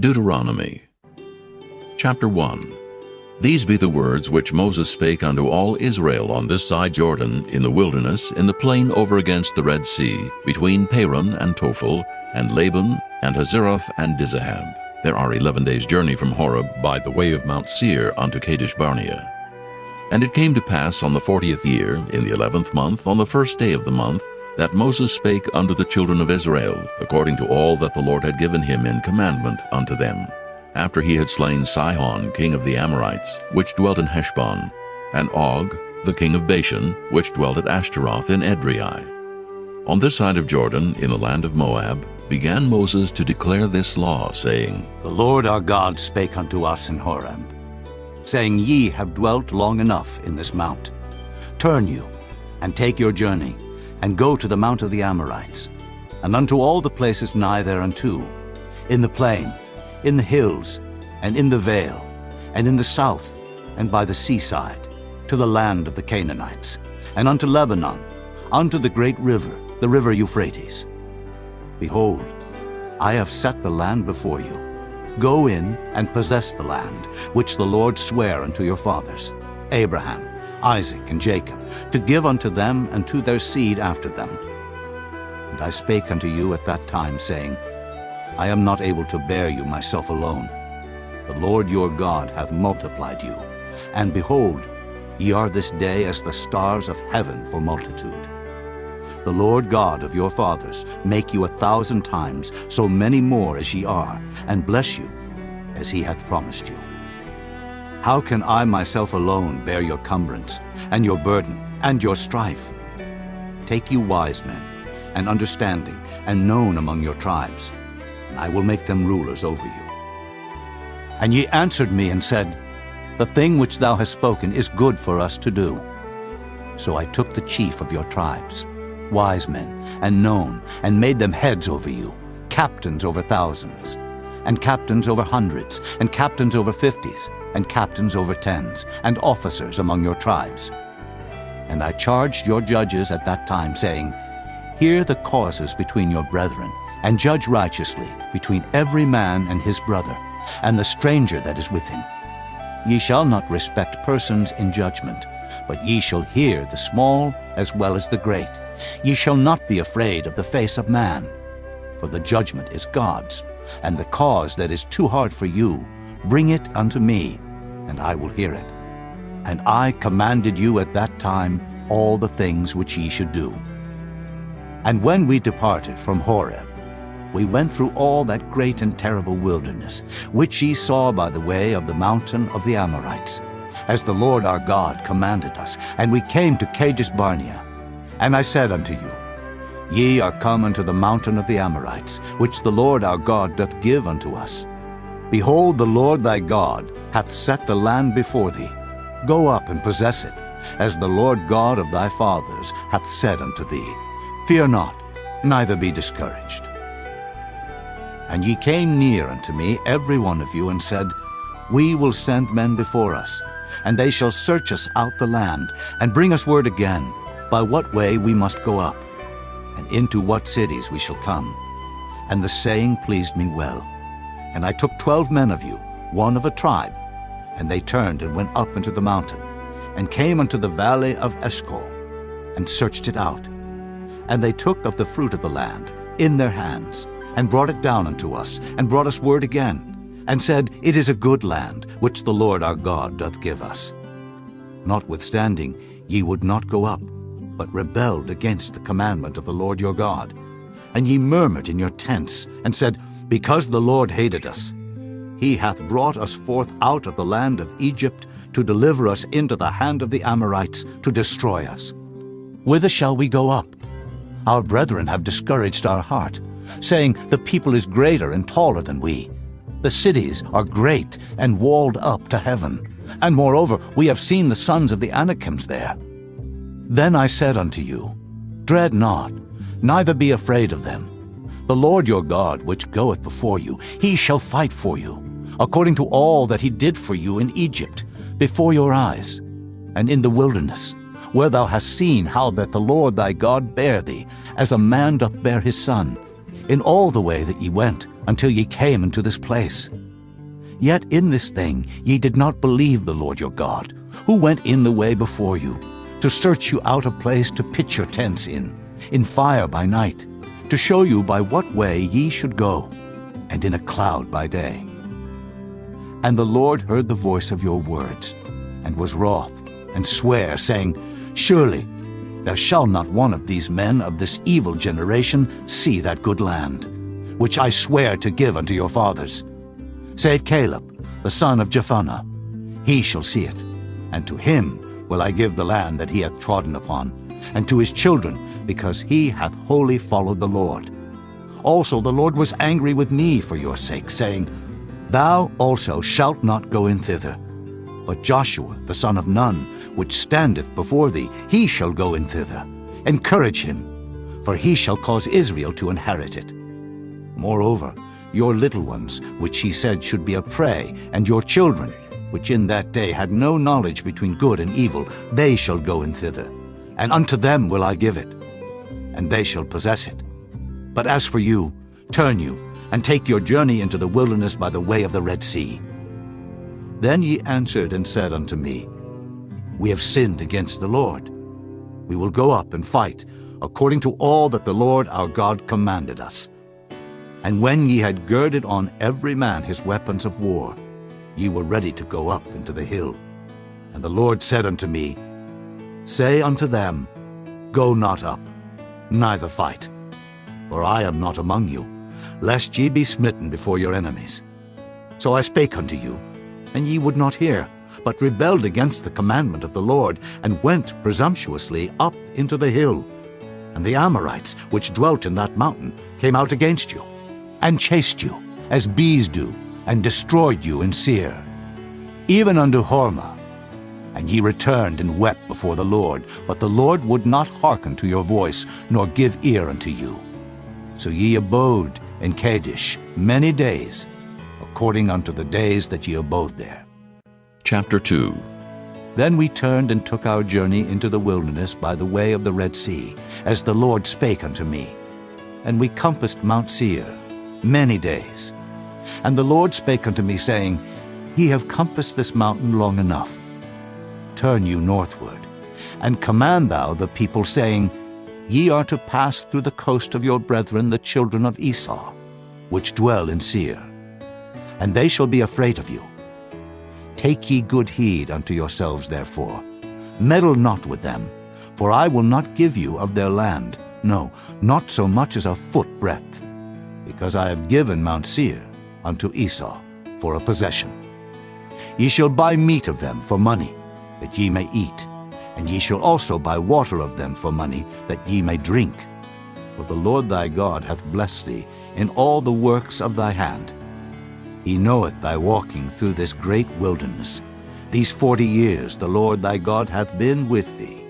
Deuteronomy. Chapter 1. These be the words which Moses spake unto all Israel on this side Jordan, in the wilderness, in the plain over against the Red Sea, between Paran and Tophel, and Laban, and Hazeroth, and Dizahab. There are 11 days' journey from Horeb by the way of Mount Seir unto Kadesh Barnea. And it came to pass on the 40th year, in the 11th month, on the first day of the month, that Moses spake unto the children of Israel, according to all that the Lord had given him in commandment unto them, after he had slain Sihon king of the Amorites, which dwelt in Heshbon, and Og, the king of Bashan, which dwelt at Ashtaroth in Edrei. On this side of Jordan, in the land of Moab, began Moses to declare this law, saying, The Lord our God spake unto us in Horeb, saying, Ye have dwelt long enough in this mount. Turn you, and take your journey, and go to the mount of the Amorites, and unto all the places nigh thereunto, in the plain, in the hills, and in the vale, and in the south, and by the seaside, to the land of the Canaanites, and unto Lebanon, unto the great river, the river Euphrates. Behold, I have set the land before you. Go in and possess the land, which the Lord sware unto your fathers, Abraham, Isaac, and Jacob, to give unto them and to their seed after them. And I spake unto you at that time, saying, I am not able to bear you myself alone. The Lord your God hath multiplied you, and behold, ye are this day as the stars of heaven for multitude. The Lord God of your fathers make you 1,000 times so many more as ye are, and bless you as he hath promised you. How can I myself alone bear your cumbrance, and your burden, and your strife? Take you wise men, and understanding, and known among your tribes, and I will make them rulers over you. And ye answered me and said, The thing which thou hast spoken is good for us to do. So I took the chief of your tribes, wise men, and known, and made them heads over you, captains over thousands, and captains over hundreds, and captains over 50s, and captains over 10s, and officers among your tribes. And I charged your judges at that time, saying, Hear the causes between your brethren, and judge righteously between every man and his brother, and the stranger that is with him. Ye shall not respect persons in judgment, but ye shall hear the small as well as the great. Ye shall not be afraid of the face of man, for the judgment is God's, and the cause that is too hard for you, bring it unto me, and I will hear it. And I commanded you at that time all the things which ye should do. And when we departed from Horeb, we went through all that great and terrible wilderness, which ye saw by the way of the mountain of the Amorites, as the Lord our God commanded us. And we came to Kadesh Barnea. And I said unto you, Ye are come unto the mountain of the Amorites, which the Lord our God doth give unto us. Behold, the Lord thy God hath set the land before thee. Go up and possess it, as the Lord God of thy fathers hath said unto thee. Fear not, neither be discouraged. And ye came near unto me, every one of you, and said, We will send men before us, and they shall search us out the land, and bring us word again, by what way we must go up, and into what cities we shall come. And the saying pleased me well. And I took 12 men of you, one of a tribe, and they turned and went up into the mountain, and came unto the valley of Eshcol, and searched it out. And they took of the fruit of the land in their hands, and brought it down unto us, and brought us word again, and said, It is a good land, which the Lord our God doth give us. Notwithstanding, ye would not go up, but rebelled against the commandment of the Lord your God. And ye murmured in your tents, and said, Because the Lord hated us, he hath brought us forth out of the land of Egypt, to deliver us into the hand of the Amorites, to destroy us. Whither shall we go up? Our brethren have discouraged our heart, saying, The people is greater and taller than we. The cities are great and walled up to heaven. And moreover, we have seen the sons of the Anakims there. Then I said unto you, Dread not, neither be afraid of them. The Lord your God, which goeth before you, he shall fight for you, according to all that he did for you in Egypt, before your eyes, and in the wilderness, where thou hast seen how that the Lord thy God bare thee, as a man doth bear his son, in all the way that ye went, until ye came into this place. Yet in this thing ye did not believe the Lord your God, who went in the way before you, to search you out a place to pitch your tents in fire by night, to show you by what way ye should go, and in a cloud by day. And the Lord heard the voice of your words, and was wroth, and sware, saying, Surely there shall not one of these men of this evil generation see that good land, which I swear to give unto your fathers, save Caleb, the son of Jephunneh. He shall see it, and to him will I give the land that he hath trodden upon, and to his children, because he hath wholly followed the Lord. Also the Lord was angry with me for your sake, saying, Thou also shalt not go in thither. But Joshua the son of Nun, which standeth before thee, he shall go in thither. Encourage him, for he shall cause Israel to inherit it. Moreover, your little ones, which he said should be a prey, and your children, which in that day had no knowledge between good and evil, they shall go in thither, and unto them will I give it, and they shall possess it. But as for you, turn you, and take your journey into the wilderness by the way of the Red Sea. Then ye answered and said unto me, We have sinned against the Lord. We will go up and fight, according to all that the Lord our God commanded us. And when ye had girded on every man his weapons of war, ye were ready to go up into the hill. And the Lord said unto me, Say unto them, Go not up, neither fight, for I am not among you, lest ye be smitten before your enemies. So I spake unto you, and ye would not hear, but rebelled against the commandment of the Lord, and went presumptuously up into the hill. And the Amorites, which dwelt in that mountain, came out against you, and chased you, as bees do, and destroyed you in Seir, even unto Hormah. And ye returned and wept before the Lord, but the Lord would not hearken to your voice, nor give ear unto you. So ye abode in Kadesh many days, according unto the days that ye abode there. Chapter 2. Then we turned and took our journey into the wilderness by the way of the Red Sea, as the Lord spake unto me. And we compassed Mount Seir many days. And the Lord spake unto me, saying, Ye have compassed this mountain long enough. Turn you northward, and command thou the people, saying, Ye are to pass through the coast of your brethren the children of Esau, which dwell in Seir, and they shall be afraid of you. Take ye good heed unto yourselves, therefore. Meddle not with them, for I will not give you of their land, no, not so much as a foot breadth, because I have given Mount Seir unto Esau for a possession. Ye shall buy meat of them for money, that ye may eat, and ye shall also buy water of them for money, that ye may drink. For the Lord thy God hath blessed thee in all the works of thy hand. He knoweth thy walking through this great wilderness. These 40 years the Lord thy God hath been with thee.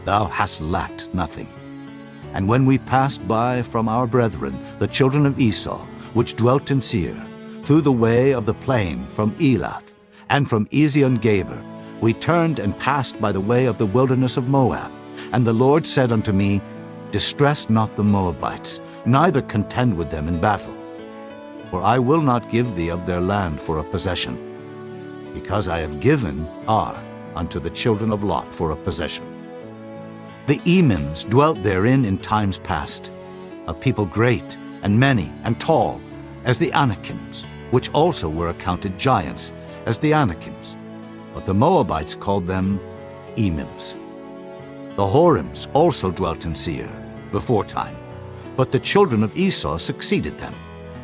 Thou hast lacked nothing. And when we passed by from our brethren, the children of Esau, which dwelt in Seir, through the way of the plain from Elath, and from Ezion-Geber, we turned and passed by the way of the wilderness of Moab. And the Lord said unto me, Distress not the Moabites, neither contend with them in battle. For I will not give thee of their land for a possession, because I have given Ar unto the children of Lot for a possession. The Emims dwelt therein in times past, a people great and many and tall, as the Anakims, which also were accounted giants, as the Anakims. But the Moabites called them Emims. The Horims also dwelt in Seir before time, but the children of Esau succeeded them,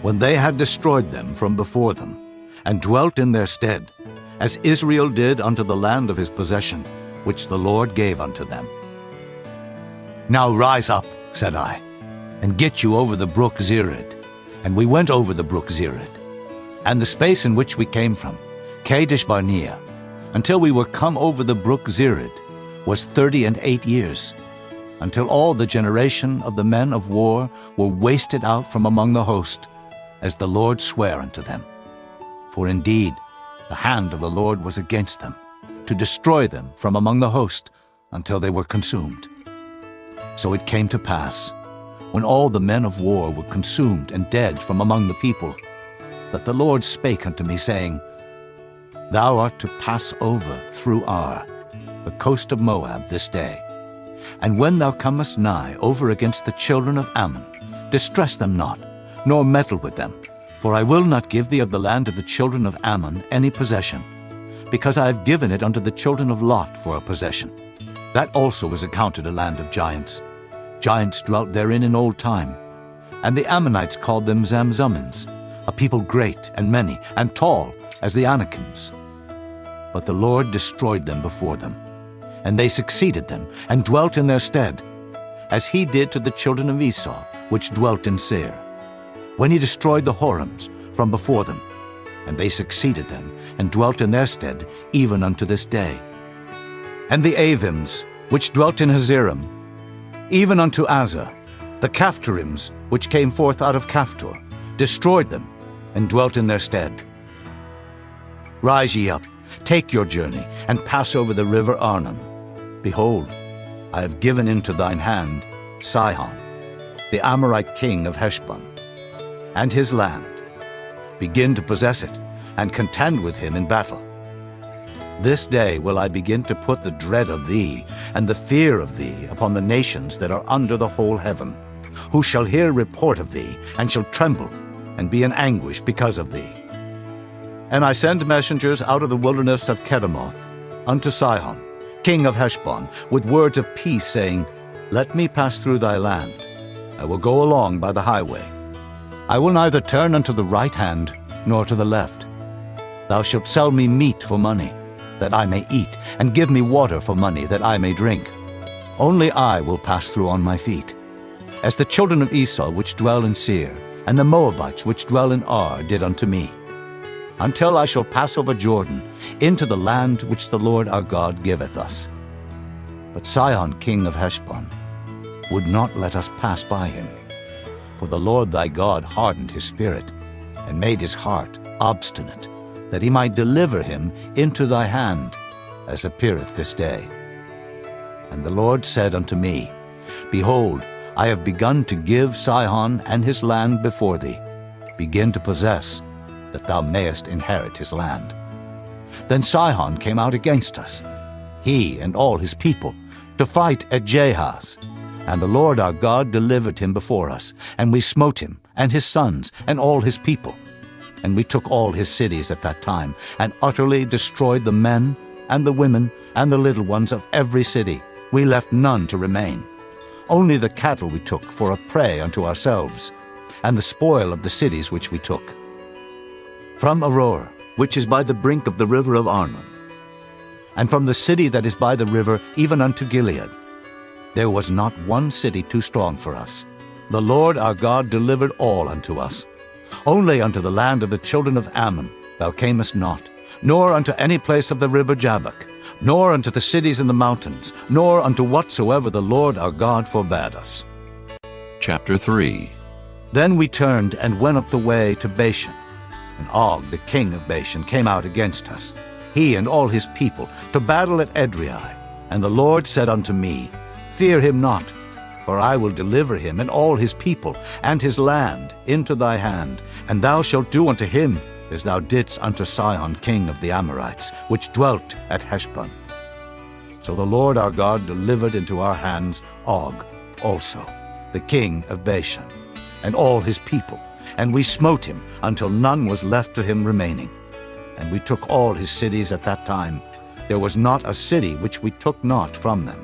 when they had destroyed them from before them, and dwelt in their stead, as Israel did unto the land of his possession, which the Lord gave unto them. Now rise up, said I, and get you over the brook Zered. And we went over the brook Zered, and the space in which we came from, Kadesh Barnea, until we were come over the brook Zered, was 38 years, until all the generation of the men of war were wasted out from among the host, as the Lord sware unto them. For indeed the hand of the Lord was against them, to destroy them from among the host, until they were consumed. So it came to pass, when all the men of war were consumed and dead from among the people, that the Lord spake unto me, saying, Thou art to pass over through Ar, the coast of Moab, this day. And when thou comest nigh over against the children of Ammon, distress them not, nor meddle with them, for I will not give thee of the land of the children of Ammon any possession, because I have given it unto the children of Lot for a possession. That also was accounted a land of giants. Giants dwelt therein in old time. And the Ammonites called them Zamzummins, a people great and many, and tall as the Anakims. But the Lord destroyed them before them, and they succeeded them, and dwelt in their stead, as he did to the children of Esau, which dwelt in Seir, when he destroyed the Horims from before them, and they succeeded them, and dwelt in their stead, even unto this day. And the Avims, which dwelt in Hazerim, even unto Azza, the Caphtarims, which came forth out of Caphtor, destroyed them, and dwelt in their stead. Rise ye up, take your journey, and pass over the river Arnon. Behold, I have given into thine hand Sihon, the Amorite king of Heshbon, and his land. Begin to possess it, and contend with him in battle. This day will I begin to put the dread of thee and the fear of thee upon the nations that are under the whole heaven, who shall hear report of thee, and shall tremble, and be in anguish because of thee. And I send messengers out of the wilderness of Kedemoth unto Sihon, king of Heshbon, with words of peace, saying, Let me pass through thy land. I will go along by the highway. I will neither turn unto the right hand, nor to the left. Thou shalt sell me meat for money, that I may eat, and give me water for money, that I may drink. Only I will pass through on my feet, as the children of Esau which dwell in Seir, and the Moabites which dwell in Ar did unto me, until I shall pass over Jordan into the land which the Lord our God giveth us. But Sihon king of Heshbon would not let us pass by him, for the Lord thy God hardened his spirit, and made his heart obstinate, that he might deliver him into thy hand, as appeareth this day. And the Lord said unto me, Behold, I have begun to give Sihon and his land before thee. Begin to possess, that thou mayest inherit his land. Then Sihon came out against us, he and all his people, to fight at Jahaz. And the Lord our God delivered him before us, and we smote him, and his sons, and all his people. And we took all his cities at that time, and utterly destroyed the men, and the women, and the little ones of every city. We left none to remain. Only the cattle we took for a prey unto ourselves, and the spoil of the cities which we took. From Aurora, which is by the brink of the river of Arnon, and from the city that is by the river even unto Gilead, there was not one city too strong for us. The Lord our God delivered all unto us. Only unto the land of the children of Ammon thou camest not, nor unto any place of the river Jabbok, nor unto the cities in the mountains, nor unto whatsoever the Lord our God forbade us. Chapter 3. Then we turned and went up the way to Bashan. And Og, the king of Bashan, came out against us, he and all his people, to battle at Edrei. And the Lord said unto me, Fear him not, for I will deliver him and all his people and his land into thy hand, and thou shalt do unto him as thou didst unto Sihon king of the Amorites, which dwelt at Heshbon. So the Lord our God delivered into our hands Og also, the king of Bashan, and all his people, and we smote him until none was left to him remaining. And we took all his cities at that time. There was not a city which we took not from them.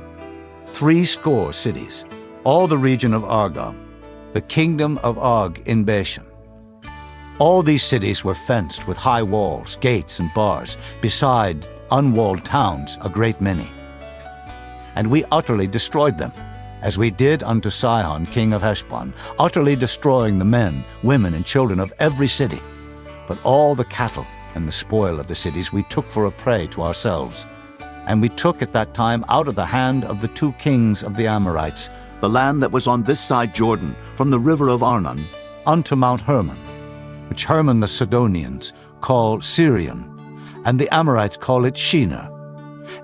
80 cities, all the region of Argob, the kingdom of Og in Bashan. All these cities were fenced with high walls, gates, and bars, beside unwalled towns a great many. And we utterly destroyed them, as we did unto Sihon king of Heshbon, utterly destroying the men, women, and children of every city. But all the cattle and the spoil of the cities we took for a prey to ourselves. And we took at that time out of the hand of the 2 kings of the Amorites the land that was on this side Jordan, from the river of Arnon unto Mount Hermon, which Hermon the Sidonians call Sirion, and the Amorites call it Shinar,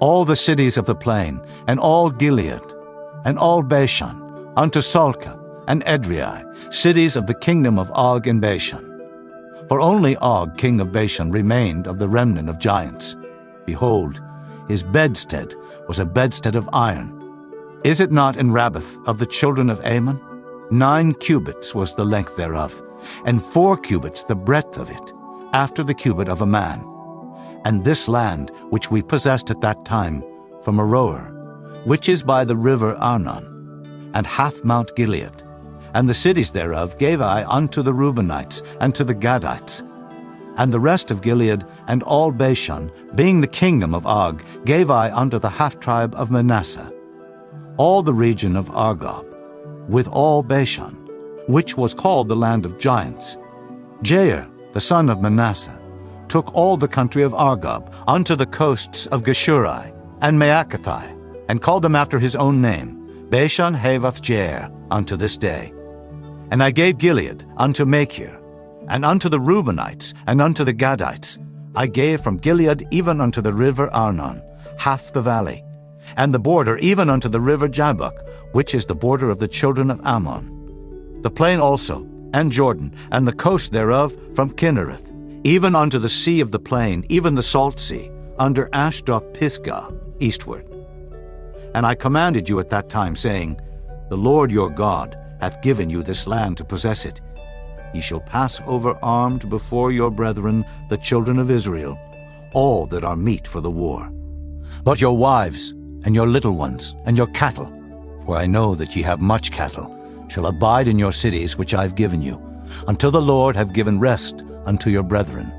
all the cities of the plain, and all Gilead, and all Bashan, unto Salcah, and Edrei, cities of the kingdom of Og in Bashan. For only Og, king of Bashan, remained of the remnant of giants. Behold, his bedstead was a bedstead of iron. Is it not in Rabbath of the children of Ammon? 9 cubits was the length thereof, and 4 cubits the breadth of it, after the cubit of a man. And this land which we possessed at that time from Aroer, which is by the river Arnon, and half Mount Gilead, and the cities thereof gave I unto the Reubenites and to the Gadites. And the rest of Gilead and all Bashan, being the kingdom of Og, gave I unto the half-tribe of Manasseh. All the region of Argob, with all Bashan, which was called the land of giants. Jair, the son of Manasseh, took all the country of Argob unto the coasts of Geshuri and Maacathai, and called them after his own name, Bashan Havoth Jair, unto this day. And I gave Gilead unto Machir, and unto the Reubenites, and unto the Gadites. I gave from Gilead even unto the river Arnon, half the valley, and the border even unto the river Jabbok, which is the border of the children of Ammon. The plain also, and Jordan, and the coast thereof from Kinnereth, even unto the sea of the plain, even the salt sea, under Ashdod Pisgah, eastward. And I commanded you at that time, saying, The Lord your God hath given you this land to possess it. Ye shall pass over armed before your brethren, the children of Israel, all that are meet for the war. But your wives, and your little ones, and your cattle, for I know that ye have much cattle, shall abide in your cities which I have given you, until the Lord have given rest unto your brethren,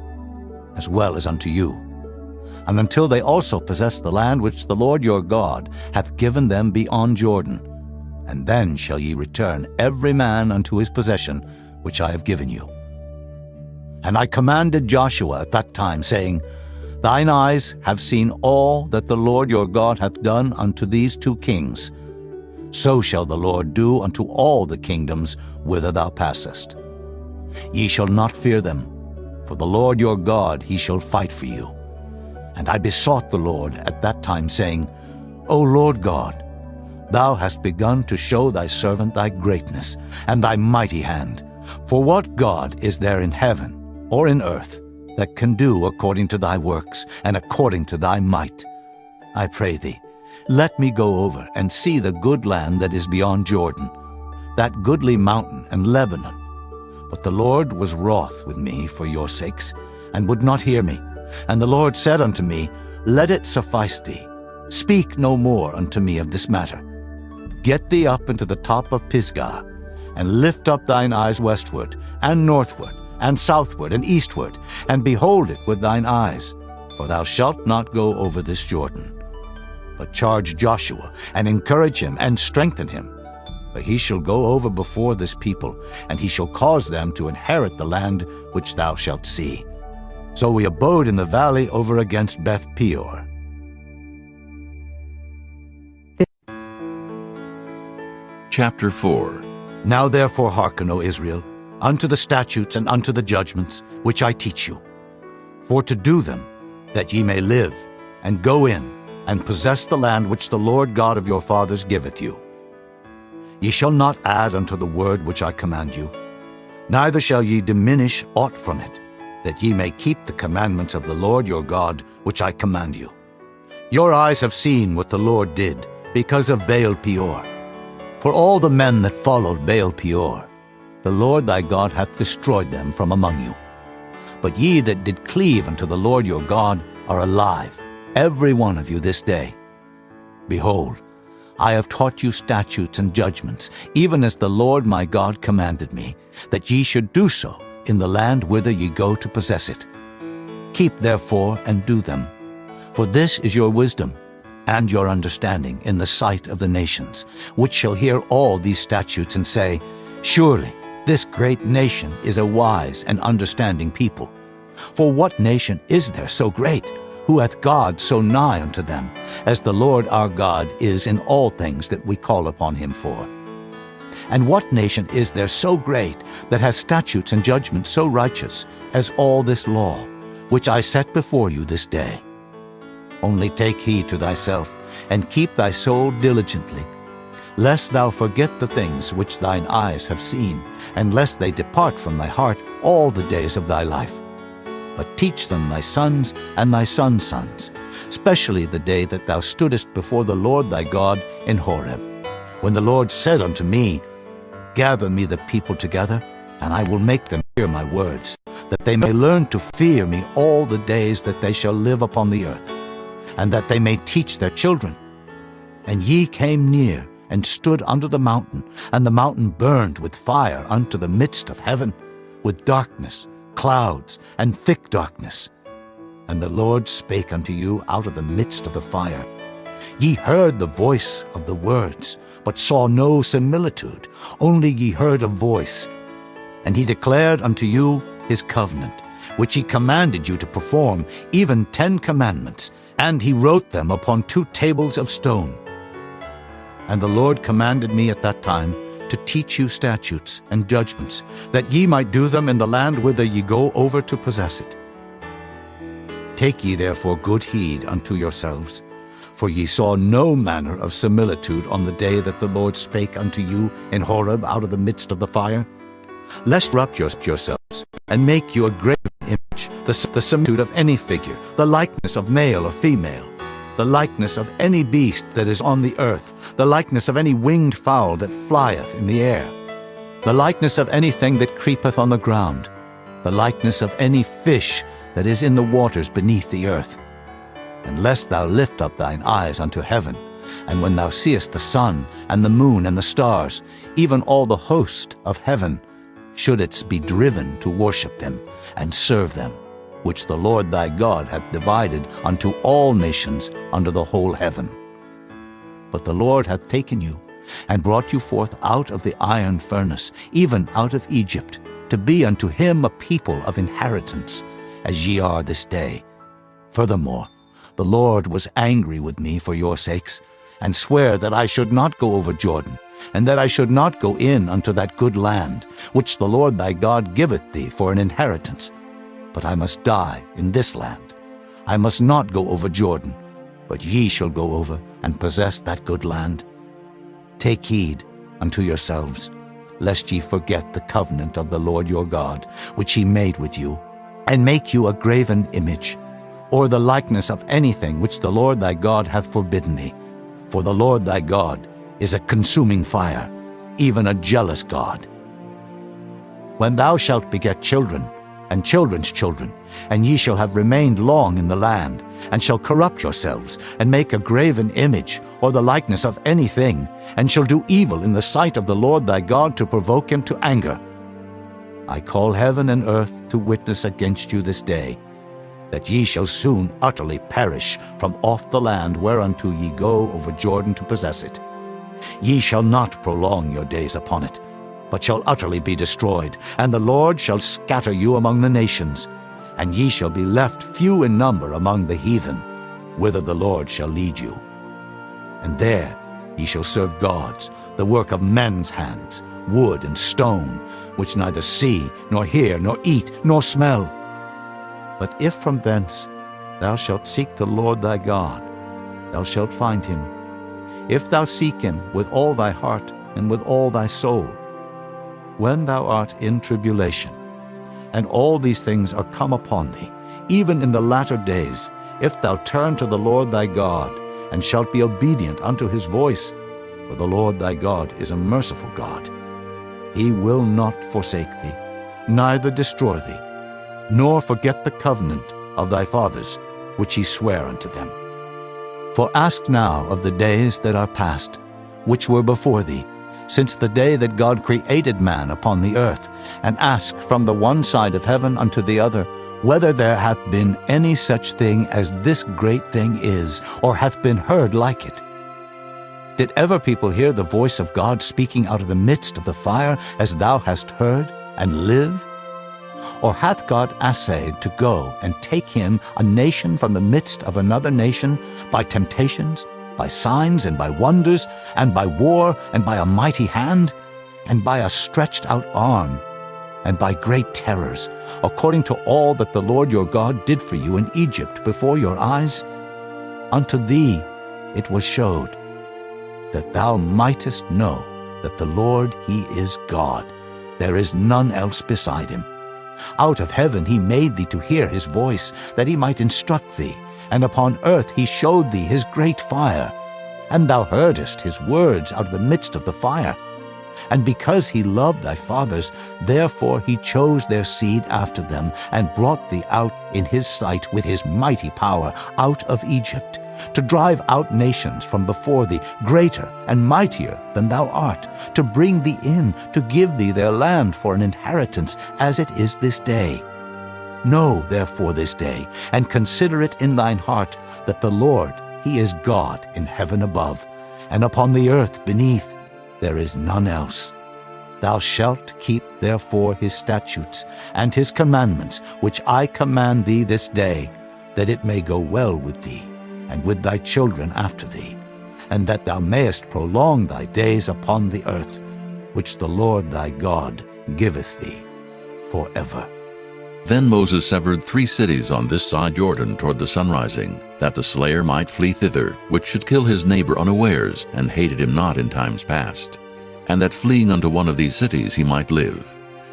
as well as unto you, and until they also possess the land which the Lord your God hath given them beyond Jordan. And then shall ye return every man unto his possession, which I have given you. And I commanded Joshua at that time, saying, Thine eyes have seen all that the Lord your God hath done unto these 2 kings. So shall the Lord do unto all the kingdoms whither thou passest. Ye shall not fear them, for the Lord your God he shall fight for you. And I besought the Lord at that time, saying, O Lord God, thou hast begun to show thy servant thy greatness and thy mighty hand. For what God is there in heaven or in earth that can do according to thy works and according to thy might? I pray thee, let me go over and see the good land that is beyond Jordan, that goodly mountain and Lebanon. But the Lord was wroth with me for your sakes, and would not hear me. And the Lord said unto me, Let it suffice thee. Speak no more unto me of this matter. Get thee up into the top of Pisgah, and lift up thine eyes westward, and northward, and southward, and eastward, and behold it with thine eyes, for thou shalt not go over this Jordan. But charge Joshua, and encourage him, and strengthen him. For he shall go over before this people, and he shall cause them to inherit the land which thou shalt see. So we abode in the valley over against Beth Peor. Chapter 4. Now therefore hearken, O Israel, unto the statutes and unto the judgments which I teach you, for to do them, that ye may live, and go in, and possess the land which the Lord God of your fathers giveth you. Ye shall not add unto the word which I command you, neither shall ye diminish aught from it, that ye may keep the commandments of the Lord your God which I command you. Your eyes have seen what the Lord did, because of Baal Peor. For all the men that followed Baal Peor, the Lord thy God hath destroyed them from among you. But ye that did cleave unto the Lord your God are alive, every one of you this day. Behold, I have taught you statutes and judgments, even as the Lord my God commanded me, that ye should do so in the land whither ye go to possess it. Keep therefore and do them, for this is your wisdom and your understanding in the sight of the nations, which shall hear all these statutes and say, Surely this great nation is a wise and understanding people. For what nation is there so great, who hath God so nigh unto them, as the Lord our God is in all things that we call upon him for? And what nation is there so great, that hath statutes and judgments so righteous, as all this law, which I set before you this day? Only take heed to thyself, and keep thy soul diligently, lest thou forget the things which thine eyes have seen, and lest they depart from thy heart all the days of thy life. But teach them thy sons and thy sons' sons, especially the day that thou stoodest before the Lord thy God in Horeb, when the Lord said unto me, Gather me the people together, and I will make them hear my words, that they may learn to fear me all the days that they shall live upon the earth, and that they may teach their children. And ye came near, and stood under the mountain, and the mountain burned with fire unto the midst of heaven, with darkness, clouds, and thick darkness. And the Lord spake unto you out of the midst of the fire. Ye heard the voice of the words, but saw no similitude, only ye heard a voice. And he declared unto you his covenant, which he commanded you to perform, even 10 commandments, and he wrote them upon 2 tables of stone. And the Lord commanded me at that time to teach you statutes and judgments, that ye might do them in the land whither ye go over to possess it. Take ye therefore good heed unto yourselves, for ye saw no manner of similitude on the day that the Lord spake unto you in Horeb out of the midst of the fire, lest corrupt yourselves, and make you a graven image, the similitude of any figure, the likeness of male or female, the likeness of any beast that is on the earth, the likeness of any winged fowl that flieth in the air, the likeness of anything that creepeth on the ground, the likeness of any fish that is in the waters beneath the earth. And lest thou lift up thine eyes unto heaven, and when thou seest the sun and the moon and the stars, even all the host of heaven, shouldest be driven to worship them and serve them, which the Lord thy God hath divided unto all nations under the whole heaven. But the Lord hath taken you, and brought you forth out of the iron furnace, even out of Egypt, to be unto him a people of inheritance, as ye are this day. Furthermore, the Lord was angry with me for your sakes, and sware that I should not go over Jordan, and that I should not go in unto that good land, which the Lord thy God giveth thee for an inheritance. But I must die in this land. I must not go over Jordan, but ye shall go over and possess that good land. Take heed unto yourselves, lest ye forget the covenant of the Lord your God, which he made with you, and make you a graven image, or the likeness of anything which the Lord thy God hath forbidden thee. For the Lord thy God is a consuming fire, even a jealous God. When thou shalt beget children, and children's children, and ye shall have remained long in the land, and shall corrupt yourselves, and make a graven image, or the likeness of anything, and shall do evil in the sight of the Lord thy God to provoke him to anger, I call heaven and earth to witness against you this day, that ye shall soon utterly perish from off the land whereunto ye go over Jordan to possess it. Ye shall not prolong your days upon it, but shall utterly be destroyed, and the Lord shall scatter you among the nations, and ye shall be left few in number among the heathen, whither the Lord shall lead you. And there ye shall serve gods, the work of men's hands, wood and stone, which neither see, nor hear, nor eat, nor smell. But if from thence thou shalt seek the Lord thy God, thou shalt find him, if thou seek him with all thy heart and with all thy soul. When thou art in tribulation, and all these things are come upon thee, even in the latter days, if thou turn to the Lord thy God, and shalt be obedient unto his voice, for the Lord thy God is a merciful God. He will not forsake thee, neither destroy thee, nor forget the covenant of thy fathers, which he sware unto them. For ask now of the days that are past, which were before thee, since the day that God created man upon the earth, and ask from the one side of heaven unto the other, whether there hath been any such thing as this great thing is, or hath been heard like it. Did ever people hear the voice of God speaking out of the midst of the fire, as thou hast heard, and live? Or hath God assayed to go and take him, a nation from the midst of another nation, by temptations, by signs and by wonders, and by war, and by a mighty hand, and by a stretched out arm, and by great terrors, according to all that the Lord your God did for you in Egypt before your eyes? Unto thee it was showed. that thou mightest know that the Lord, he is God. There is none else beside him. Out of heaven he made thee to hear his voice, that he might instruct thee, and upon earth he showed thee his great fire. And thou heardest his words out of the midst of the fire. And because he loved thy fathers, therefore he chose their seed after them, and brought thee out in his sight with his mighty power out of Egypt, to drive out nations from before thee, greater and mightier than thou art, to bring thee in, to give thee their land for an inheritance, as it is this day. Know therefore this day, and consider it in thine heart, that the Lord, he is God in heaven above, and upon the earth beneath. There is none else. Thou shalt keep therefore his statutes and his commandments, which I command thee this day, that it may go well with thee, and with thy children after thee, and that thou mayest prolong thy days upon the earth, which the Lord thy God giveth thee forever. Then Moses severed 3 cities on this side Jordan toward the sunrising, that the slayer might flee thither, which should kill his neighbor unawares, and hated him not in times past, and that fleeing unto one of these cities he might live,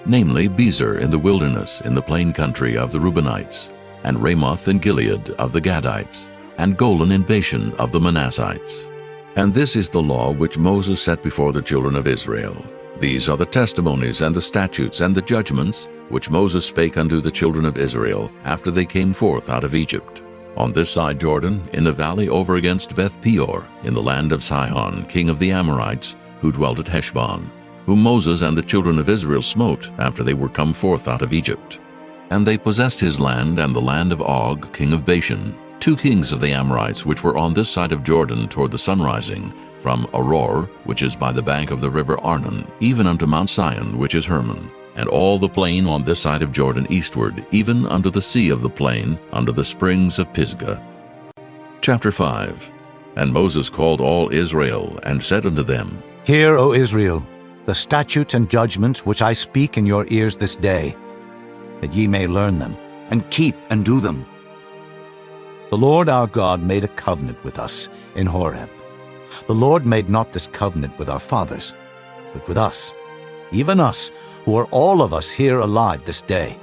namely Bezer in the wilderness in the plain country of the Reubenites, and Ramoth in Gilead of the Gadites, and Golan in Bashan of the Manassites. And this is the law which Moses set before the children of Israel. These are the testimonies and the statutes and the judgments which Moses spake unto the children of Israel after they came forth out of Egypt, on this side Jordan, in the valley over against Beth Peor, in the land of Sihon, king of the Amorites, who dwelt at Heshbon, whom Moses and the children of Israel smote after they were come forth out of Egypt. And they possessed his land and the land of Og, king of Bashan, 2 kings of the Amorites which were on this side of Jordan toward the sunrising, from Aroer, which is by the bank of the river Arnon, even unto Mount Sion, which is Hermon, and all the plain on this side of Jordan eastward, even unto the sea of the plain, unto the springs of Pisgah. Chapter 5. And Moses called all Israel, and said unto them, Hear, O Israel, the statutes and judgments which I speak in your ears this day, that ye may learn them, and keep and do them. The Lord our God made a covenant with us in Horeb. The Lord made not this covenant with our fathers, but with us, even us, who are all of us here alive this day.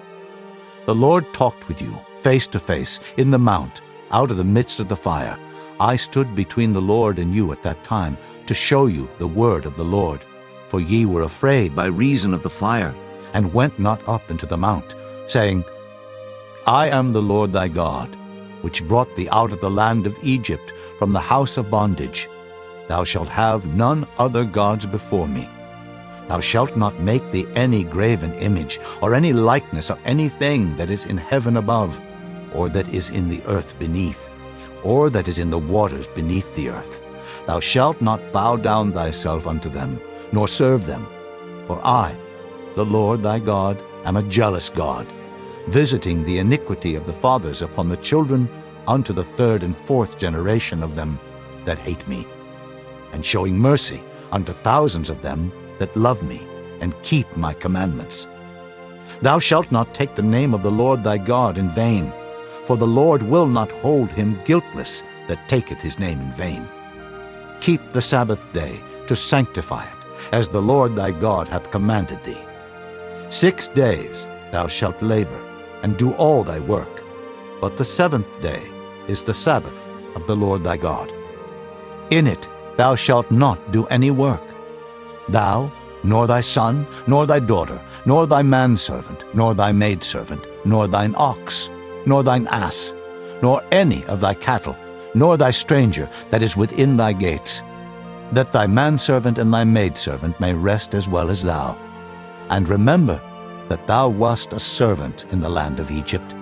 The Lord talked with you face to face in the mount, out of the midst of the fire. I stood between the Lord and you at that time, to show you the word of the Lord. For ye were afraid by reason of the fire, and went not up into the mount, saying, I am the Lord thy God, which brought thee out of the land of Egypt, from the house of bondage. Thou shalt have none other gods before me. Thou shalt not make thee any graven image, or any likeness of anything that is in heaven above, or that is in the earth beneath, or that is in the waters beneath the earth. Thou shalt not bow down thyself unto them, nor serve them. For I, the Lord thy God, am a jealous God, visiting the iniquity of the fathers upon the children unto the 3rd and 4th generation of them that hate me, and showing mercy unto thousands of them that love me and keep my commandments. Thou shalt not take the name of the Lord thy God in vain, for the Lord will not hold him guiltless that taketh his name in vain. Keep the Sabbath day to sanctify it, as the Lord thy God hath commanded thee. 6 days thou shalt labor, and do all thy work, but the 7th day is the Sabbath of the Lord thy God. In it thou shalt not do any work, thou, nor thy son, nor thy daughter, nor thy manservant, nor thy maidservant, nor thine ox, nor thine ass, nor any of thy cattle, nor thy stranger that is within thy gates, that thy manservant and thy maidservant may rest as well as thou. And remember that thou wast a servant in the land of Egypt,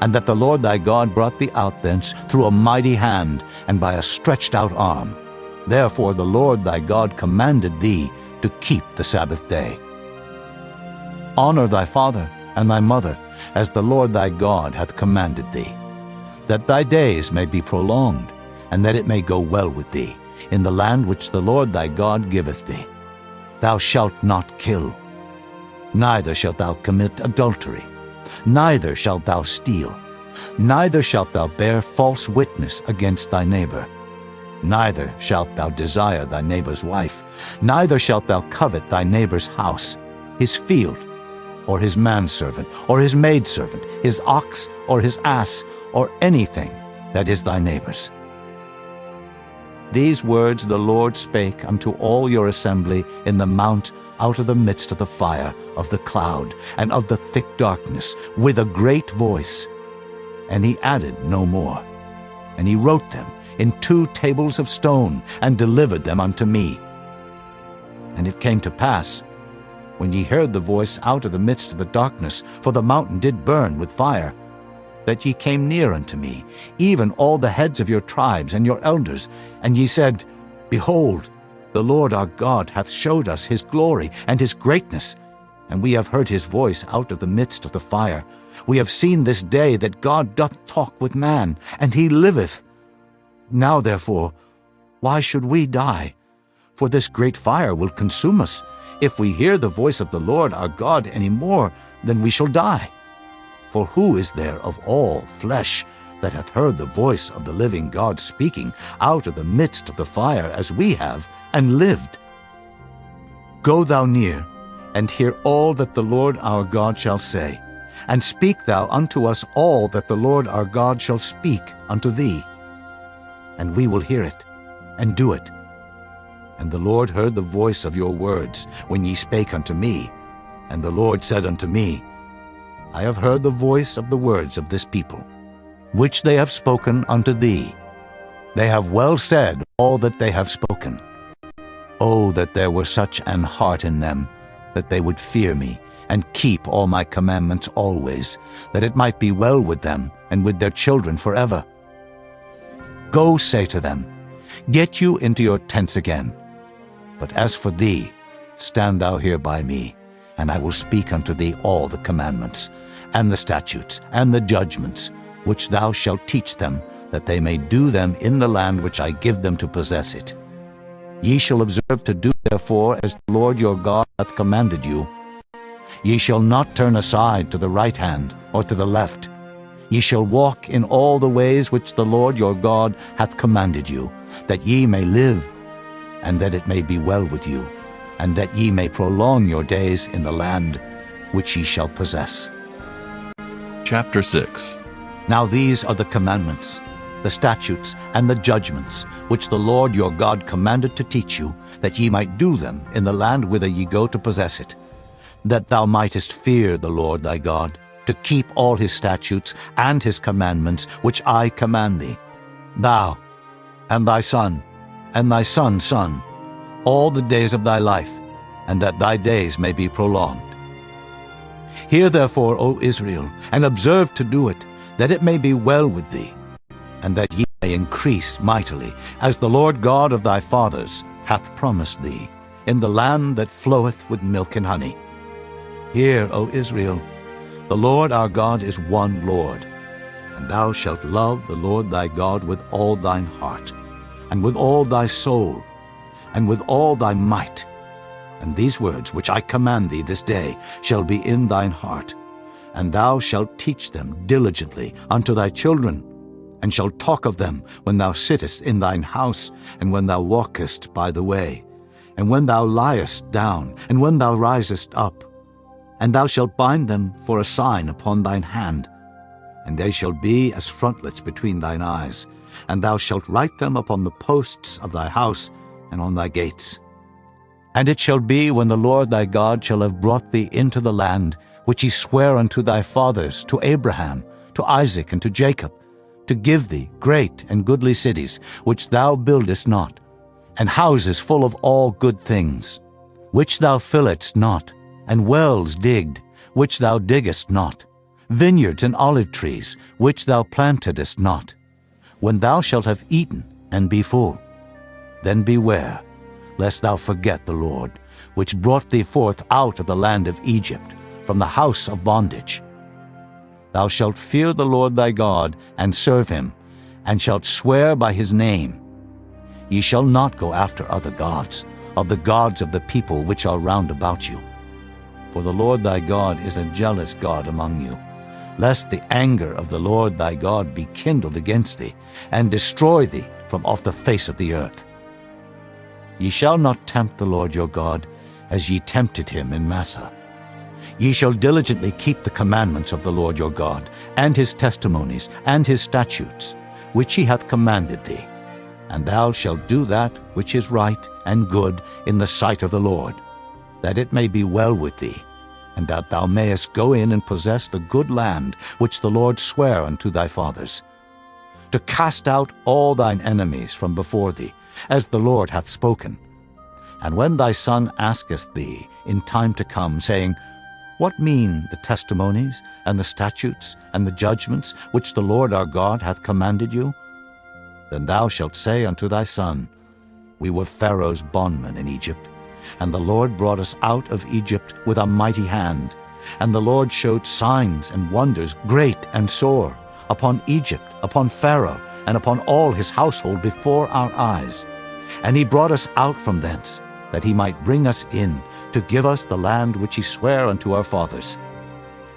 and that the Lord thy God brought thee out thence through a mighty hand and by a stretched out arm. Therefore the Lord thy God commanded thee to keep the Sabbath day. Honor thy father and thy mother, as the Lord thy God hath commanded thee, that thy days may be prolonged, and that it may go well with thee, in the land which the Lord thy God giveth thee. Thou shalt not kill, neither shalt thou commit adultery, neither shalt thou steal, neither shalt thou bear false witness against thy neighbor, Neither shalt thou desire thy neighbor's wife, neither shalt thou covet thy neighbor's house, his field, or his manservant, or his maidservant, his ox, or his ass, or anything that is thy neighbor's. These words the Lord spake unto all your assembly in the mount out of the midst of the fire, of the cloud, and of the thick darkness, with a great voice. And he added no more. And he wrote them in 2 tables of stone, and delivered them unto me. And it came to pass, when ye heard the voice out of the midst of the darkness, for the mountain did burn with fire, that ye came near unto me, even all the heads of your tribes and your elders, and ye said, Behold, the Lord our God hath showed us his glory and his greatness, and we have heard his voice out of the midst of the fire. We have seen this day that God doth talk with man, and he liveth. Now therefore, why should we die? For this great fire will consume us. If we hear the voice of the Lord our God any more, then we shall die. For who is there of all flesh that hath heard the voice of the living God speaking out of the midst of the fire as we have, and lived? Go thou near, and hear all that the Lord our God shall say, and speak thou unto us all that the Lord our God shall speak unto thee. And we will hear it, and do it. And the Lord heard the voice of your words when ye spake unto me. And the Lord said unto me, I have heard the voice of the words of this people, which they have spoken unto thee. They have well said all that they have spoken. Oh, that there were such an heart in them, that they would fear me, and keep all my commandments always, that it might be well with them, and with their children forever. Go say to them, Get you into your tents again. But as for thee, stand thou here by me, and I will speak unto thee all the commandments, and the statutes, and the judgments, which thou shalt teach them, that they may do them in the land which I give them to possess it. Ye shall observe to do therefore as the Lord your God hath commanded you. Ye shall not turn aside to the right hand or to the left. Ye shall walk in all the ways which the Lord your God hath commanded you, that ye may live, and that it may be well with you, and that ye may prolong your days in the land which ye shall possess. Chapter 6. Now these are the commandments, the statutes, and the judgments, which the Lord your God commanded to teach you, that ye might do them in the land whither ye go to possess it, that thou mightest fear the Lord thy God, to keep all his statutes and his commandments, which I command thee, thou, and thy son, and thy son's son, all the days of thy life, and that thy days may be prolonged. Hear therefore, O Israel, and observe to do it, that it may be well with thee, and that ye may increase mightily, as the Lord God of thy fathers hath promised thee, in the land that floweth with milk and honey. Hear, O Israel, the Lord our God is one Lord, and thou shalt love the Lord thy God with all thine heart, and with all thy soul, and with all thy might. And these words which I command thee this day shall be in thine heart, and thou shalt teach them diligently unto thy children, and shalt talk of them when thou sittest in thine house, and when thou walkest by the way, and when thou liest down, and when thou risest up. And thou shalt bind them for a sign upon thine hand, and they shall be as frontlets between thine eyes, and thou shalt write them upon the posts of thy house and on thy gates. And it shall be, when the Lord thy God shall have brought thee into the land, which he sware unto thy fathers, to Abraham, to Isaac, and to Jacob, to give thee great and goodly cities, which thou buildest not, and houses full of all good things, which thou filledst not, and wells digged, which thou diggest not, vineyards and olive trees, which thou plantedest not. When thou shalt have eaten and be full, then beware, lest thou forget the Lord, which brought thee forth out of the land of Egypt, from the house of bondage. Thou shalt fear the Lord thy God, and serve him, and shalt swear by his name. Ye shall not go after other gods, of the gods of the people which are round about you. For the Lord thy God is a jealous God among you, lest the anger of the Lord thy God be kindled against thee, and destroy thee from off the face of the earth. Ye shall not tempt the Lord your God, as ye tempted him in Massah. Ye shall diligently keep the commandments of the Lord your God, and his testimonies, and his statutes, which he hath commanded thee. And thou shalt do that which is right and good in the sight of the Lord, that it may be well with thee, and that thou mayest go in and possess the good land which the Lord sware unto thy fathers, to cast out all thine enemies from before thee, as the Lord hath spoken. And when thy son asketh thee in time to come, saying, What mean the testimonies, and the statutes, and the judgments, which the Lord our God hath commanded you? Then thou shalt say unto thy son, We were Pharaoh's bondmen in Egypt, and the Lord brought us out of Egypt with a mighty hand, and the Lord showed signs and wonders great and sore upon Egypt, upon Pharaoh, and upon all his household before our eyes. And he brought us out from thence, that he might bring us in, to give us the land which he sware unto our fathers.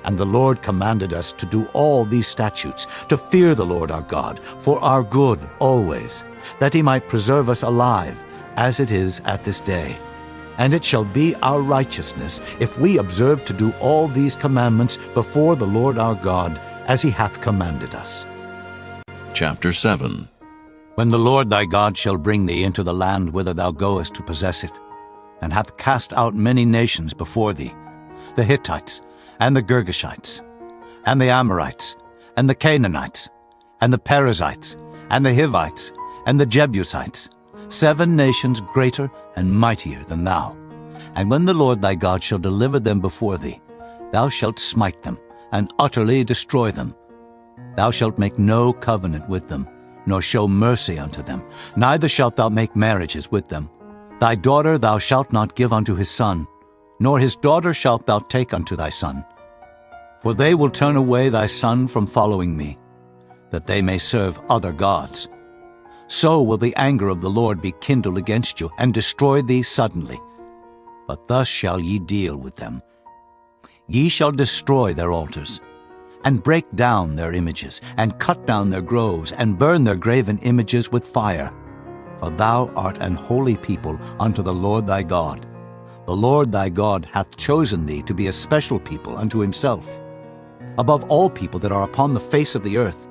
And the Lord commanded us to do all these statutes, to fear the Lord our God, for our good always, that he might preserve us alive, as it is at this day. And it shall be our righteousness, if we observe to do all these commandments before the Lord our God, as he hath commanded us. Chapter 7. When the Lord thy God shall bring thee into the land whither thou goest to possess it, and hath cast out many nations before thee, the Hittites, and the Girgashites, and the Amorites, and the Canaanites, and the Perizzites, and the Hivites, and the Jebusites, 7 nations greater and mightier than thou. And when the Lord thy God shall deliver them before thee, thou shalt smite them, and utterly destroy them. Thou shalt make no covenant with them, nor show mercy unto them, neither shalt thou make marriages with them. Thy daughter thou shalt not give unto his son, nor his daughter shalt thou take unto thy son. For they will turn away thy son from following me, that they may serve other gods. So will the anger of the Lord be kindled against you, and destroy thee suddenly. But thus shall ye deal with them. Ye shall destroy their altars, and break down their images, and cut down their groves, and burn their graven images with fire. For thou art an holy people unto the Lord thy God. The Lord thy God hath chosen thee to be a special people unto himself. Above all people that are upon the face of the earth,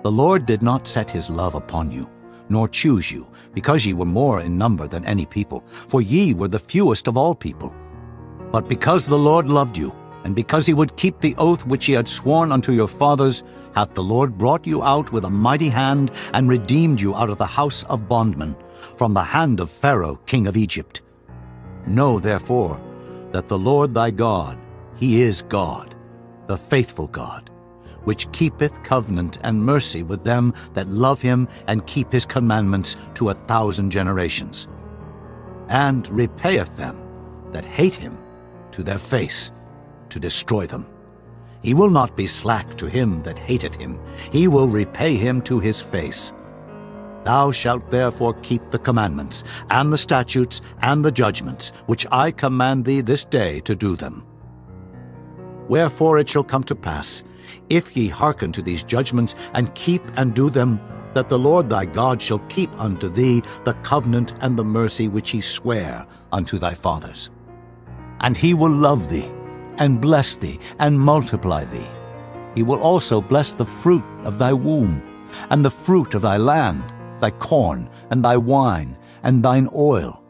the Lord did not set his love upon you, nor choose you, because ye were more in number than any people, for ye were the fewest of all people. But because the Lord loved you, and because he would keep the oath which he had sworn unto your fathers, hath the Lord brought you out with a mighty hand, and redeemed you out of the house of bondmen, from the hand of Pharaoh king of Egypt. Know therefore that the Lord thy God, he is God, the faithful God, which keepeth covenant and mercy with them that love him and keep his commandments to 1,000 generations, and repayeth them that hate him to their face, to destroy them. He will not be slack to him that hateth him. He will repay him to his face. Thou shalt therefore keep the commandments, and the statutes, and the judgments, which I command thee this day to do them. Wherefore it shall come to pass, if ye hearken to these judgments, and keep and do them, that the Lord thy God shall keep unto thee the covenant and the mercy which he sware unto thy fathers. And he will love thee, and bless thee, and multiply thee. He will also bless the fruit of thy womb, and the fruit of thy land, thy corn, and thy wine, and thine oil,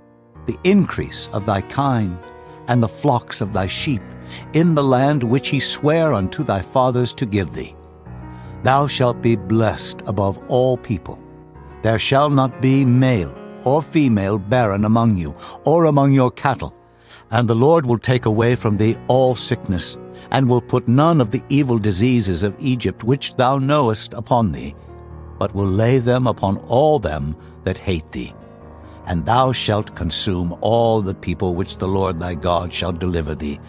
the increase of thy kine, and the flocks of thy sheep, in the land which he sware unto thy fathers to give thee. Thou shalt be blessed above all people. There shall not be male or female barren among you, or among your cattle. And the Lord will take away from thee all sickness, and will put none of the evil diseases of Egypt which thou knowest upon thee, but will lay them upon all them that hate thee. And thou shalt consume all the people which the Lord thy God shall deliver thee.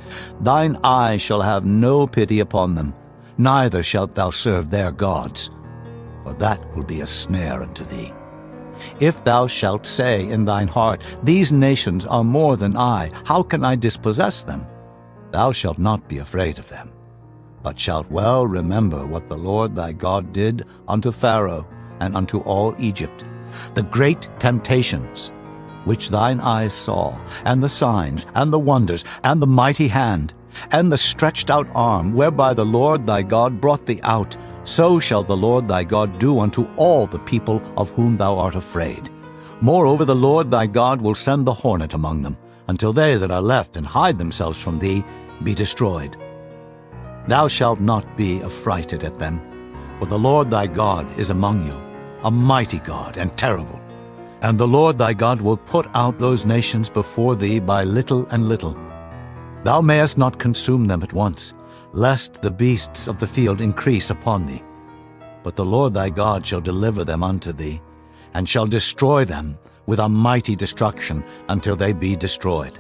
Thine eye shall have no pity upon them, neither shalt thou serve their gods, for that will be a snare unto thee. If thou shalt say in thine heart, These nations are more than I, how can I dispossess them? Thou shalt not be afraid of them, but shalt well remember what the Lord thy God did unto Pharaoh and unto all Egypt, the great temptations, which thine eyes saw, and the signs, and the wonders, and the mighty hand, and the stretched out arm, whereby the Lord thy God brought thee out, so shall the Lord thy God do unto all the people of whom thou art afraid. Moreover, the Lord thy God will send the hornet among them, until they that are left and hide themselves from thee be destroyed. Thou shalt not be affrighted at them, for the Lord thy God is among you, a mighty God and terrible. And the Lord thy God will put out those nations before thee by little and little. Thou mayest not consume them at once, lest the beasts of the field increase upon thee. But the Lord thy God shall deliver them unto thee, and shall destroy them with a mighty destruction until they be destroyed.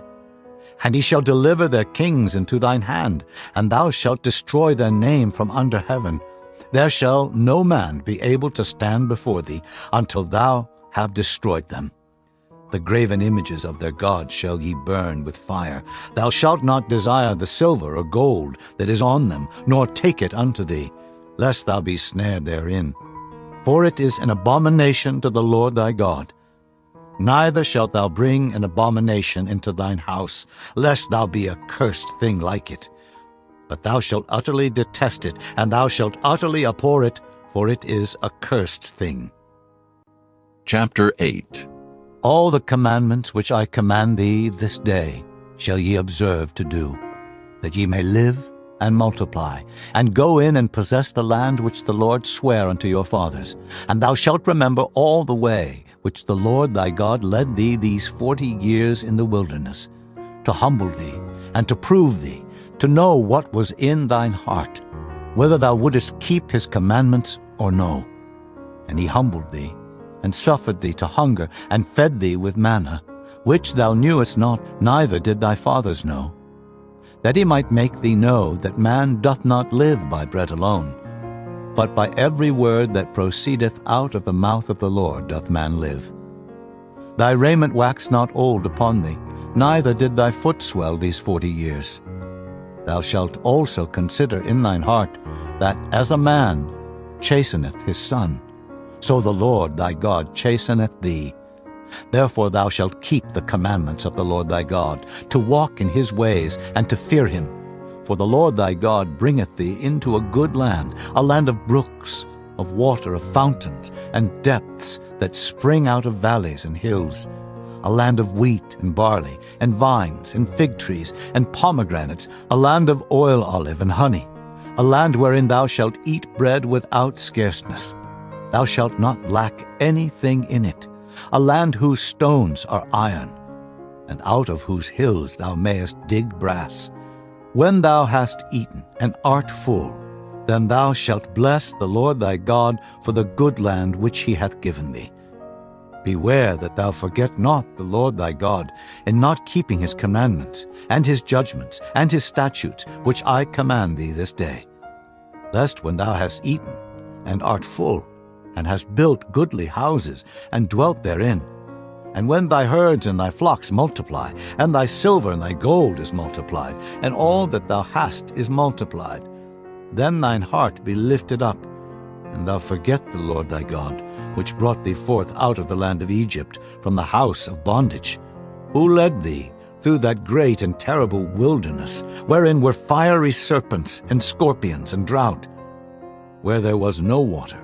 And he shall deliver their kings into thine hand, and thou shalt destroy their name from under heaven. There shall no man be able to stand before thee until thou have destroyed them. The graven images of their gods shall ye burn with fire. Thou shalt not desire the silver or gold that is on them, nor take it unto thee, lest thou be snared therein. For it is an abomination to the Lord thy God. Neither shalt thou bring an abomination into thine house, lest thou be a cursed thing like it. But thou shalt utterly detest it, and thou shalt utterly abhor it, for it is a cursed thing. Chapter 8. All the commandments which I command thee this day shall ye observe to do, that ye may live and multiply, and go in and possess the land which the Lord sware unto your fathers. And thou shalt remember all the way which the Lord thy God led thee these 40 years in the wilderness, to humble thee, and to prove thee, to know what was in thine heart, whether thou wouldest keep his commandments or no. And he humbled thee, and suffered thee to hunger, and fed thee with manna, which thou knewest not, neither did thy fathers know, that he might make thee know that man doth not live by bread alone, but by every word that proceedeth out of the mouth of the Lord doth man live. Thy raiment waxed not old upon thee, neither did thy foot swell these 40 years. Thou shalt also consider in thine heart that as a man chasteneth his son, so the Lord thy God chasteneth thee. Therefore thou shalt keep the commandments of the Lord thy God, to walk in his ways, and to fear him. For the Lord thy God bringeth thee into a good land, a land of brooks, of water, of fountains, and depths that spring out of valleys and hills, a land of wheat and barley, and vines, and fig trees, and pomegranates, a land of oil olive and honey, a land wherein thou shalt eat bread without scarceness. Thou shalt not lack anything in it, a land whose stones are iron, and out of whose hills thou mayest dig brass. When thou hast eaten and art full, then thou shalt bless the Lord thy God for the good land which he hath given thee. Beware that thou forget not the Lord thy God in not keeping his commandments, and his judgments, and his statutes, which I command thee this day. Lest when thou hast eaten and art full, and hast built goodly houses, and dwelt therein, and when thy herds and thy flocks multiply, and thy silver and thy gold is multiplied, and all that thou hast is multiplied, then thine heart be lifted up, and thou forget the Lord thy God, which brought thee forth out of the land of Egypt, from the house of bondage, who led thee through that great and terrible wilderness, wherein were fiery serpents and scorpions and drought, where there was no water,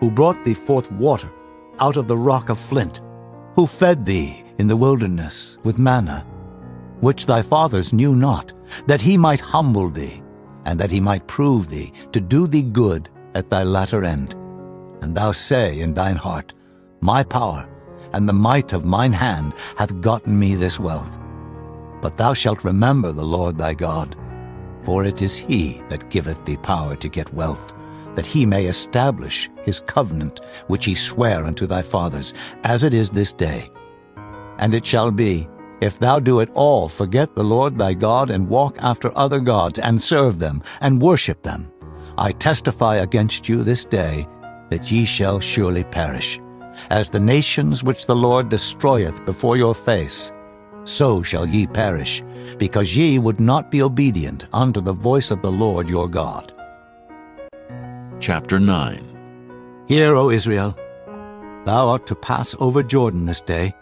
who brought thee forth water out of the rock of flint, who fed thee in the wilderness with manna, which thy fathers knew not, that he might humble thee, and that he might prove thee, to do thee good at thy latter end. And thou say in thine heart, My power and the might of mine hand hath gotten me this wealth. But thou shalt remember the Lord thy God, for it is he that giveth thee power to get wealth, that he may establish his covenant which he sware unto thy fathers, as it is this day. And it shall be, if thou do at all forget the Lord thy God, and walk after other gods, and serve them, and worship them, I testify against you this day that ye shall surely perish. As the nations which the Lord destroyeth before your face, so shall ye perish, because ye would not be obedient unto the voice of the Lord your God. Chapter 9. Hear, O Israel, Thou art to pass over Jordan this day,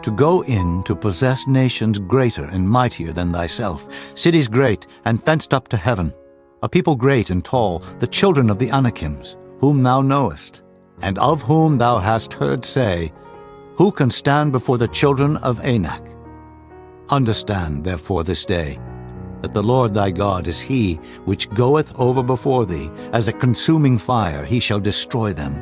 to go in to possess nations greater and mightier than thyself, cities great and fenced up to heaven, a people great and tall, the children of the Anakims, whom thou knowest, and of whom thou hast heard say, Who can stand before the children of Anak? Understand, therefore, this day, that the Lord thy God is he which goeth over before thee, as a consuming fire he shall destroy them,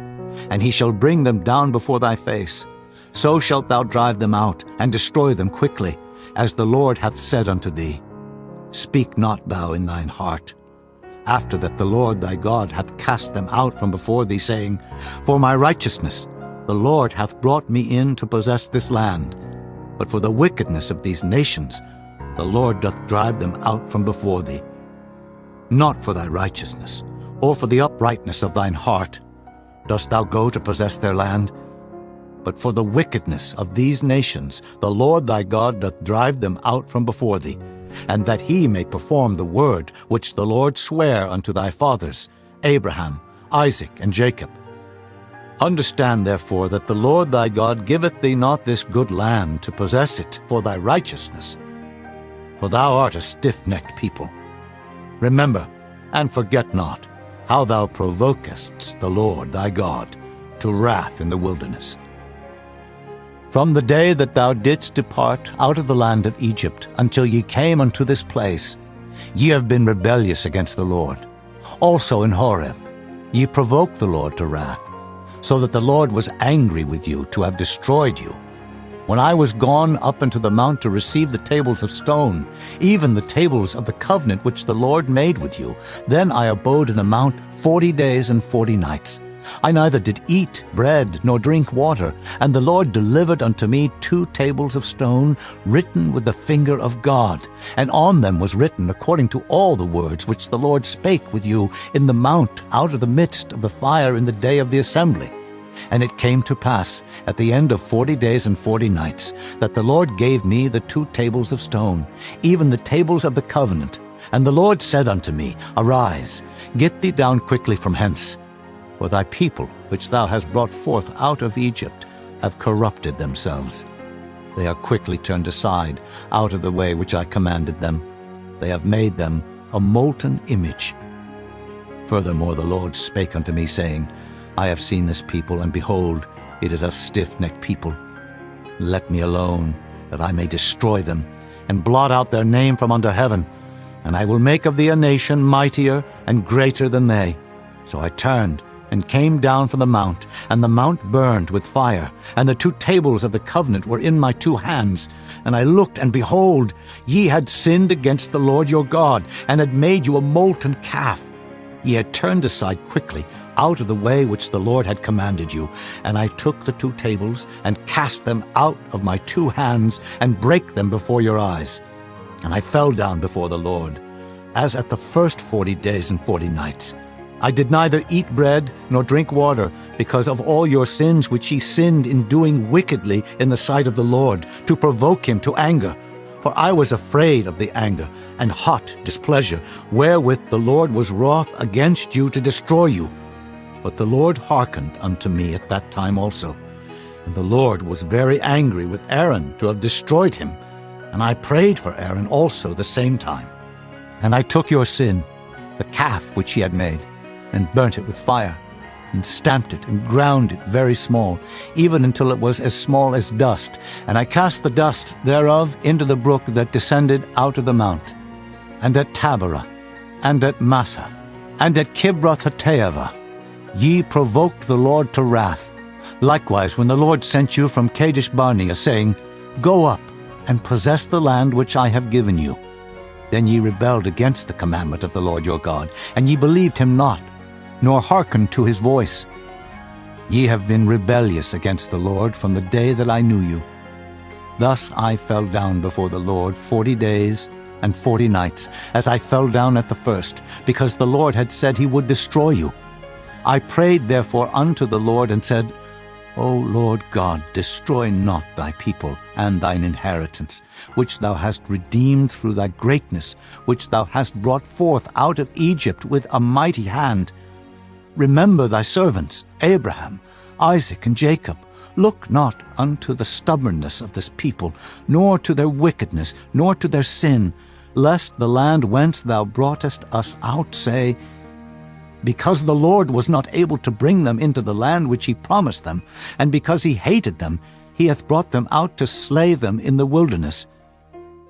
and he shall bring them down before thy face. So shalt thou drive them out, and destroy them quickly, as the Lord hath said unto thee. Speak not thou in thine heart, after that the Lord thy God hath cast them out from before thee, saying, For my righteousness the Lord hath brought me in to possess this land. But for the wickedness of these nations the Lord doth drive them out from before thee. Not for thy righteousness, or for the uprightness of thine heart, dost thou go to possess their land, but for the wickedness of these nations the Lord thy God doth drive them out from before thee, and that he may perform the word which the Lord sware unto thy fathers, Abraham, Isaac, and Jacob. Understand therefore that the Lord thy God giveth thee not this good land to possess it for thy righteousness, for thou art a stiff-necked people. Remember, and forget not, how thou provokest the Lord thy God to wrath in the wilderness. From the day that thou didst depart out of the land of Egypt until ye came unto this place, ye have been rebellious against the Lord. Also in Horeb ye provoked the Lord to wrath, so that the Lord was angry with you to have destroyed you. When I was gone up into the mount to receive the tables of stone, even the tables of the covenant which the Lord made with you, then I abode in the mount 40 days and 40 nights. I neither did eat bread nor drink water, and the Lord delivered unto me 2 tables of stone, written with the finger of God, and on them was written according to all the words which the Lord spake with you in the mount out of the midst of the fire in the day of the assembly. And it came to pass, at the end of 40 days and 40 nights, that the Lord gave me the 2 tables of stone, even the tables of the covenant. And the Lord said unto me, Arise, get thee down quickly from hence. For thy people, which thou hast brought forth out of Egypt, have corrupted themselves. They are quickly turned aside out of the way which I commanded them. They have made them a molten image. Furthermore the Lord spake unto me, saying, I have seen this people, and behold, it is a stiff-necked people. Let me alone, that I may destroy them, and blot out their name from under heaven. And I will make of thee a nation mightier and greater than they. So I turned, and came down from the mount, and the mount burned with fire, and the 2 tables of the covenant were in my 2 hands. And I looked, and behold, ye had sinned against the Lord your God, and had made you a molten calf. Ye had turned aside quickly out of the way which the Lord had commanded you. And I took the 2 tables, and cast them out of my 2 hands, and brake them before your eyes. And I fell down before the Lord, as at the first 40 days and 40 nights. I did neither eat bread nor drink water, because of all your sins which ye sinned in doing wickedly in the sight of the Lord, to provoke him to anger. For I was afraid of the anger and hot displeasure, wherewith the Lord was wroth against you to destroy you. But the Lord hearkened unto me at that time also. And the Lord was very angry with Aaron to have destroyed him. And I prayed for Aaron also the same time. And I took your sin, the calf which ye had made, and burnt it with fire, and stamped it, and ground it very small, even until it was as small as dust. And I cast the dust thereof into the brook that descended out of the mount. And at Taberah, and at Massah, and at Kibroth-hattaavah, ye provoked the Lord to wrath. Likewise, when the Lord sent you from Kadesh-barnea, saying, Go up, and possess the land which I have given you. Then ye rebelled against the commandment of the Lord your God, and ye believed him not, nor hearkened to his voice. Ye have been rebellious against the Lord from the day that I knew you. Thus I fell down before the Lord 40 days and 40 nights, as I fell down at the first, because the Lord had said he would destroy you. I prayed therefore unto the Lord, and said, O Lord God, destroy not thy people and thine inheritance, which thou hast redeemed through thy greatness, which thou hast brought forth out of Egypt with a mighty hand. Remember thy servants, Abraham, Isaac and Jacob. Look not unto the stubbornness of this people, nor to their wickedness, nor to their sin, lest the land whence thou broughtest us out say, because the Lord was not able to bring them into the land which he promised them, and because he hated them, he hath brought them out to slay them in the wilderness.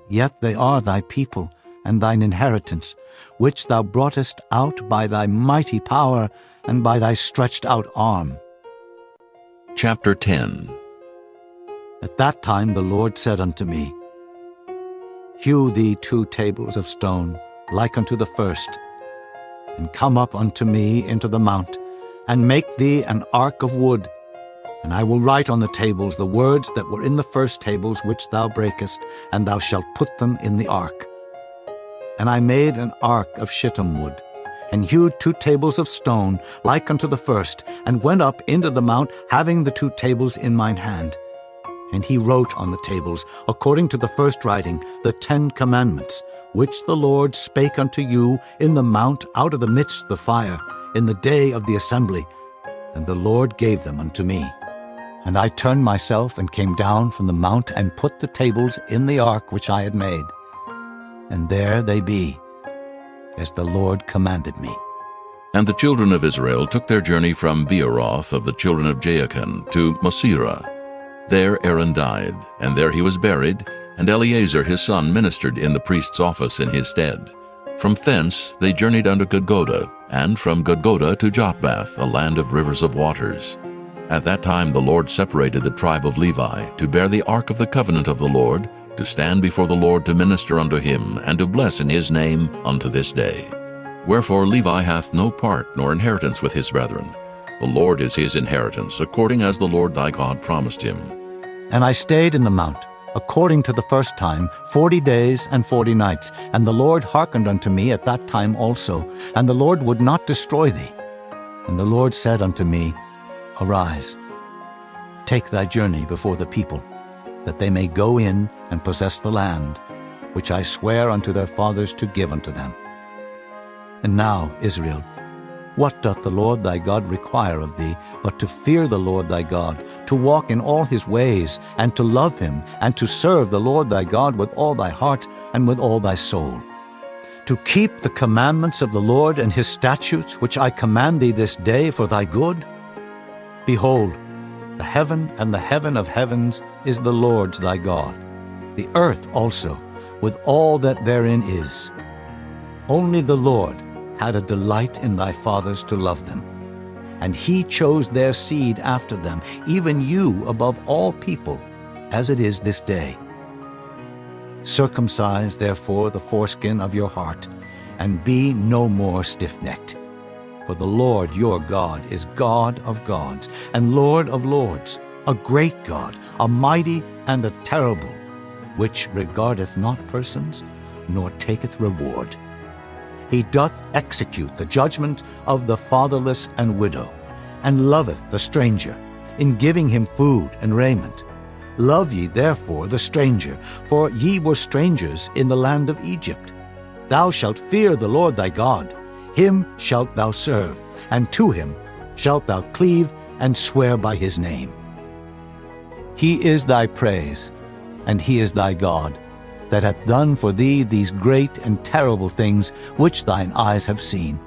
Yet they are thy people, and thine inheritance, which thou broughtest out by thy mighty power and by thy stretched out arm. Chapter 10. At that time the Lord said unto me, Hew thee 2 tables of stone, like unto the first, and come up unto me into the mount, and make thee an ark of wood. And I will write on the tables the words that were in the first tables which thou breakest, and thou shalt put them in the ark. And I made an ark of shittim wood, and hewed 2 tables of stone, like unto the first, and went up into the mount, having the 2 tables in mine hand. And he wrote on the tables, according to the first writing, the 10 commandments, which the Lord spake unto you in the mount out of the midst of the fire, in the day of the assembly. And the Lord gave them unto me. And I turned myself and came down from the mount, and put the tables in the ark which I had made. And there they be, as the Lord commanded me. And the children of Israel took their journey from Beeroth of the children of Jaachan to Mosera. There Aaron died, and there he was buried, and Eleazar his son ministered in the priest's office in his stead. From thence they journeyed unto Gudgoda, and from Gudgoda to Jotbath, a land of rivers of waters. At that time the Lord separated the tribe of Levi, to bear the ark of the covenant of the Lord, to stand before the Lord to minister unto him, and to bless in his name unto this day. Wherefore Levi hath no part nor inheritance with his brethren. The Lord is his inheritance, according as the Lord thy God promised him. And I stayed in the mount, according to the first time, 40 days and 40 nights. And the Lord hearkened unto me at that time also, and the Lord would not destroy thee. And the Lord said unto me, Arise, take thy journey before the people, that they may go in and possess the land, which I swear unto their fathers to give unto them. And now, Israel, what doth the Lord thy God require of thee, but to fear the Lord thy God, to walk in all his ways, and to love him, and to serve the Lord thy God with all thy heart and with all thy soul, to keep the commandments of the Lord and his statutes, which I command thee this day for thy good? Behold, the heaven and the heaven of heavens is the Lord's thy God, the earth also, with all that therein is. Only the Lord had a delight in thy fathers to love them, and he chose their seed after them, even you above all people, as it is this day. Circumcise therefore the foreskin of your heart, and be no more stiff-necked. For the Lord your God is God of gods, and Lord of lords, a great God, a mighty and a terrible, which regardeth not persons, nor taketh reward. He doth execute the judgment of the fatherless and widow, and loveth the stranger, in giving him food and raiment. Love ye therefore the stranger, for ye were strangers in the land of Egypt. Thou shalt fear the Lord thy God, him shalt thou serve, and to him shalt thou cleave and swear by his name. He is thy praise, and he is thy God, that hath done for thee these great and terrible things which thine eyes have seen.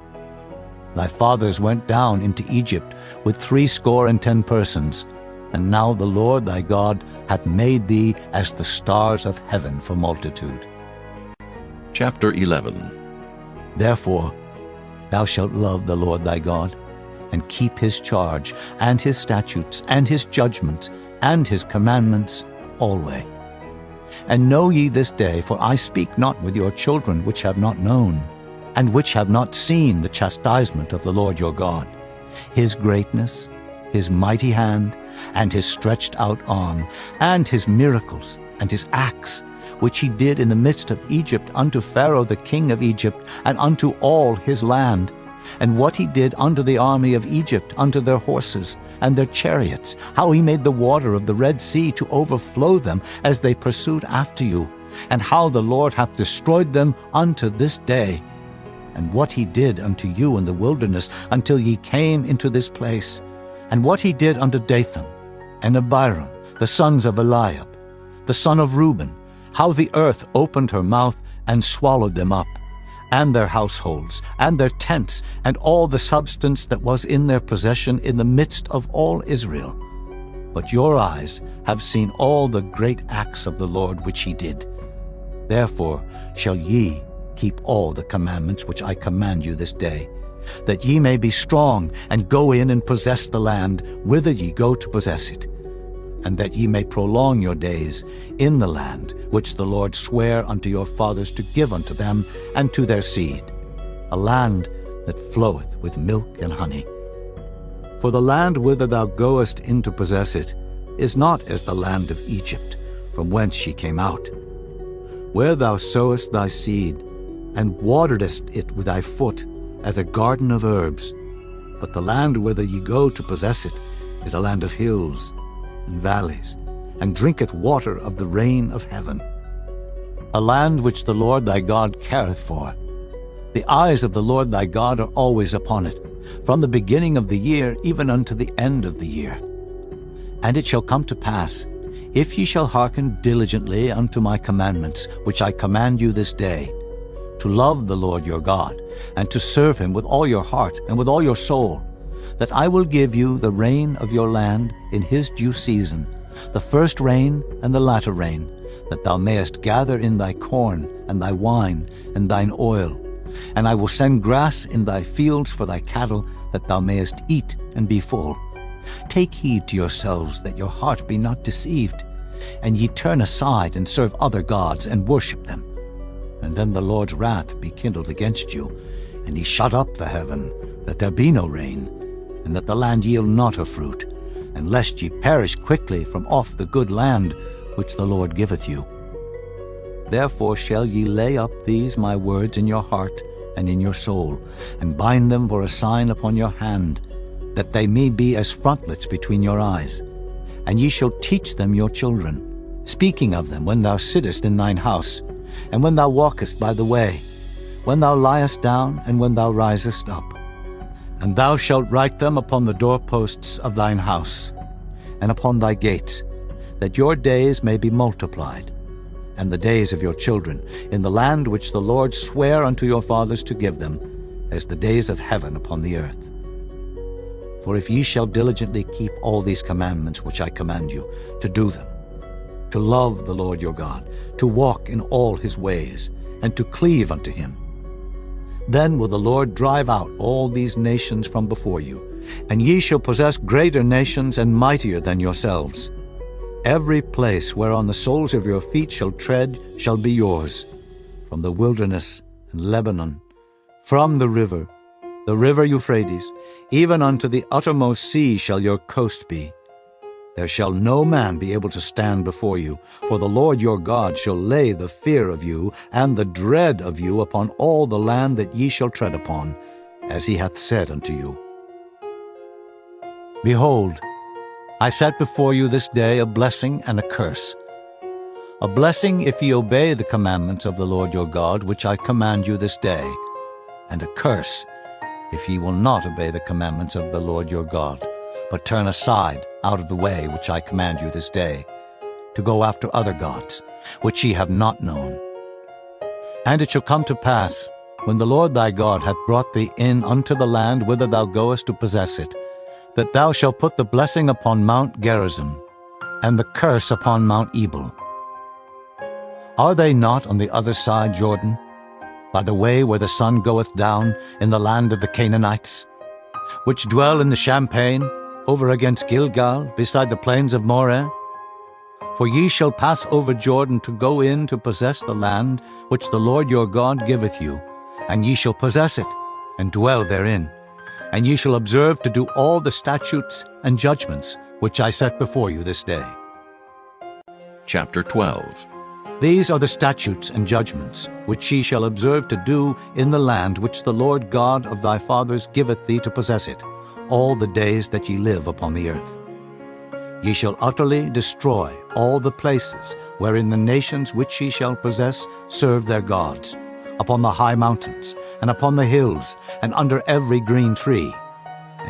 Thy fathers went down into Egypt with 70 persons, and now the Lord thy God hath made thee as the stars of heaven for multitude. Chapter 11. Therefore thou shalt love the Lord thy God, and keep his charge, and his statutes, and his judgments, and his commandments alway. And know ye this day, for I speak not with your children which have not known, and which have not seen the chastisement of the Lord your God, his greatness, his mighty hand, and his stretched out arm, and his miracles, and his acts, which he did in the midst of Egypt unto Pharaoh the king of Egypt, and unto all his land, and what he did unto the army of Egypt, unto their horses and their chariots, how he made the water of the Red Sea to overflow them as they pursued after you, and how the Lord hath destroyed them unto this day, and what he did unto you in the wilderness until ye came into this place, and what he did unto Dathan and Abiram, the sons of Eliab, the son of Reuben, how the earth opened her mouth and swallowed them up, and their households, and their tents, and all the substance that was in their possession in the midst of all Israel. But your eyes have seen all the great acts of the Lord which he did. Therefore shall ye keep all the commandments which I command you this day, that ye may be strong, and go in and possess the land whither ye go to possess it, and that ye may prolong your days in the land which the Lord sware unto your fathers to give unto them and to their seed, a land that floweth with milk and honey. For the land whither thou goest in to possess it is not as the land of Egypt, from whence ye came out, where thou sowest thy seed, and waterest it with thy foot, as a garden of herbs. But the land whither ye go to possess it is a land of hills and valleys, and drinketh water of the rain of heaven, a land which the Lord thy God careth for. The eyes of the Lord thy God are always upon it, from the beginning of the year even unto the end of the year. And it shall come to pass, if ye shall hearken diligently unto my commandments, which I command you this day, to love the Lord your God, and to serve him with all your heart and with all your soul, that I will give you the rain of your land in his due season, the first rain and the latter rain, that thou mayest gather in thy corn and thy wine and thine oil. And I will send grass in thy fields for thy cattle, that thou mayest eat and be full. Take heed to yourselves that your heart be not deceived, and ye turn aside and serve other gods and worship them. And then the Lord's wrath be kindled against you, and he shut up the heaven, that there be no rain, and that the land yield not her fruit, and lest ye perish quickly from off the good land which the Lord giveth you. Therefore shall ye lay up these my words in your heart and in your soul, and bind them for a sign upon your hand, that they may be as frontlets between your eyes. And ye shall teach them your children, speaking of them when thou sittest in thine house, and when thou walkest by the way, when thou liest down, and when thou risest up. And thou shalt write them upon the doorposts of thine house, and upon thy gates, that your days may be multiplied, and the days of your children, in the land which the Lord sware unto your fathers to give them, as the days of heaven upon the earth. For if ye shall diligently keep all these commandments which I command you, to do them, to love the Lord your God, to walk in all his ways, and to cleave unto him, then will the Lord drive out all these nations from before you, and ye shall possess greater nations and mightier than yourselves. Every place whereon the soles of your feet shall tread shall be yours, from the wilderness and Lebanon, from the river Euphrates, even unto the uttermost sea shall your coast be. There shall no man be able to stand before you, for the Lord your God shall lay the fear of you and the dread of you upon all the land that ye shall tread upon, as he hath said unto you. Behold, I set before you this day a blessing and a curse. A blessing if ye obey the commandments of the Lord your God, which I command you this day, and a curse if ye will not obey the commandments of the Lord your God, but turn aside out of the way which I command you this day, to go after other gods, which ye have not known. And it shall come to pass, when the Lord thy God hath brought thee in unto the land whither thou goest to possess it, that thou shalt put the blessing upon Mount Gerizim, and the curse upon Mount Ebal. Are they not on the other side Jordan, by the way where the sun goeth down, in the land of the Canaanites, which dwell in the champaign, over against Gilgal, beside the plains of Moreh? For ye shall pass over Jordan to go in to possess the land which the Lord your God giveth you, and ye shall possess it, and dwell therein. And ye shall observe to do all the statutes and judgments which I set before you this day. Chapter 12. These are the statutes and judgments which ye shall observe to do in the land which the Lord God of thy fathers giveth thee to possess it, all the days that ye live upon the earth. Ye shall utterly destroy all the places wherein the nations which ye shall possess serve their gods, upon the high mountains, and upon the hills, and under every green tree.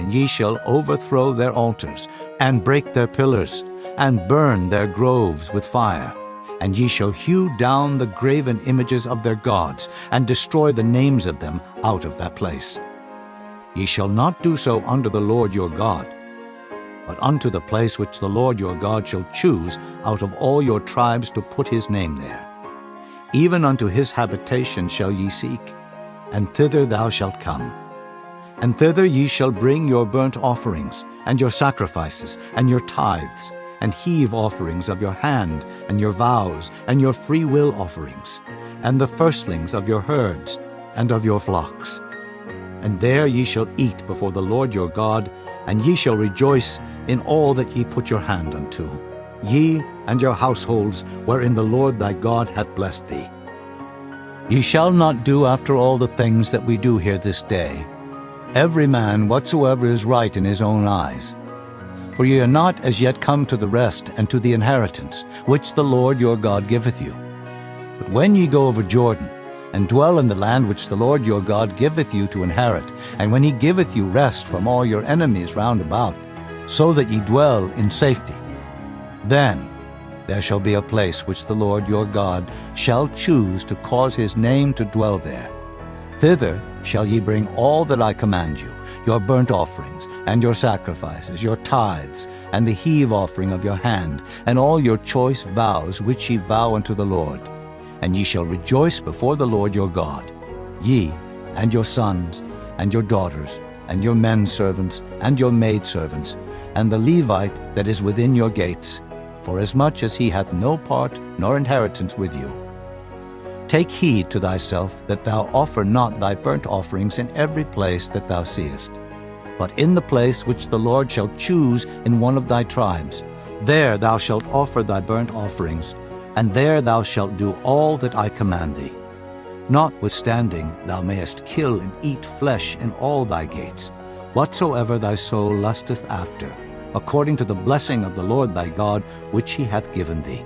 and ye shall overthrow their altars, and break their pillars, and burn their groves with fire. And ye shall hew down the graven images of their gods, and destroy the names of them out of that place. Ye shall not do so unto the Lord your God, but unto the place which the Lord your God shall choose out of all your tribes to put his name there. Even unto his habitation shall ye seek, and thither thou shalt come. And thither ye shall bring your burnt offerings, and your sacrifices, and your tithes, and heave offerings of your hand, and your vows, and your free will offerings, and the firstlings of your herds, and of your flocks. And there ye shall eat before the Lord your God, and ye shall rejoice in all that ye put your hand unto, ye and your households wherein the Lord thy God hath blessed thee. Ye shall not do after all the things that we do here this day, every man whatsoever is right in his own eyes. For ye are not as yet come to the rest and to the inheritance, which the Lord your God giveth you. But when ye go over Jordan, and dwell in the land which the Lord your God giveth you to inherit, and when he giveth you rest from all your enemies round about, so that ye dwell in safety, then there shall be a place which the Lord your God shall choose to cause his name to dwell there. Thither shall ye bring all that I command you, your burnt offerings, and your sacrifices, your tithes, and the heave offering of your hand, and all your choice vows which ye vow unto the Lord. And ye shall rejoice before the Lord your God, ye, and your sons, and your daughters, and your men servants, and your maid servants, and the Levite that is within your gates, forasmuch as he hath no part nor inheritance with you. Take heed to thyself that thou offer not thy burnt offerings in every place that thou seest, but in the place which the Lord shall choose in one of thy tribes. There thou shalt offer thy burnt offerings, and there thou shalt do all that I command thee. Notwithstanding, thou mayest kill and eat flesh in all thy gates, whatsoever thy soul lusteth after, according to the blessing of the Lord thy God, which he hath given thee.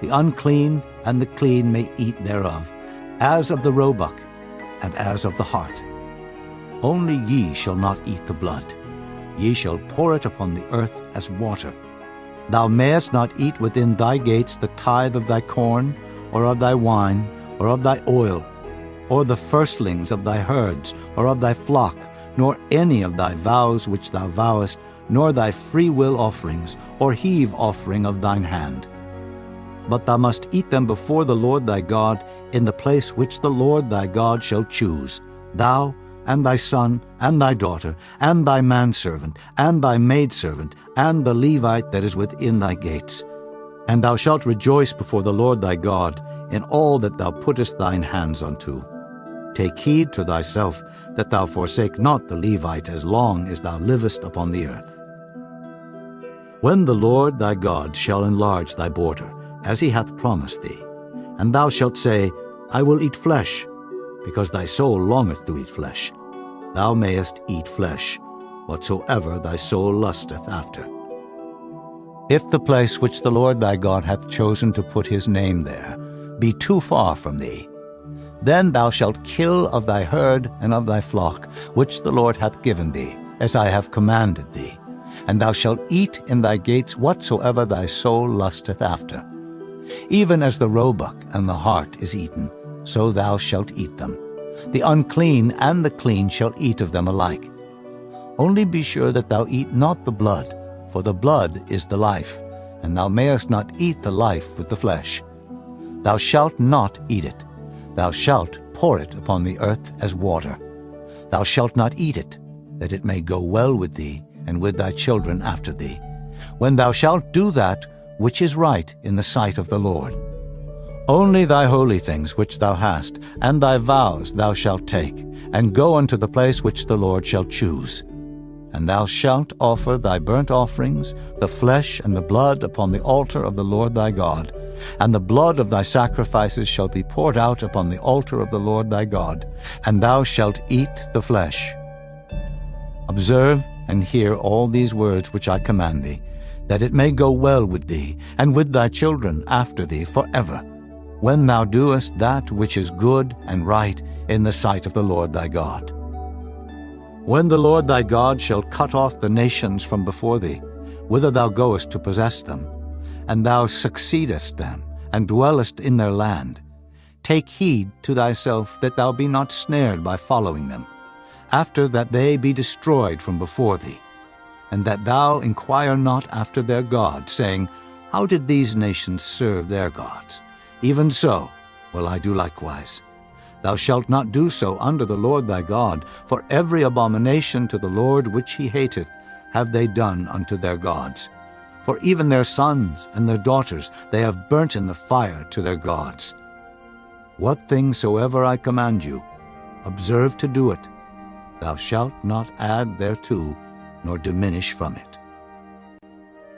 The unclean and the clean may eat thereof, as of the roebuck, and as of the hart. Only ye shall not eat the blood. Ye shall pour it upon the earth as water. Thou mayest not eat within thy gates the tithe of thy corn, or of thy wine, or of thy oil, or the firstlings of thy herds, or of thy flock, nor any of thy vows which thou vowest, nor thy free will offerings, or heave offering of thine hand. But thou must eat them before the Lord thy God in the place which the Lord thy God shall choose, thou, and thy son, and thy daughter, and thy manservant, and thy maidservant, and the Levite that is within thy gates. And thou shalt rejoice before the Lord thy God in all that thou puttest thine hands unto. Take heed to thyself that thou forsake not the Levite as long as thou livest upon the earth. When the Lord thy God shall enlarge thy border, as he hath promised thee, and thou shalt say, I will eat flesh, because thy soul longeth to eat flesh, thou mayest eat flesh, whatsoever thy soul lusteth after. If the place which the Lord thy God hath chosen to put his name there be too far from thee, then thou shalt kill of thy herd and of thy flock, which the Lord hath given thee, as I have commanded thee, and thou shalt eat in thy gates whatsoever thy soul lusteth after. Even as the roebuck and the hart is eaten, so thou shalt eat them. The unclean and the clean shall eat of them alike. Only be sure that thou eat not the blood, for the blood is the life, and thou mayest not eat the life with the flesh. Thou shalt not eat it. Thou shalt pour it upon the earth as water. Thou shalt not eat it, that it may go well with thee and with thy children after thee, when thou shalt do that which is right in the sight of the Lord. Only thy holy things which thou hast, and thy vows thou shalt take, and go unto the place which the Lord shall choose. And thou shalt offer thy burnt offerings, the flesh and the blood upon the altar of the Lord thy God, and the blood of thy sacrifices shall be poured out upon the altar of the Lord thy God, and thou shalt eat the flesh. Observe and hear all these words which I command thee, that it may go well with thee, and with thy children after thee forever, when thou doest that which is good and right in the sight of the Lord thy God. When the Lord thy God shall cut off the nations from before thee, whither thou goest to possess them, and thou succeedest them, and dwellest in their land, take heed to thyself that thou be not snared by following them, after that they be destroyed from before thee, and that thou inquire not after their gods, saying, How did these nations serve their gods? Even so will I do likewise. Thou shalt not do so under the Lord thy God, for every abomination to the Lord which he hateth have they done unto their gods. For even their sons and their daughters they have burnt in the fire to their gods. What thing soever I command you, observe to do it. Thou shalt not add thereto, nor diminish from it.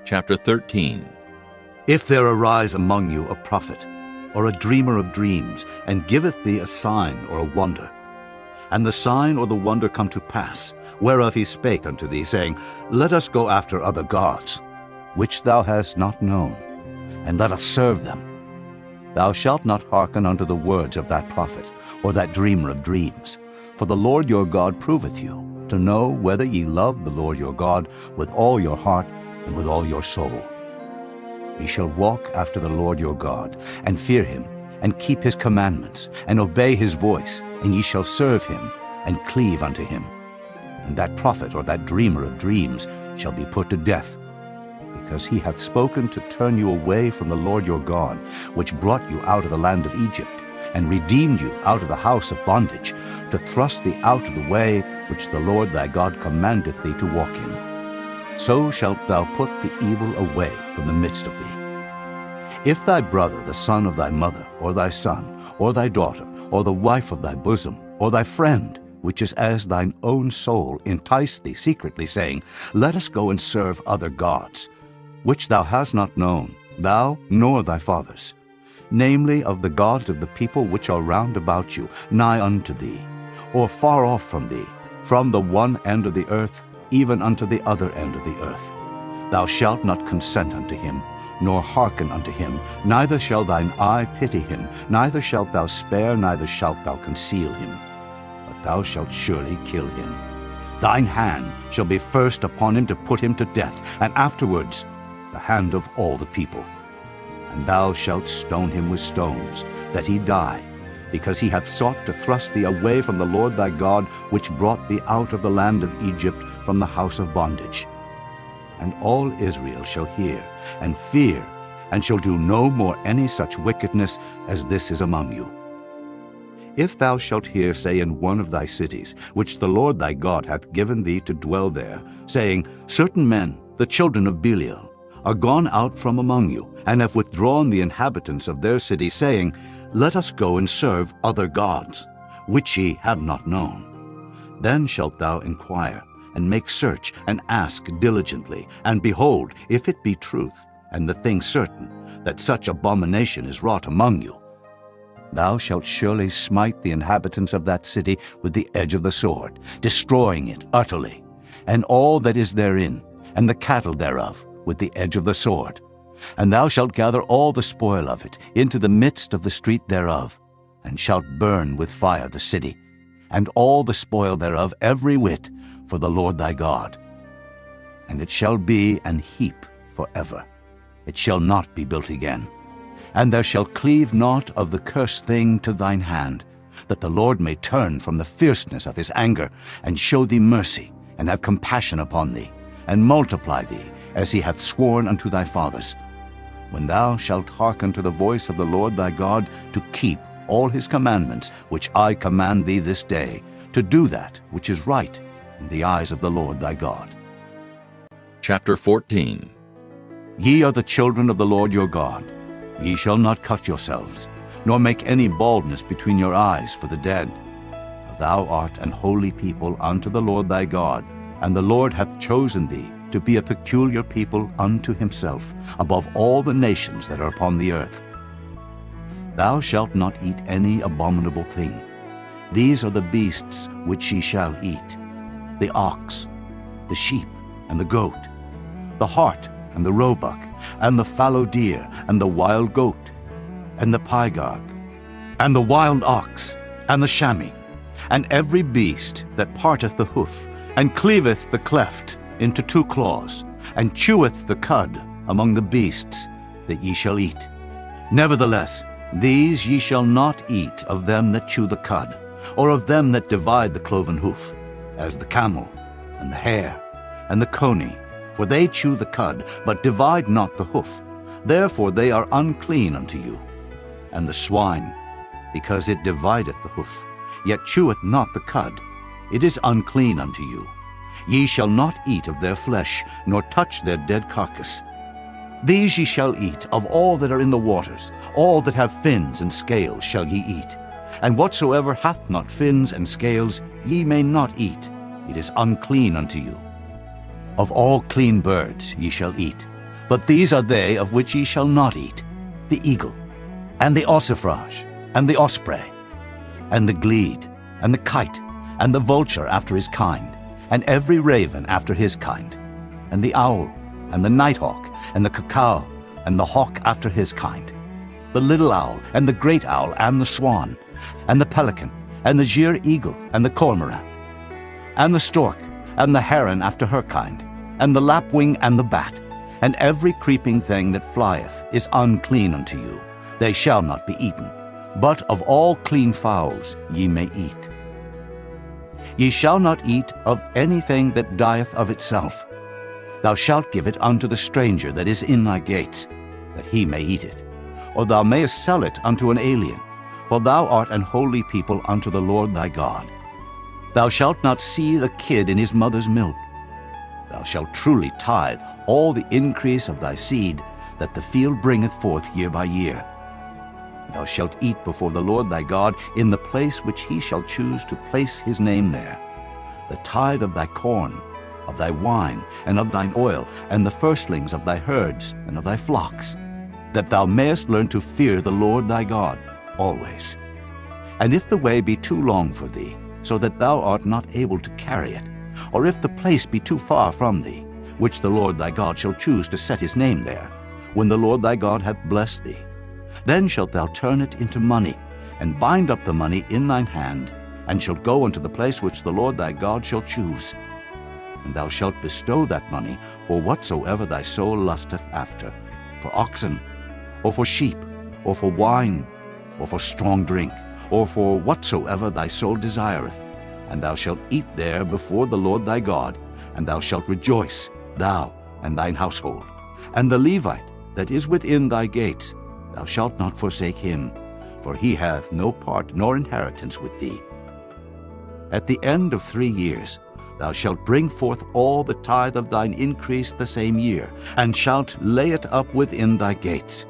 Chapter 13. If there arise among you a prophet, or a dreamer of dreams, and giveth thee a sign or a wonder, and the sign or the wonder come to pass, whereof he spake unto thee, saying, Let us go after other gods, which thou hast not known, and let us serve them. Thou shalt not hearken unto the words of that prophet, or that dreamer of dreams. For the Lord your God proveth you, to know whether ye love the Lord your God with all your heart and with all your soul. Ye shall walk after the Lord your God, and fear him, and keep his commandments, and obey his voice, and ye shall serve him, and cleave unto him. And that prophet or that dreamer of dreams shall be put to death, because he hath spoken to turn you away from the Lord your God, which brought you out of the land of Egypt, and redeemed you out of the house of bondage, to thrust thee out of the way which the Lord thy God commandeth thee to walk in. So shalt thou put the evil away from the midst of thee. If thy brother, the son of thy mother, or thy son, or thy daughter, or the wife of thy bosom, or thy friend, which is as thine own soul, entice thee secretly, saying, Let us go and serve other gods, which thou hast not known, thou nor thy fathers, namely of the gods of the people which are round about you, nigh unto thee, or far off from thee, from the one end of the earth even unto the other end of the earth. Thou shalt not consent unto him, nor hearken unto him, neither shall thine eye pity him, neither shalt thou spare, neither shalt thou conceal him, but thou shalt surely kill him. Thine hand shall be first upon him to put him to death, and afterwards the hand of all the people. And thou shalt stone him with stones, that he die, because he hath sought to thrust thee away from the Lord thy God, which brought thee out of the land of Egypt, from the house of bondage. And all Israel shall hear, and fear, and shall do no more any such wickedness as this is among you. If thou shalt hear say in one of thy cities, which the Lord thy God hath given thee to dwell there, saying, Certain men, the children of Belial, are gone out from among you, and have withdrawn the inhabitants of their city, saying, Let us go and serve other gods, which ye have not known. Then shalt thou inquire, and make search, and ask diligently, and behold, if it be truth, and the thing certain, that such abomination is wrought among you, thou shalt surely smite the inhabitants of that city with the edge of the sword, destroying it utterly, and all that is therein, and the cattle thereof, with the edge of the sword. And thou shalt gather all the spoil of it into the midst of the street thereof, and shalt burn with fire the city, and all the spoil thereof every whit, for the Lord thy God. And it shall be an heap forever. It shall not be built again. And there shall cleave naught of the cursed thing to thine hand, that the Lord may turn from the fierceness of his anger, and show thee mercy, and have compassion upon thee, and multiply thee, as he hath sworn unto thy fathers, when thou shalt hearken to the voice of the Lord thy God, to keep all his commandments, which I command thee this day, to do that which is right in the eyes of the Lord thy God. Chapter 14. Ye are the children of the Lord your God. Ye shall not cut yourselves, nor make any baldness between your eyes for the dead. For thou art an holy people unto the Lord thy God, and the Lord hath chosen thee to be a peculiar people unto himself, above all the nations that are upon the earth. Thou shalt not eat any abominable thing. These are the beasts which ye shall eat: the ox, the sheep, and the goat, the hart, and the roebuck, and the fallow deer, and the wild goat, and the pygarg, and the wild ox, and the chamois, and every beast that parteth the hoof, and cleaveth the cleft into 2 claws, and cheweth the cud among the beasts that ye shall eat. Nevertheless, these ye shall not eat of them that chew the cud, or of them that divide the cloven hoof, as the camel, and the hare, and the coney, for they chew the cud, but divide not the hoof. Therefore they are unclean unto you. And the swine, because it divideth the hoof, yet cheweth not the cud, it is unclean unto you. Ye shall not eat of their flesh, nor touch their dead carcass. These ye shall eat of all that are in the waters, all that have fins and scales shall ye eat. And whatsoever hath not fins and scales ye may not eat, it is unclean unto you. Of all clean birds ye shall eat, but these are they of which ye shall not eat: the eagle, and the ossifrage, and the osprey, and the glede, and the kite, and the vulture after his kind, and every raven after his kind, and the owl, and the nighthawk, and the cuckoo, and the hawk after his kind, the little owl, and the great owl, and the swan, and the pelican, and the gier eagle, and the cormorant, and the stork, and the heron after her kind, and the lapwing, and the bat, and every creeping thing that flieth is unclean unto you. They shall not be eaten. But of all clean fowls ye may eat. Ye shall not eat of anything that dieth of itself. Thou shalt give it unto the stranger that is in thy gates, that he may eat it. Or thou mayest sell it unto an alien, for thou art an holy people unto the Lord thy God. Thou shalt not see the kid in his mother's milk. Thou shalt truly tithe all the increase of thy seed that the field bringeth forth year by year. Thou shalt eat before the Lord thy God in the place which he shall choose to place his name there. The tithe of thy corn, of thy wine, and of thine oil, and the firstlings of thy herds and of thy flocks, that thou mayest learn to fear the Lord thy God always. And if the way be too long for thee, so that thou art not able to carry it, or if the place be too far from thee, which the Lord thy God shall choose to set his name there, when the Lord thy God hath blessed thee, then shalt thou turn it into money, and bind up the money in thine hand, and shalt go unto the place which the Lord thy God shall choose. And thou shalt bestow that money for whatsoever thy soul lusteth after, for oxen, or for sheep, or for wine, or for strong drink, or for whatsoever thy soul desireth. And thou shalt eat there before the Lord thy God, and thou shalt rejoice, thou and thine household. And the Levite that is within thy gates, thou shalt not forsake him, for he hath no part nor inheritance with thee. At the end of 3 years thou shalt bring forth all the tithe of thine increase the same year, and shalt lay it up within thy gates.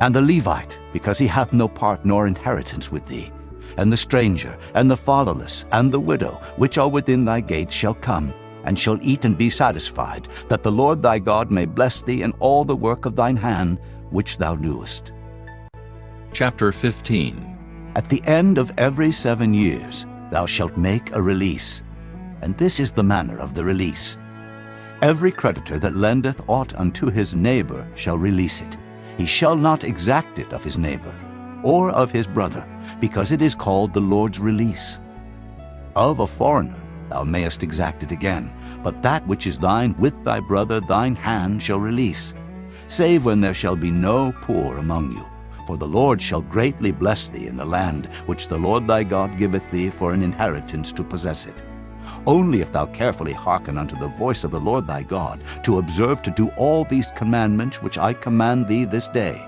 And the Levite, because he hath no part nor inheritance with thee, and the stranger, and the fatherless, and the widow, which are within thy gates, shall come, and shall eat and be satisfied, that the Lord thy God may bless thee in all the work of thine hand, which thou doest. Chapter 15. At the end of every 7 years thou shalt make a release, and this is the manner of the release. Every creditor that lendeth aught unto his neighbor shall release it. He shall not exact it of his neighbor, or of his brother, because it is called the Lord's release. Of a foreigner thou mayest exact it again, but that which is thine with thy brother thine hand shall release, save when there shall be no poor among you. For the Lord shall greatly bless thee in the land which the Lord thy God giveth thee for an inheritance to possess it. Only if thou carefully hearken unto the voice of the Lord thy God, to observe to do all these commandments which I command thee this day.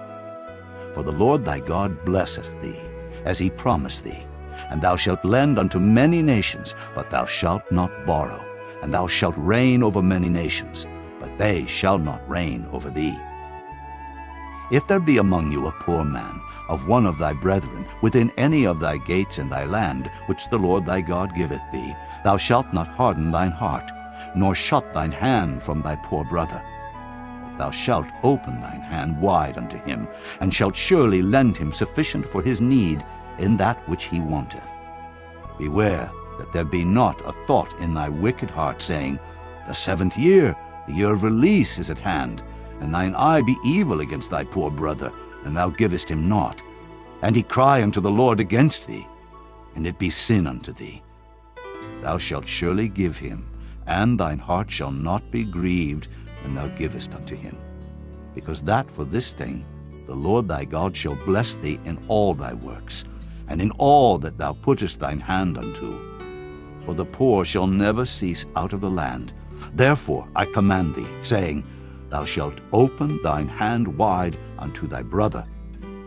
For the Lord thy God blesseth thee, as he promised thee. And thou shalt lend unto many nations, but thou shalt not borrow. And thou shalt reign over many nations, but they shall not reign over thee. If there be among you a poor man, of one of thy brethren, within any of thy gates in thy land, which the Lord thy God giveth thee, thou shalt not harden thine heart, nor shut thine hand from thy poor brother. But thou shalt open thine hand wide unto him, and shalt surely lend him sufficient for his need in that which he wanteth. Beware that there be not a thought in thy wicked heart, saying, The 7th year, the year of release, is at hand, and thine eye be evil against thy poor brother, and thou givest him naught, and he cry unto the Lord against thee, and it be sin unto thee. Thou shalt surely give him, and thine heart shall not be grieved when thou givest unto him. Because that for this thing the Lord thy God shall bless thee in all thy works, and in all that thou puttest thine hand unto. For the poor shall never cease out of the land. Therefore I command thee, saying, Thou shalt open thine hand wide unto thy brother,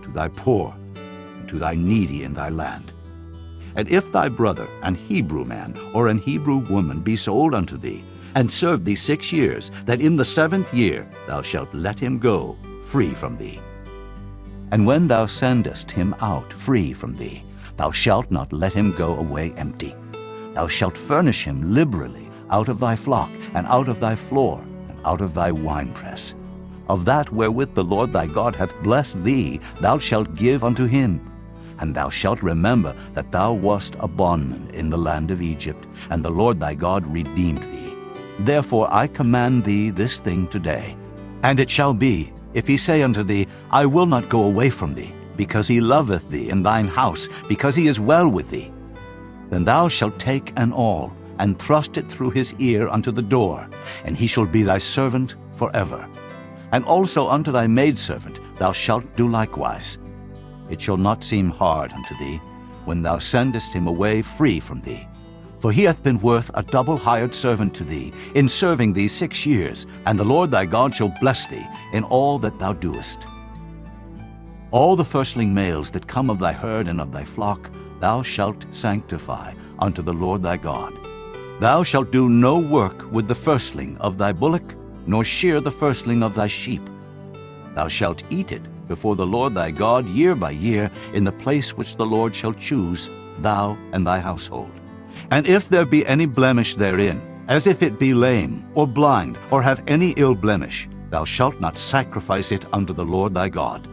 to thy poor, and to thy needy in thy land. And if thy brother, an Hebrew man or an Hebrew woman, be sold unto thee, and serve thee 6 years, that in the 7th year thou shalt let him go free from thee. And when thou sendest him out free from thee, thou shalt not let him go away empty. Thou shalt furnish him liberally out of thy flock, and out of thy floor, and out of thy winepress. Of that wherewith the Lord thy God hath blessed thee, thou shalt give unto him. And thou shalt remember that thou wast a bondman in the land of Egypt, and the Lord thy God redeemed thee. Therefore I command thee this thing today. And it shall be, if he say unto thee, I will not go away from thee, because he loveth thee and thine house, because he is well with thee, then thou shalt take an awl, and thrust it through his ear unto the door, and he shall be thy servant forever. And also unto thy maidservant thou shalt do likewise. It shall not seem hard unto thee, when thou sendest him away free from thee. For he hath been worth a double hired servant to thee, in serving thee 6 years, and the Lord thy God shall bless thee in all that thou doest. All the firstling males that come of thy herd and of thy flock thou shalt sanctify unto the Lord thy God. Thou shalt do no work with the firstling of thy bullock, nor shear the firstling of thy sheep. Thou shalt eat it before the Lord thy God year by year in the place which the Lord shall choose, thou and thy household. And if there be any blemish therein, as if it be lame, or blind, or have any ill blemish, thou shalt not sacrifice it unto the Lord thy God.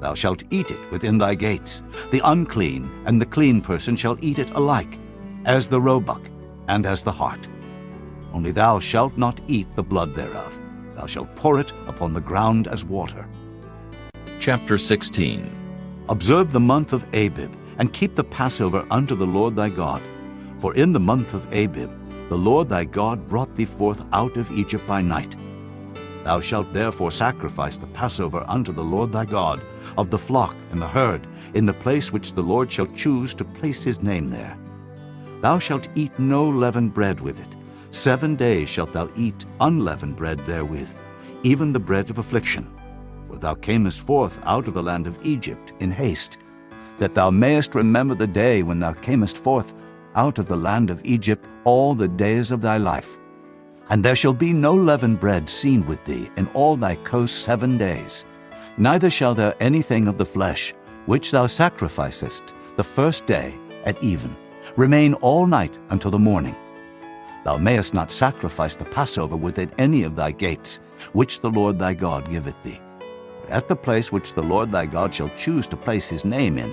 Thou shalt eat it within thy gates. The unclean and the clean person shall eat it alike, as the roebuck and as the hart. Only thou shalt not eat the blood thereof. Thou shalt pour it upon the ground as water. Chapter 16. Observe the month of Abib, and keep the Passover unto the Lord thy God. For in the month of Abib the Lord thy God brought thee forth out of Egypt by night. Thou shalt therefore sacrifice the Passover unto the Lord thy God, of the flock and the herd, in the place which the Lord shall choose to place his name there. Thou shalt eat no leavened bread with it. 7 days shalt thou eat unleavened bread therewith, even the bread of affliction. For thou camest forth out of the land of Egypt in haste, that thou mayest remember the day when thou camest forth out of the land of Egypt all the days of thy life. And there shall be no leavened bread seen with thee in all thy coast 7 days. Neither shall there anything of the flesh, which thou sacrificest the first day at even, remain all night until the morning. Thou mayest not sacrifice the Passover within any of thy gates, which the Lord thy God giveth thee. But at the place which the Lord thy God shall choose to place his name in,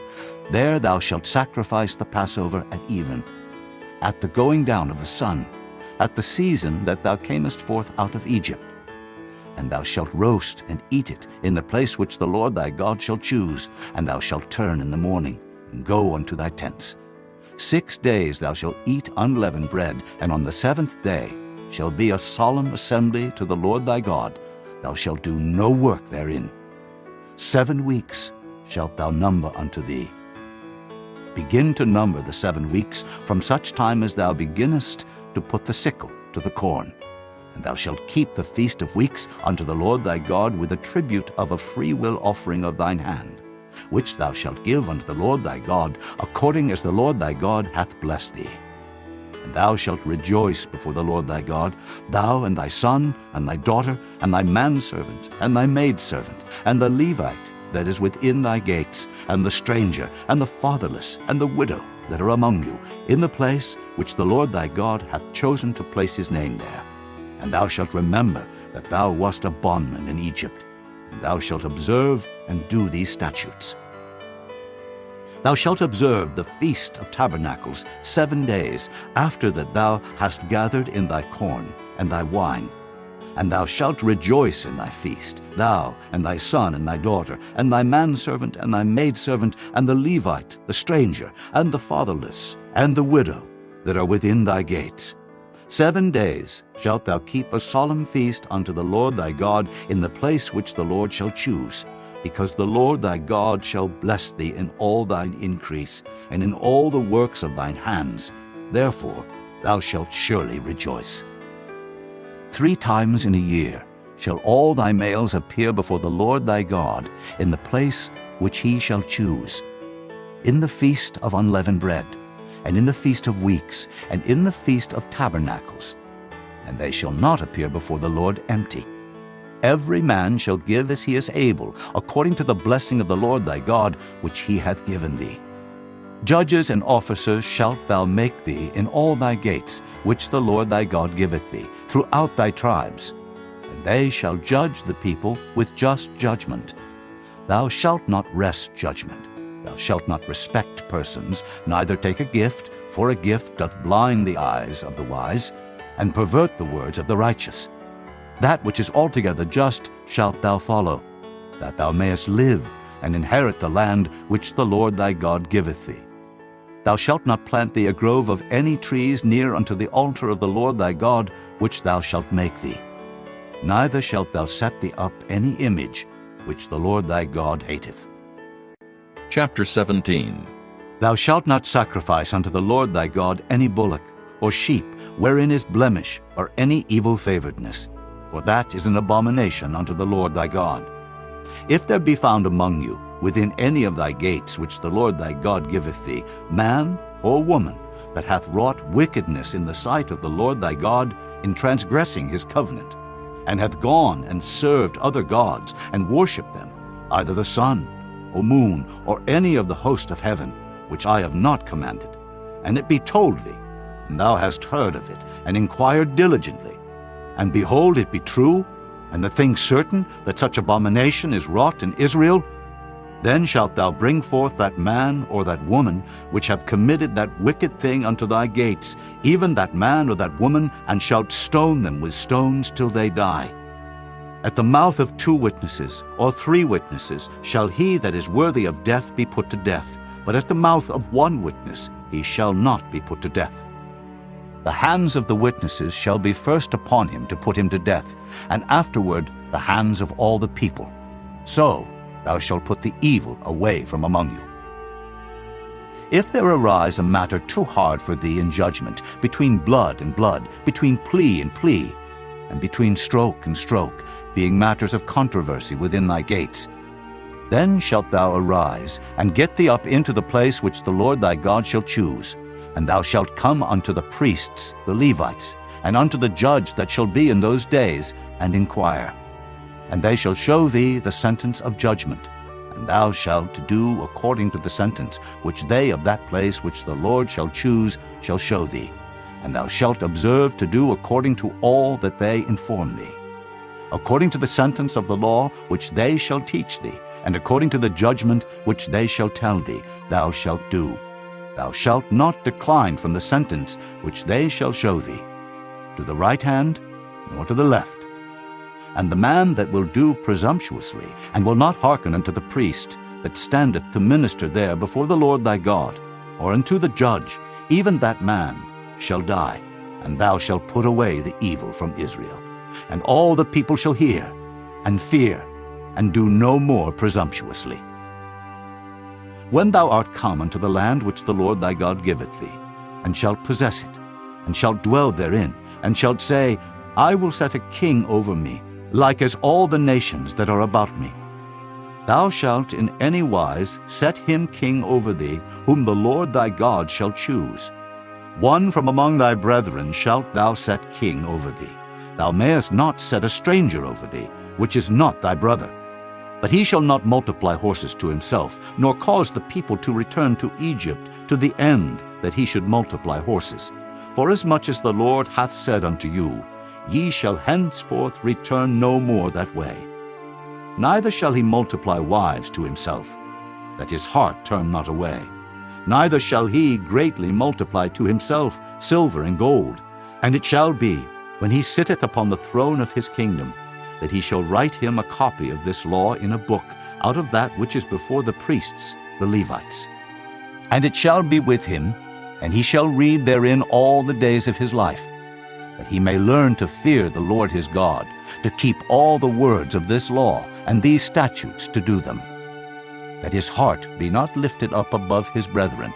there thou shalt sacrifice the Passover at even, at the going down of the sun, at the season that thou camest forth out of Egypt. And thou shalt roast and eat it in the place which the Lord thy God shall choose, and thou shalt turn in the morning, and go unto thy tents. 6 days thou shalt eat unleavened bread, and on the 7th day shall be a solemn assembly to the Lord thy God. Thou shalt do no work therein. 7 weeks shalt thou number unto thee. Begin to number the 7 weeks from such time as thou beginnest to put the sickle to the corn. And thou shalt keep the feast of weeks unto the Lord thy God with a tribute of a freewill offering of thine hand, which thou shalt give unto the Lord thy God, according as the Lord thy God hath blessed thee. And thou shalt rejoice before the Lord thy God, thou and thy son, and thy daughter, and thy manservant, and thy maidservant, and the Levite that is within thy gates, and the stranger, and the fatherless, and the widow that are among you, in the place which the Lord thy God hath chosen to place his name there. And thou shalt remember that thou wast a bondman in Egypt, and thou shalt observe and do these statutes. Thou shalt observe the Feast of Tabernacles 7 days after that thou hast gathered in thy corn and thy wine. And thou shalt rejoice in thy feast, thou and thy son and thy daughter, and thy manservant and thy maidservant, and the Levite, the stranger, and the fatherless, and the widow that are within thy gates. 7 days shalt thou keep a solemn feast unto the Lord thy God in the place which the Lord shall choose, because the Lord thy God shall bless thee in all thine increase, and in all the works of thine hands. Therefore thou shalt surely rejoice. 3 times in a year shall all thy males appear before the Lord thy God in the place which he shall choose, in the feast of unleavened bread, and in the feast of weeks, and in the feast of tabernacles. And they shall not appear before the Lord empty. Every man shall give as he is able, according to the blessing of the Lord thy God, which he hath given thee. Judges and officers shalt thou make thee in all thy gates, which the Lord thy God giveth thee, throughout thy tribes. And they shall judge the people with just judgment. Thou shalt not wrest judgment. Thou shalt not respect persons, neither take a gift, for a gift doth blind the eyes of the wise, and pervert the words of the righteous. That which is altogether just shalt thou follow, that thou mayest live, and inherit the land which the Lord thy God giveth thee. Thou shalt not plant thee a grove of any trees near unto the altar of the Lord thy God, which thou shalt make thee. Neither shalt thou set thee up any image, which the Lord thy God hateth. Chapter 17. Thou shalt not sacrifice unto the Lord thy God any bullock, or sheep, wherein is blemish, or any evil favoredness, for that is an abomination unto the Lord thy God. If there be found among you, within any of thy gates which the Lord thy God giveth thee, man or woman, that hath wrought wickedness in the sight of the Lord thy God, in transgressing his covenant, and hath gone and served other gods, and worshipped them, either the sun, or moon, or any of the host of heaven, which I have not commanded, and it be told thee, and thou hast heard of it, and inquired diligently, and behold, it be true, and the thing certain, that such abomination is wrought in Israel, then shalt thou bring forth that man or that woman which have committed that wicked thing unto thy gates, even that man or that woman, and shalt stone them with stones till they die. At the mouth of 2 witnesses or 3 witnesses shall he that is worthy of death be put to death, but at the mouth of 1 witness he shall not be put to death. The hands of the witnesses shall be first upon him to put him to death, and afterward the hands of all the people. So thou shalt put the evil away from among you. If there arise a matter too hard for thee in judgment, between blood and blood, between plea and plea, and between stroke and stroke, being matters of controversy within thy gates, then shalt thou arise, and get thee up into the place which the Lord thy God shall choose, and thou shalt come unto the priests, the Levites, and unto the judge that shall be in those days, and inquire. And they shall show thee the sentence of judgment, and thou shalt do according to the sentence which they of that place which the Lord shall choose shall show thee, and thou shalt observe to do according to all that they inform thee. According to the sentence of the law which they shall teach thee, and according to the judgment which they shall tell thee, thou shalt do. Thou shalt not decline from the sentence which they shall show thee, to the right hand, nor to the left. And the man that will do presumptuously, and will not hearken unto the priest that standeth to minister there before the Lord thy God, or unto the judge, even that man shall die, and thou shalt put away the evil from Israel. And all the people shall hear, and fear, and do no more presumptuously. When thou art come unto the land which the Lord thy God giveth thee, and shalt possess it, and shalt dwell therein, and shalt say, I will set a king over me, like as all the nations that are about me. Thou shalt in any wise set him king over thee, whom the Lord thy God shall choose. One from among thy brethren shalt thou set king over thee. Thou mayest not set a stranger over thee, which is not thy brother. But he shall not multiply horses to himself, nor cause the people to return to Egypt, to the end that he should multiply horses. Forasmuch as the Lord hath said unto you, Ye shall henceforth return no more that way. Neither shall he multiply wives to himself, that his heart turn not away. Neither shall he greatly multiply to himself silver and gold. And it shall be, when he sitteth upon the throne of his kingdom, that he shall write him a copy of this law in a book, out of that which is before the priests, the Levites. And it shall be with him, and he shall read therein all the days of his life, that he may learn to fear the Lord his God, to keep all the words of this law and these statutes to do them, that his heart be not lifted up above his brethren,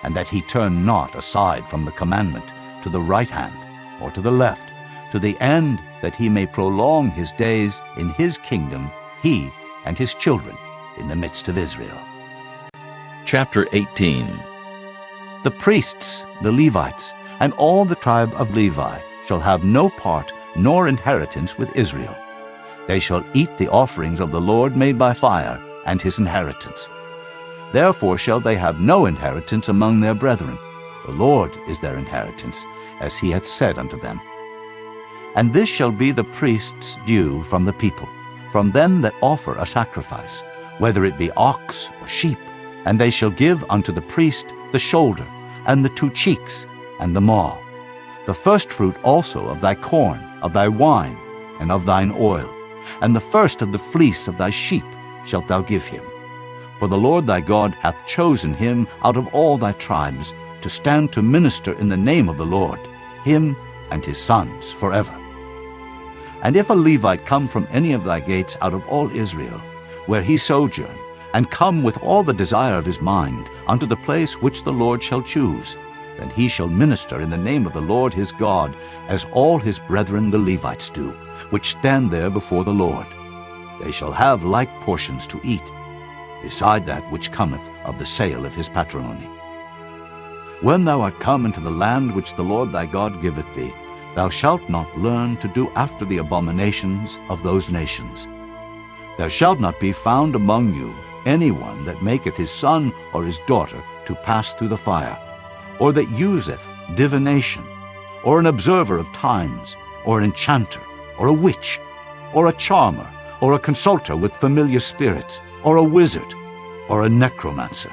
and that he turn not aside from the commandment to the right hand or to the left, to the end that he may prolong his days in his kingdom, he and his children in the midst of Israel. Chapter 18. The priests, the Levites, and all the tribe of Levi shall have no part nor inheritance with Israel. They shall eat the offerings of the Lord made by fire, and his inheritance. Therefore shall they have no inheritance among their brethren. The Lord is their inheritance, as he hath said unto them. And this shall be the priest's due from the people, from them that offer a sacrifice, whether it be ox or sheep, and they shall give unto the priest the shoulder, and the 2 cheeks, and the maw. The firstfruit also of thy corn, of thy wine, and of thine oil, and the first of the fleece of thy sheep shalt thou give him. For the Lord thy God hath chosen him out of all thy tribes to stand to minister in the name of the Lord, him and his sons forever. And if a Levite come from any of thy gates out of all Israel, where he sojourn, and come with all the desire of his mind unto the place which the Lord shall choose, then he shall minister in the name of the Lord his God, as all his brethren the Levites do, which stand there before the Lord. They shall have like portions to eat, beside that which cometh of the sale of his patrimony. When thou art come into the land which the Lord thy God giveth thee, thou shalt not learn to do after the abominations of those nations. There shall not be found among you any one that maketh his son or his daughter to pass through the fire, or that useth divination, or an observer of times, or an enchanter, or a witch, or a charmer, or a consulter with familiar spirits, or a wizard, or a necromancer.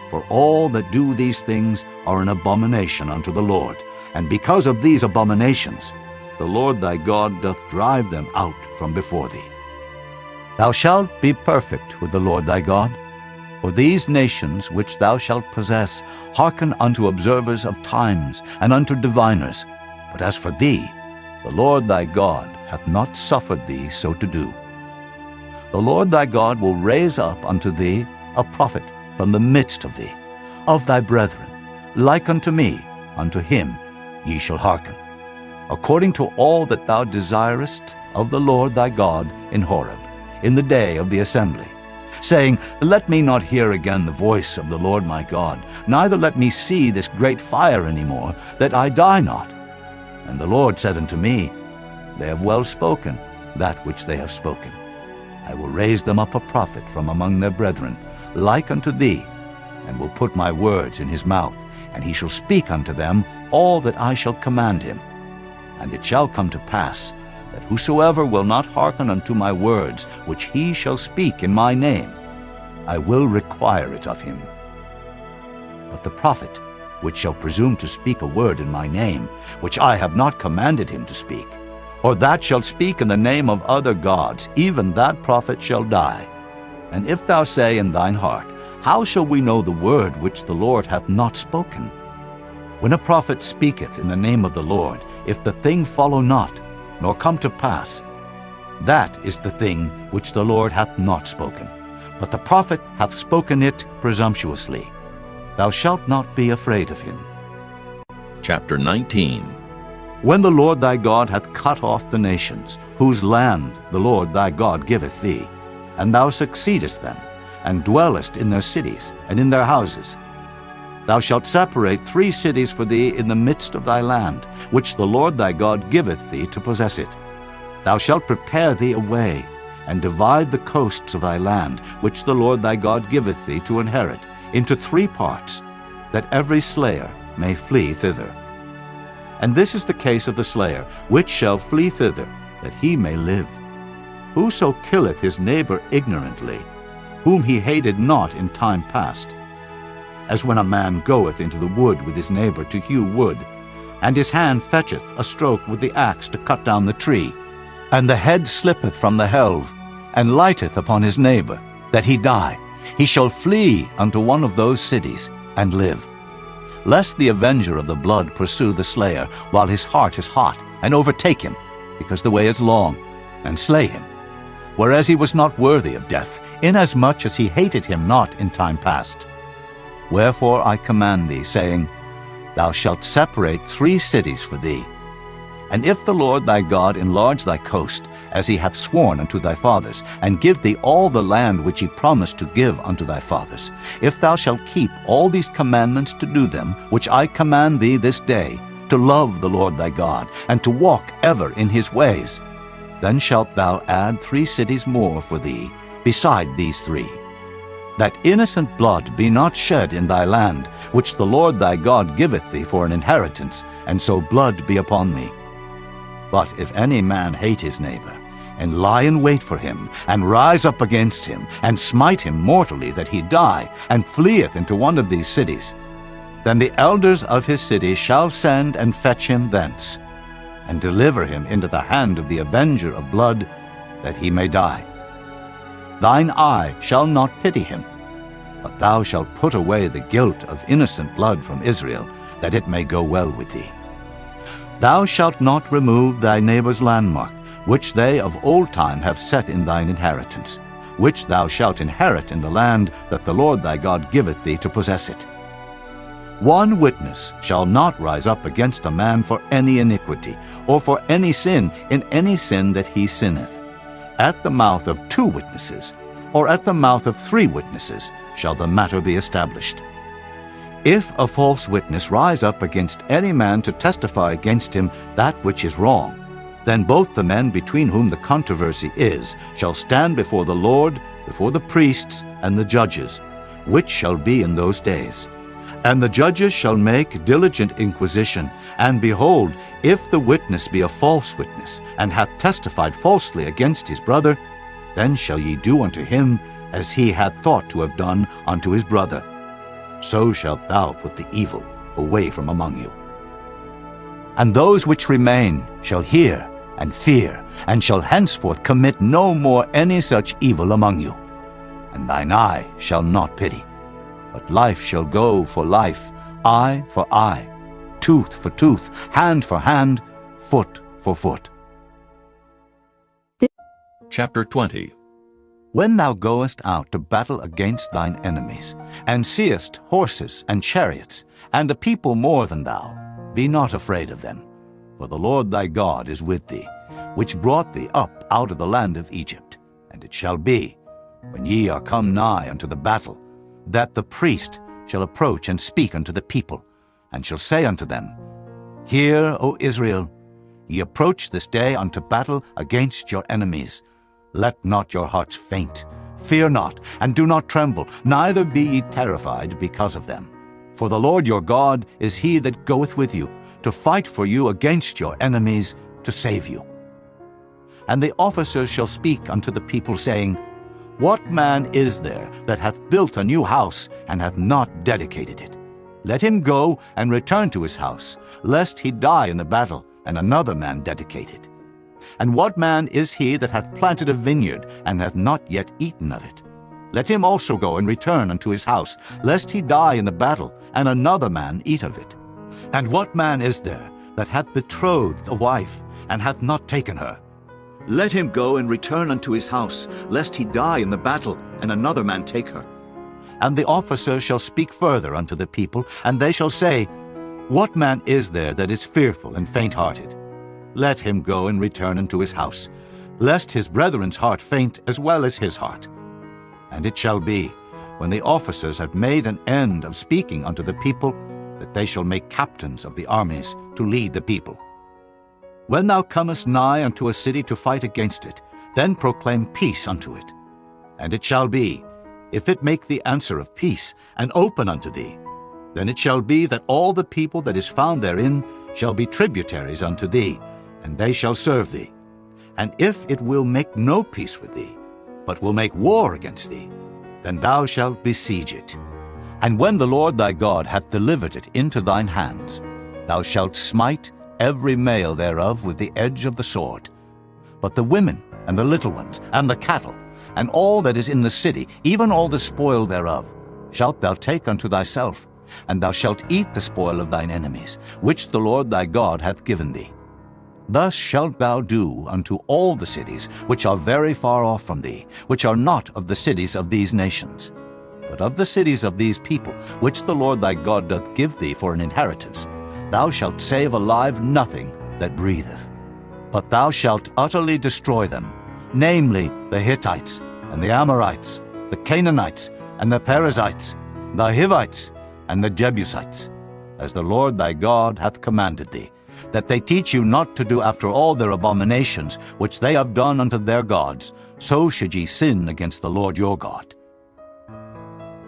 For all that do these things are an abomination unto the Lord, and because of these abominations the Lord thy God doth drive them out from before thee. Thou shalt be perfect with the Lord thy God, for these nations which thou shalt possess hearken unto observers of times and unto diviners. But as for thee, the Lord thy God hath not suffered thee so to do. The Lord thy God will raise up unto thee a prophet from the midst of thee, of thy brethren, like unto me, unto him ye shall hearken, according to all that thou desirest of the Lord thy God in Horeb, in the day of the assembly, saying, Let me not hear again the voice of the Lord my God, neither let me see this great fire any more, that I die not. And the Lord said unto me, They have well spoken that which they have spoken. I will raise them up a prophet from among their brethren, like unto thee, and will put my words in his mouth, and he shall speak unto them all that I shall command him. And it shall come to pass, that whosoever will not hearken unto my words, which he shall speak in my name, I will require it of him. But the prophet, which shall presume to speak a word in my name, which I have not commanded him to speak, or that shall speak in the name of other gods, even that prophet shall die. And if thou say in thine heart, How shall we know the word which the Lord hath not spoken? When a prophet speaketh in the name of the Lord, if the thing follow not, nor come to pass, that is the thing which the Lord hath not spoken, but the prophet hath spoken it presumptuously. Thou shalt not be afraid of him. Chapter 19. When the Lord thy God hath cut off the nations, whose land the Lord thy God giveth thee, and thou succeedest them, and dwellest in their cities and in their houses, thou shalt separate 3 cities for thee in the midst of thy land, which the Lord thy God giveth thee to possess it. Thou shalt prepare thee a way, and divide the coasts of thy land, which the Lord thy God giveth thee to inherit, into 3 parts, that every slayer may flee thither. And this is the case of the slayer, which shall flee thither, that he may live. Whoso killeth his neighbor ignorantly, whom he hated not in time past, as when a man goeth into the wood with his neighbor to hew wood, and his hand fetcheth a stroke with the axe to cut down the tree, and the head slippeth from the helve, and lighteth upon his neighbor, that he die, he shall flee unto one of those cities, and live. Lest the avenger of the blood pursue the slayer, while his heart is hot, and overtake him, because the way is long, and slay him, whereas he was not worthy of death, inasmuch as he hated him not in time past. Wherefore I command thee, saying, Thou shalt separate 3 cities for thee. And if the Lord thy God enlarge thy coast, as he hath sworn unto thy fathers, and give thee all the land which he promised to give unto thy fathers, if thou shalt keep all these commandments to do them, which I command thee this day, to love the Lord thy God, and to walk ever in his ways, then shalt thou add 3 cities more for thee, beside these 3, that innocent blood be not shed in thy land, which the Lord thy God giveth thee for an inheritance, and so blood be upon thee. But if any man hate his neighbor, and lie in wait for him, and rise up against him, and smite him mortally that he die, and fleeth into one of these cities, then the elders of his city shall send and fetch him thence, and deliver him into the hand of the avenger of blood, that he may die. Thine eye shall not pity him, but thou shalt put away the guilt of innocent blood from Israel, that it may go well with thee. Thou shalt not remove thy neighbor's landmark, which they of old time have set in thine inheritance, which thou shalt inherit in the land that the Lord thy God giveth thee to possess it. One witness shall not rise up against a man for any iniquity, or for any sin in any sin that he sinneth. At the mouth of 2 witnesses, or at the mouth of 3 witnesses, shall the matter be established. If a false witness rise up against any man to testify against him that which is wrong, then both the men between whom the controversy is shall stand before the Lord, before the priests and the judges, which shall be in those days. And the judges shall make diligent inquisition, and behold, if the witness be a false witness, and hath testified falsely against his brother, then shall ye do unto him as he had thought to have done unto his brother. So shalt thou put the evil away from among you. And those which remain shall hear and fear, and shall henceforth commit no more any such evil among you. And thine eye shall not pity, but life shall go for life, eye for eye, tooth for tooth, hand for hand, foot for foot. Chapter 20. When thou goest out to battle against thine enemies, and seest horses and chariots, and a people more than thou, be not afraid of them, for the Lord thy God is with thee, which brought thee up out of the land of Egypt. And it shall be, when ye are come nigh unto the battle, that the priest shall approach and speak unto the people, and shall say unto them, Hear, O Israel, ye approach this day unto battle against your enemies. Let not your hearts faint, fear not, and do not tremble, neither be ye terrified because of them. For the Lord your God is he that goeth with you, to fight for you against your enemies, to save you. And the officers shall speak unto the people, saying, What man is there that hath built a new house, and hath not dedicated it? Let him go and return to his house, lest he die in the battle, and another man dedicate it. And what man is he that hath planted a vineyard, and hath not yet eaten of it? Let him also go and return unto his house, lest he die in the battle, and another man eat of it. And what man is there that hath betrothed a wife, and hath not taken her? Let him go and return unto his house, lest he die in the battle, and another man take her. And the officers shall speak further unto the people, and they shall say, What man is there that is fearful and faint-hearted? Let him go and return unto his house, lest his brethren's heart faint as well as his heart. And it shall be, when the officers have made an end of speaking unto the people, that they shall make captains of the armies to lead the people. When thou comest nigh unto a city to fight against it, then proclaim peace unto it. And it shall be, if it make the answer of peace, and open unto thee, then it shall be that all the people that is found therein shall be tributaries unto thee, and they shall serve thee. And if it will make no peace with thee, but will make war against thee, then thou shalt besiege it. And when the Lord thy God hath delivered it into thine hands, thou shalt smite every male thereof with the edge of the sword. But the women, and the little ones, and the cattle, and all that is in the city, even all the spoil thereof, shalt thou take unto thyself, and thou shalt eat the spoil of thine enemies, which the Lord thy God hath given thee. Thus shalt thou do unto all the cities which are very far off from thee, which are not of the cities of these nations. But of the cities of these people, which the Lord thy God doth give thee for an inheritance, thou shalt save alive nothing that breatheth. But thou shalt utterly destroy them, namely the Hittites, and the Amorites, the Canaanites, and the Perizzites, the Hivites, and the Jebusites, as the Lord thy God hath commanded thee, that they teach you not to do after all their abominations which they have done unto their gods, so should ye sin against the Lord your God.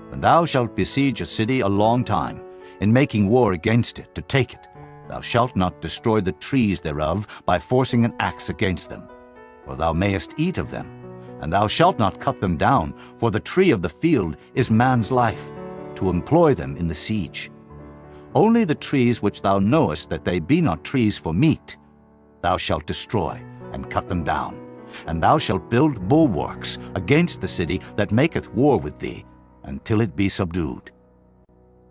When thou shalt besiege a city a long time, in making war against it to take it, thou shalt not destroy the trees thereof by forcing an axe against them, for thou mayest eat of them. And thou shalt not cut them down, for the tree of the field is man's life, to employ them in the siege. Only the trees which thou knowest that they be not trees for meat, thou shalt destroy and cut them down. And thou shalt build bulwarks against the city that maketh war with thee, until it be subdued.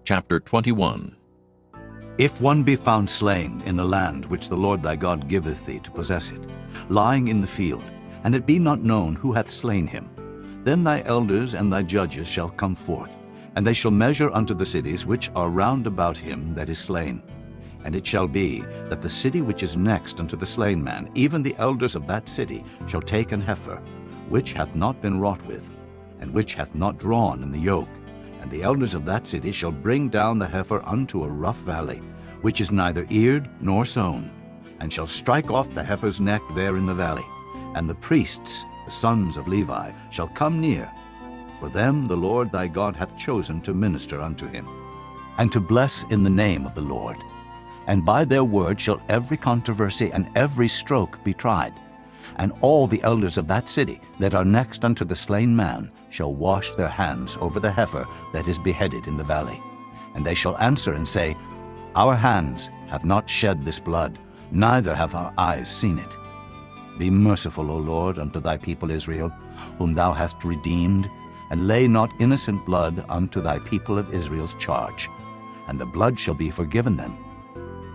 Chapter 21. If one be found slain in the land which the Lord thy God giveth thee to possess it, lying in the field, and it be not known who hath slain him, then thy elders and thy judges shall come forth, and they shall measure unto the cities which are round about him that is slain. And it shall be that the city which is next unto the slain man, even the elders of that city, shall take an heifer, which hath not been wrought with, and which hath not drawn in the yoke. And the elders of that city shall bring down the heifer unto a rough valley, which is neither eared nor sown, and shall strike off the heifer's neck there in the valley. And the priests, the sons of Levi, shall come near, for them the Lord thy God hath chosen to minister unto him, and to bless in the name of the Lord. And by their word shall every controversy and every stroke be tried. And all the elders of that city that are next unto the slain man shall wash their hands over the heifer that is beheaded in the valley. And they shall answer and say, Our hands have not shed this blood, neither have our eyes seen it. Be merciful, O Lord, unto thy people Israel, whom thou hast redeemed, and lay not innocent blood unto thy people of Israel's charge, and the blood shall be forgiven them.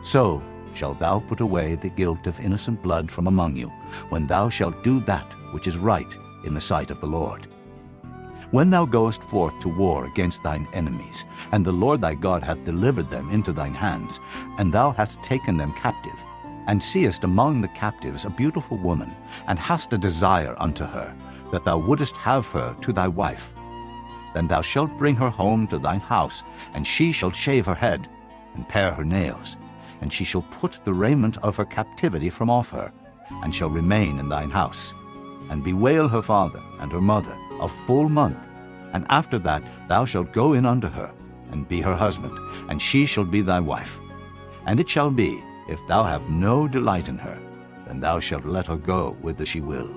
So shalt thou put away the guilt of innocent blood from among you, when thou shalt do that which is right in the sight of the Lord. When thou goest forth to war against thine enemies, and the Lord thy God hath delivered them into thine hands, and thou hast taken them captive, and seest among the captives a beautiful woman, and hast a desire unto her, that thou wouldest have her to thy wife, then thou shalt bring her home to thine house, and she shall shave her head, and pare her nails, and she shall put the raiment of her captivity from off her, and shall remain in thine house, and bewail her father and her mother a full month. And after that thou shalt go in unto her, and be her husband, and she shall be thy wife. And it shall be, if thou have no delight in her, then thou shalt let her go whither she will.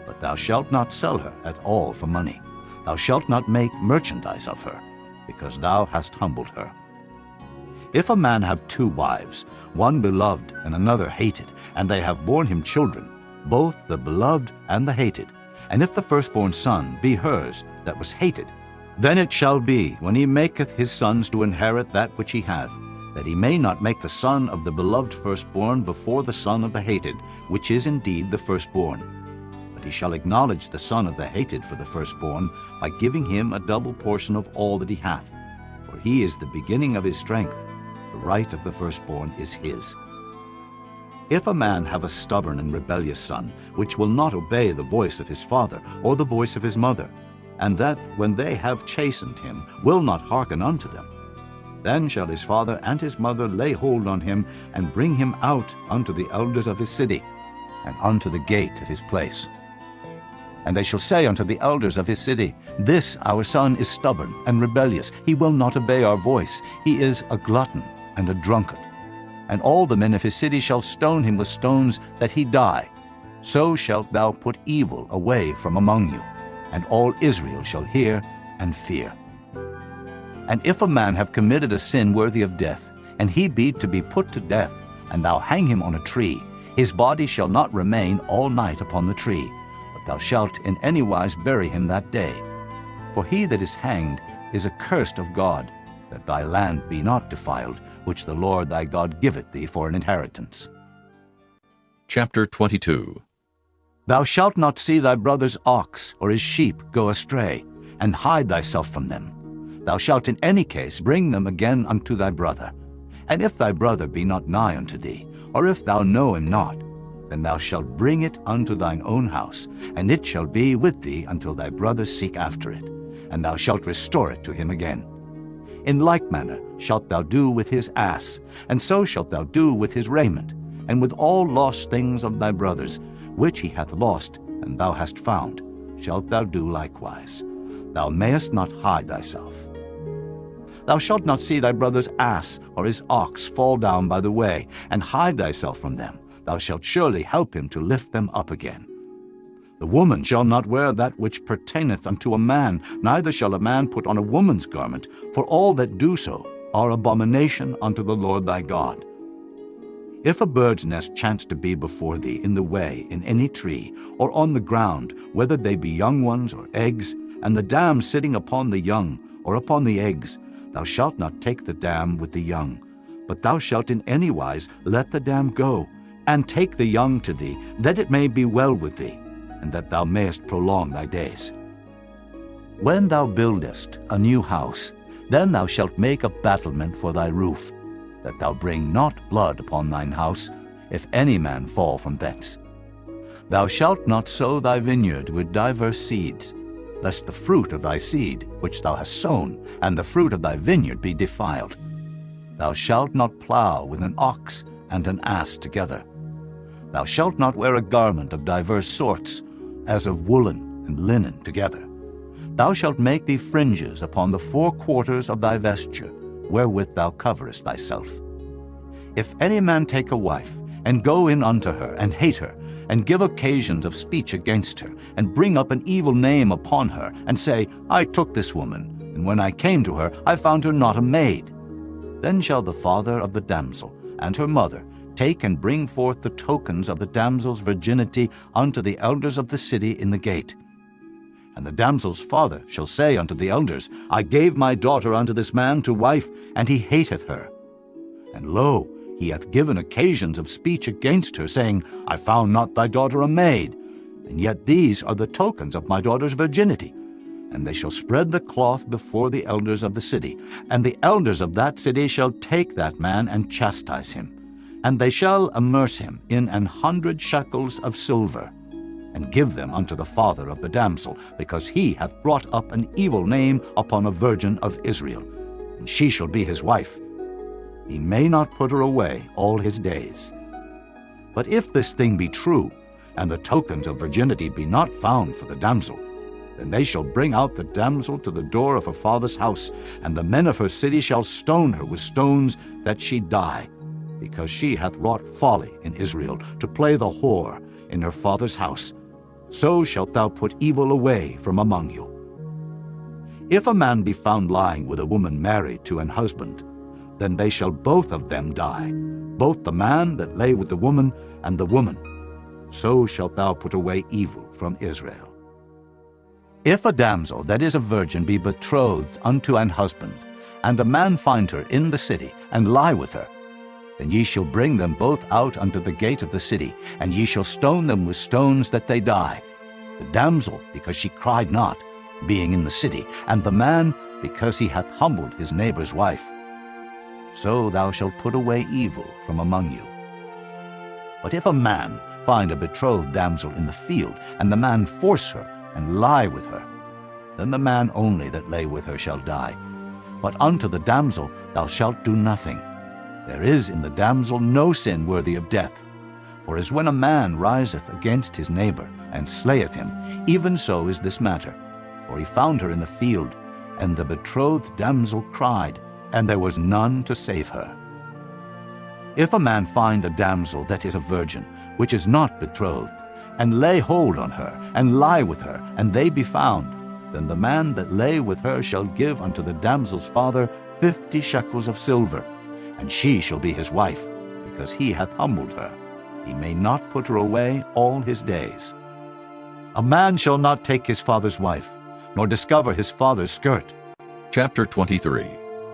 But thou shalt not sell her at all for money. Thou shalt not make merchandise of her, because thou hast humbled her. If a man have two wives, one beloved and another hated, and they have borne him children, both the beloved and the hated, and if the firstborn son be hers that was hated, then it shall be, when he maketh his sons to inherit that which he hath, that he may not make the son of the beloved firstborn before the son of the hated, which is indeed the firstborn. But he shall acknowledge the son of the hated for the firstborn, by giving him a double portion of all that he hath. For he is the beginning of his strength, the right of the firstborn is his. If a man have a stubborn and rebellious son, which will not obey the voice of his father or the voice of his mother, and that, when they have chastened him, will not hearken unto them, then shall his father and his mother lay hold on him, and bring him out unto the elders of his city, and unto the gate of his place. And they shall say unto the elders of his city, This our son is stubborn and rebellious, he will not obey our voice, he is a glutton and a drunkard. And all the men of his city shall stone him with stones, that he die. So shalt thou put evil away from among you, and all Israel shall hear and fear. And if a man have committed a sin worthy of death, and he be to be put to death, and thou hang him on a tree, his body shall not remain all night upon the tree, but thou shalt in any wise bury him that day. For he that is hanged is accursed of God, that thy land be not defiled, which the Lord thy God giveth thee for an inheritance. Chapter 22. Thou shalt not see thy brother's ox or his sheep go astray, and hide thyself from them. Thou shalt in any case bring them again unto thy brother. And if thy brother be not nigh unto thee, or if thou know him not, then thou shalt bring it unto thine own house, and it shall be with thee until thy brother seek after it, and thou shalt restore it to him again. In like manner shalt thou do with his ass, and so shalt thou do with his raiment, and with all lost things of thy brother's, which he hath lost, and thou hast found, shalt thou do likewise. Thou mayest not hide thyself. Thou shalt not see thy brother's ass or his ox fall down by the way, and hide thyself from them. Thou shalt surely help him to lift them up again. The woman shall not wear that which pertaineth unto a man, neither shall a man put on a woman's garment, for all that do so are abomination unto the Lord thy God. If a bird's nest chance to be before thee in the way, in any tree, or on the ground, whether they be young ones or eggs, and the dam sitting upon the young, or upon the eggs, thou shalt not take the dam with the young, but thou shalt in any wise let the dam go, and take the young to thee, that it may be well with thee, and that thou mayest prolong thy days. When thou buildest a new house, then thou shalt make a battlement for thy roof, that thou bring not blood upon thine house, if any man fall from thence. Thou shalt not sow thy vineyard with diverse seeds, lest the fruit of thy seed which thou hast sown, and the fruit of thy vineyard be defiled. Thou shalt not plow with an ox and an ass together. Thou shalt not wear a garment of diverse sorts, as of woolen and linen together. Thou shalt make thee fringes upon the four quarters of thy vesture, wherewith thou coverest thyself. If any man take a wife, and go in unto her, and hate her, and give occasions of speech against her, and bring up an evil name upon her, and say, I took this woman, and when I came to her, I found her not a maid, then shall the father of the damsel and her mother take and bring forth the tokens of the damsel's virginity unto the elders of the city in the gate. And the damsel's father shall say unto the elders, I gave my daughter unto this man to wife, and he hateth her. And lo, he hath given occasions of speech against her, saying, I found not thy daughter a maid, and yet these are the tokens of my daughter's virginity. And they shall spread the cloth before the elders of the city, and the elders of that city shall take that man and chastise him. And they shall immerse him in 100 shekels of silver, and give them unto the father of the damsel, because he hath brought up an evil name upon a virgin of Israel, and she shall be his wife. He may not put her away all his days. But if this thing be true, and the tokens of virginity be not found for the damsel, then they shall bring out the damsel to the door of her father's house, and the men of her city shall stone her with stones, that she die, because she hath wrought folly in Israel, to play the whore in her father's house. So shalt thou put evil away from among you. If a man be found lying with a woman married to an husband, then they shall both of them die, both the man that lay with the woman, and the woman. So shalt thou put away evil from Israel. If a damsel that is a virgin be betrothed unto an husband, and a man find her in the city, and lie with her, then ye shall bring them both out unto the gate of the city, and ye shall stone them with stones that they die, the damsel because she cried not, being in the city, and the man because he hath humbled his neighbor's wife. So thou shalt put away evil from among you. But if a man find a betrothed damsel in the field, and the man force her, and lie with her, then the man only that lay with her shall die. But unto the damsel thou shalt do nothing. There is in the damsel no sin worthy of death. For as when a man riseth against his neighbor, and slayeth him, even so is this matter. For he found her in the field, and the betrothed damsel cried, and there was none to save her. If a man find a damsel that is a virgin, which is not betrothed, and lay hold on her, and lie with her, and they be found, then the man that lay with her shall give unto the damsel's father 50 shekels of silver, and she shall be his wife, because he hath humbled her. He may not put her away all his days. A man shall not take his father's wife, nor discover his father's skirt. Chapter 23.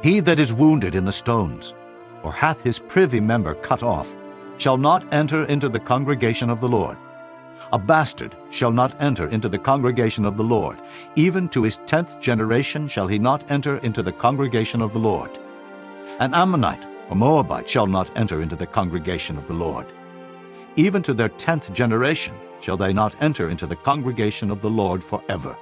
He that is wounded in the stones, or hath his privy member cut off, shall not enter into the congregation of the Lord. A bastard shall not enter into the congregation of the Lord. Even to his 10th generation shall he not enter into the congregation of the Lord. An Ammonite or Moabite shall not enter into the congregation of the Lord. Even to their 10th generation shall they not enter into the congregation of the Lord forever.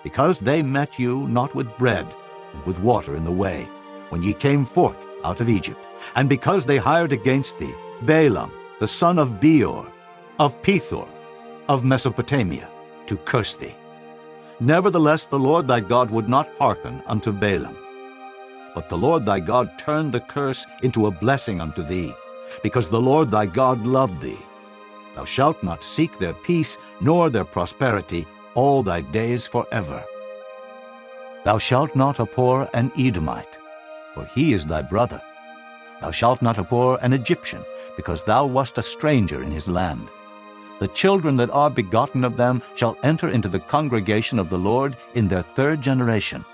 Because they met you not with bread and with water in the way, when ye came forth out of Egypt, and because they hired against thee Balaam, the son of Beor, of Pethor, of Mesopotamia, to curse thee. Nevertheless the Lord thy God would not hearken unto Balaam. But the Lord thy God turned the curse into a blessing unto thee, because the Lord thy God loved thee. Thou shalt not seek their peace nor their prosperity all thy days forever. Thou shalt not abhor an Edomite, for he is thy brother. Thou shalt not abhor an Egyptian, because thou wast a stranger in his land. The children that are begotten of them shall enter into the congregation of the Lord in their 3rd generation.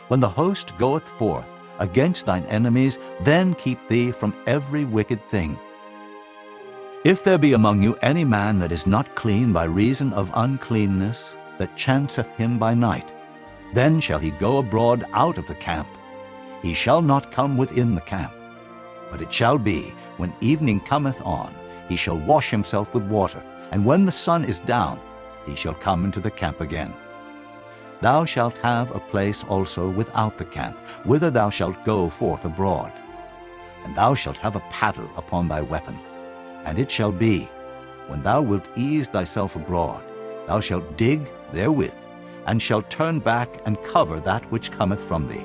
When the host goeth forth against thine enemies, then keep thee from every wicked thing. If there be among you any man that is not clean by reason of uncleanness, that chanceth him by night, then shall he go abroad out of the camp. He shall not come within the camp. But it shall be, when evening cometh on, he shall wash himself with water, and when the sun is down, he shall come into the camp again. Thou shalt have a place also without the camp, whither thou shalt go forth abroad. And thou shalt have a paddle upon thy weapon. And it shall be, when thou wilt ease thyself abroad, thou shalt dig therewith, and shalt turn back and cover that which cometh from thee.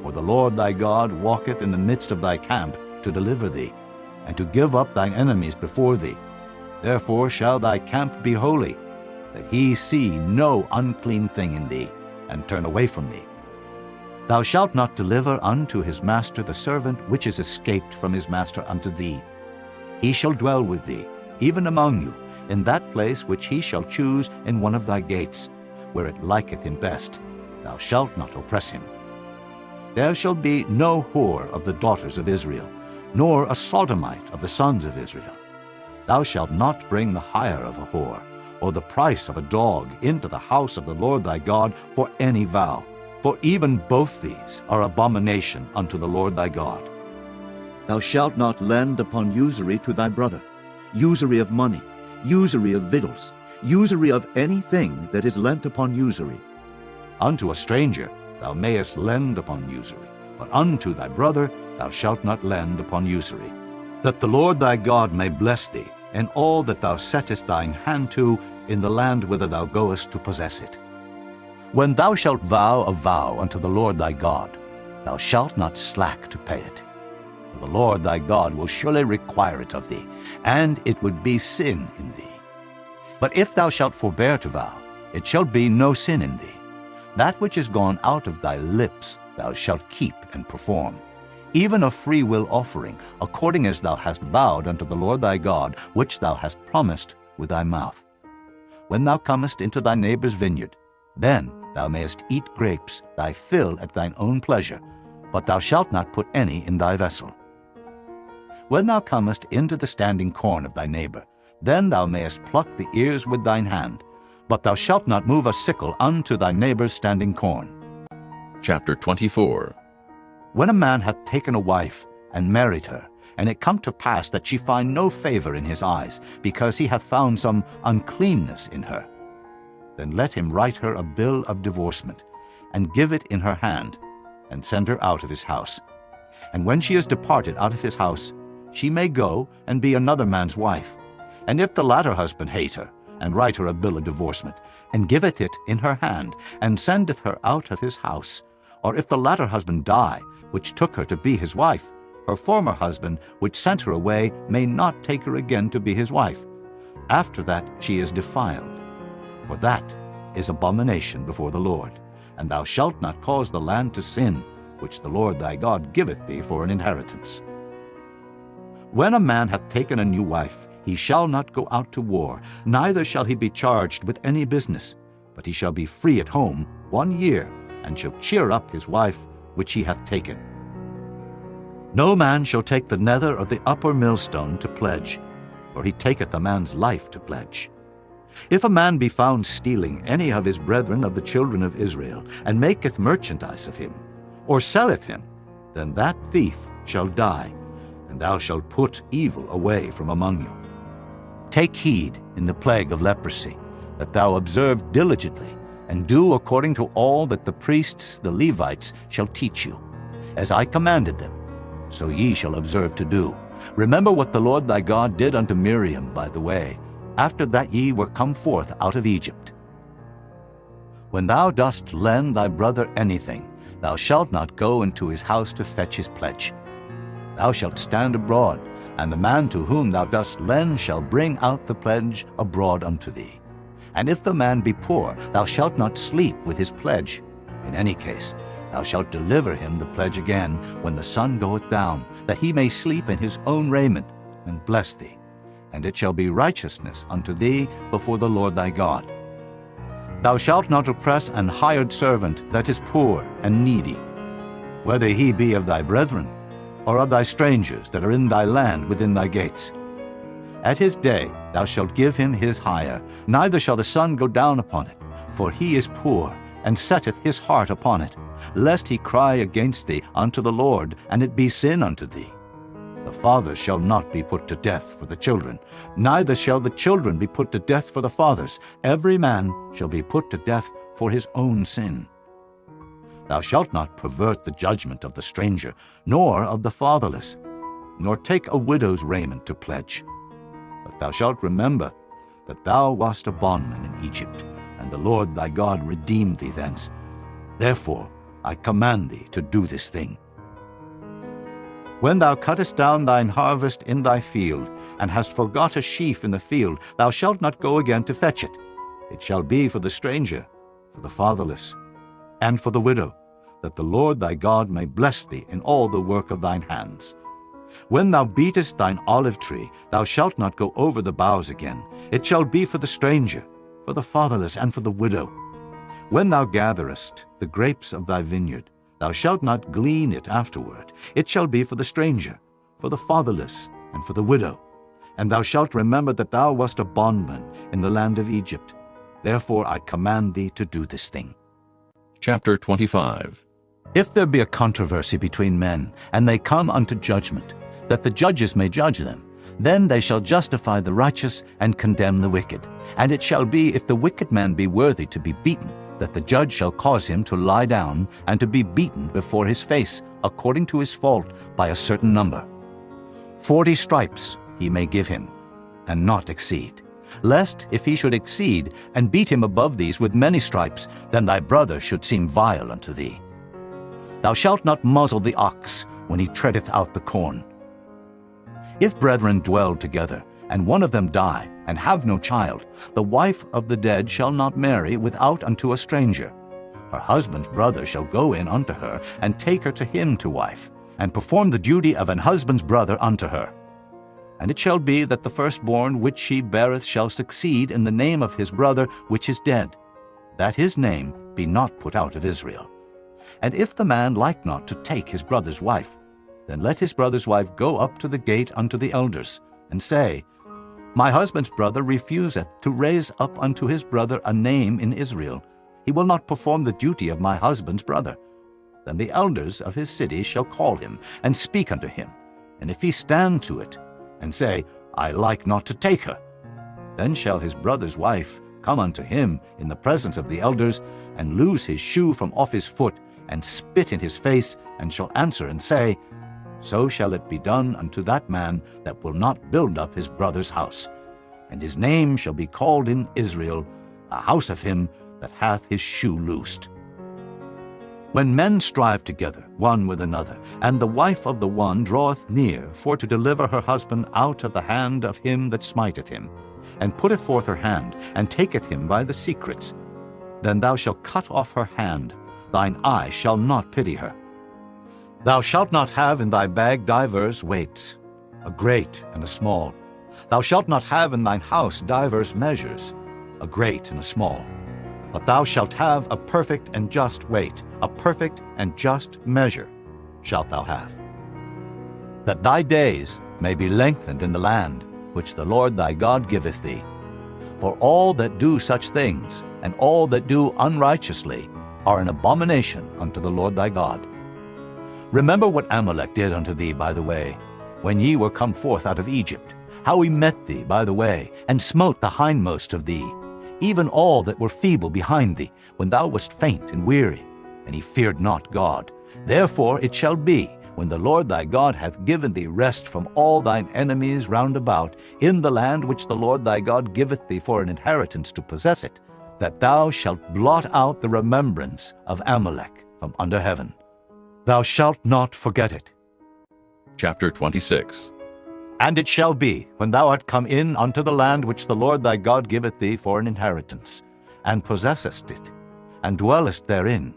For the Lord thy God walketh in the midst of thy camp to deliver thee, and to give up thine enemies before thee. Therefore shall thy camp be holy, that he see no unclean thing in thee, and turn away from thee. Thou shalt not deliver unto his master the servant which is escaped from his master unto thee. He shall dwell with thee, even among you, in that place which he shall choose in one of thy gates, where it liketh him best. Thou shalt not oppress him. There shall be no whore of the daughters of Israel, nor a sodomite of the sons of Israel. Thou shalt not bring the hire of a whore, or the price of a dog into the house of the Lord thy God for any vow, for even both these are abomination unto the Lord thy God. Thou shalt not lend upon usury to thy brother, usury of money, usury of victuals, usury of anything that is lent upon usury. Unto a stranger thou mayest lend upon usury, but unto thy brother thou shalt not lend upon usury, that the Lord thy God may bless thee in all that thou settest thine hand to in the land whither thou goest to possess it. When thou shalt vow a vow unto the Lord thy God, thou shalt not slack to pay it. For the Lord thy God will surely require it of thee, and it would be sin in thee. But if thou shalt forbear to vow, it shall be no sin in thee. That which is gone out of thy lips thou shalt keep and perform, even a free will offering, according as thou hast vowed unto the Lord thy God, which thou hast promised with thy mouth. When thou comest into thy neighbor's vineyard, then thou mayest eat grapes, thy fill at thine own pleasure, but thou shalt not put any in thy vessel. When thou comest into the standing corn of thy neighbor, then thou mayest pluck the ears with thine hand, but thou shalt not move a sickle unto thy neighbor's standing corn. Chapter 24. When a man hath taken a wife and married her, and it come to pass that she find no favor in his eyes, because he hath found some uncleanness in her, then let him write her a bill of divorcement, and give it in her hand, and send her out of his house. And when she is departed out of his house, she may go and be another man's wife. And if the latter husband hate her, and write her a bill of divorcement, and giveth it in her hand, and sendeth her out of his house, or if the latter husband die, which took her to be his wife, her former husband, which sent her away, may not take her again to be his wife. After that she is defiled. For that is abomination before the Lord, and thou shalt not cause the land to sin, which the Lord thy God giveth thee for an inheritance. When a man hath taken a new wife, he shall not go out to war, neither shall he be charged with any business, but he shall be free at home 1 year, and shall cheer up his wife which he hath taken. No man shall take the nether or the upper millstone to pledge, for he taketh a man's life to pledge. If a man be found stealing any of his brethren of the children of Israel, and maketh merchandise of him, or selleth him, then that thief shall die, and thou shalt put evil away from among you. Take heed in the plague of leprosy, that thou observe diligently, and do according to all that the priests, the Levites, shall teach you. As I commanded them, so ye shall observe to do. Remember what the Lord thy God did unto Miriam by the way, after that ye were come forth out of Egypt. When thou dost lend thy brother anything, thou shalt not go into his house to fetch his pledge. Thou shalt stand abroad, and the man to whom thou dost lend shall bring out the pledge abroad unto thee. And if the man be poor, thou shalt not sleep with his pledge. In any case, thou shalt deliver him the pledge again when the sun goeth down, that he may sleep in his own raiment, and bless thee. And it shall be righteousness unto thee before the Lord thy God. Thou shalt not oppress an hired servant that is poor and needy, whether he be of thy brethren, or of thy strangers that are in thy land within thy gates. At his day thou shalt give him his hire, neither shall the sun go down upon it, for he is poor, and setteth his heart upon it, lest he cry against thee unto the Lord, and it be sin unto thee. The fathers shall not be put to death for the children, neither shall the children be put to death for the fathers. Every man shall be put to death for his own sin. Thou shalt not pervert the judgment of the stranger, nor of the fatherless, nor take a widow's raiment to pledge. But thou shalt remember that thou wast a bondman in Egypt, and the Lord thy God redeemed thee thence. Therefore I command thee to do this thing. When thou cuttest down thine harvest in thy field, and hast forgot a sheaf in the field, thou shalt not go again to fetch it. It shall be for the stranger, for the fatherless, and for the widow, that the Lord thy God may bless thee in all the work of thine hands. When thou beatest thine olive tree, thou shalt not go over the boughs again. It shall be for the stranger, for the fatherless, and for the widow. When thou gatherest the grapes of thy vineyard, thou shalt not glean it afterward. It shall be for the stranger, for the fatherless, and for the widow. And thou shalt remember that thou wast a bondman in the land of Egypt. Therefore I command thee to do this thing. Chapter 25. If there be a controversy between men, and they come unto judgment, that the judges may judge them, then they shall justify the righteous and condemn the wicked. And it shall be, if the wicked man be worthy to be beaten, that the judge shall cause him to lie down and to be beaten before his face, according to his fault, by a certain number. 40 stripes he may give him, and not exceed. Lest, if he should exceed, and beat him above these with many stripes, then thy brother should seem vile unto thee. Thou shalt not muzzle the ox when he treadeth out the corn. If brethren dwell together, and one of them die, and have no child, the wife of the dead shall not marry without unto a stranger. Her husband's brother shall go in unto her, and take her to him to wife, and perform the duty of an husband's brother unto her. And it shall be that the firstborn which she beareth shall succeed in the name of his brother which is dead, that his name be not put out of Israel. And if the man like not to take his brother's wife, then let his brother's wife go up to the gate unto the elders, and say, My husband's brother refuseth to raise up unto his brother a name in Israel. He will not perform the duty of my husband's brother. Then the elders of his city shall call him, and speak unto him. And if he stand to it, and say, I like not to take her, then shall his brother's wife come unto him in the presence of the elders, and loose his shoe from off his foot, and spit in his face, and shall answer and say, So shall it be done unto that man that will not build up his brother's house. And his name shall be called in Israel, a house of him that hath his shoe loosed. When men strive together one with another, and the wife of the one draweth near for to deliver her husband out of the hand of him that smiteth him, and putteth forth her hand, and taketh him by the secrets, then thou shalt cut off her hand, thine eye shall not pity her. Thou shalt not have in thy bag divers weights, a great and a small. Thou shalt not have in thine house divers measures, a great and a small. But thou shalt have a perfect and just weight, a perfect and just measure shalt thou have. that thy days may be lengthened in the land which the Lord thy God giveth thee. For all that do such things, and all that do unrighteously, are an abomination unto the Lord thy God. Remember what Amalek did unto thee by the way, when ye were come forth out of Egypt, how he met thee by the way, and smote the hindmost of thee, even all that were feeble behind thee, when thou wast faint and weary, and he feared not God. Therefore it shall be, when the Lord thy God hath given thee rest from all thine enemies round about, in the land which the Lord thy God giveth thee for an inheritance to possess it, that thou shalt blot out the remembrance of Amalek from under heaven. Thou shalt not forget it. Chapter 26. And it shall be, when thou art come in unto the land which the Lord thy God giveth thee for an inheritance, and possessest it, and dwellest therein,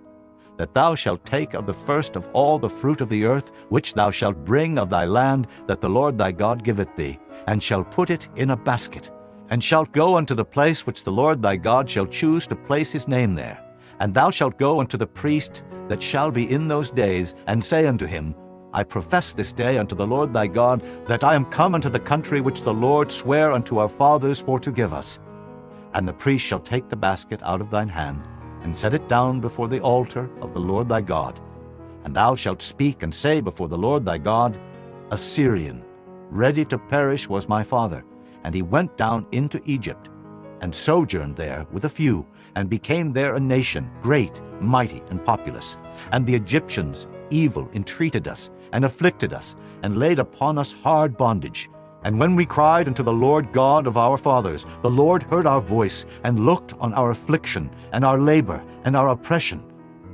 that thou shalt take of the first of all the fruit of the earth, which thou shalt bring of thy land that the Lord thy God giveth thee, and shalt put it in a basket, and shalt go unto the place which the Lord thy God shall choose to place his name there. And thou shalt go unto the priest that shall be in those days, and say unto him, I profess this day unto the Lord thy God, that I am come unto the country which the Lord sware unto our fathers for to give us. And the priest shall take the basket out of thine hand, and set it down before the altar of the Lord thy God. And thou shalt speak and say before the Lord thy God, A Syrian, ready to perish, was my father, and he went down into Egypt, and sojourned there with a few, and became there a nation, great, mighty, and populous. And the Egyptians evil entreated us, and afflicted us, and laid upon us hard bondage. And when we cried unto the Lord God of our fathers, the Lord heard our voice, and looked on our affliction, and our labor, and our oppression.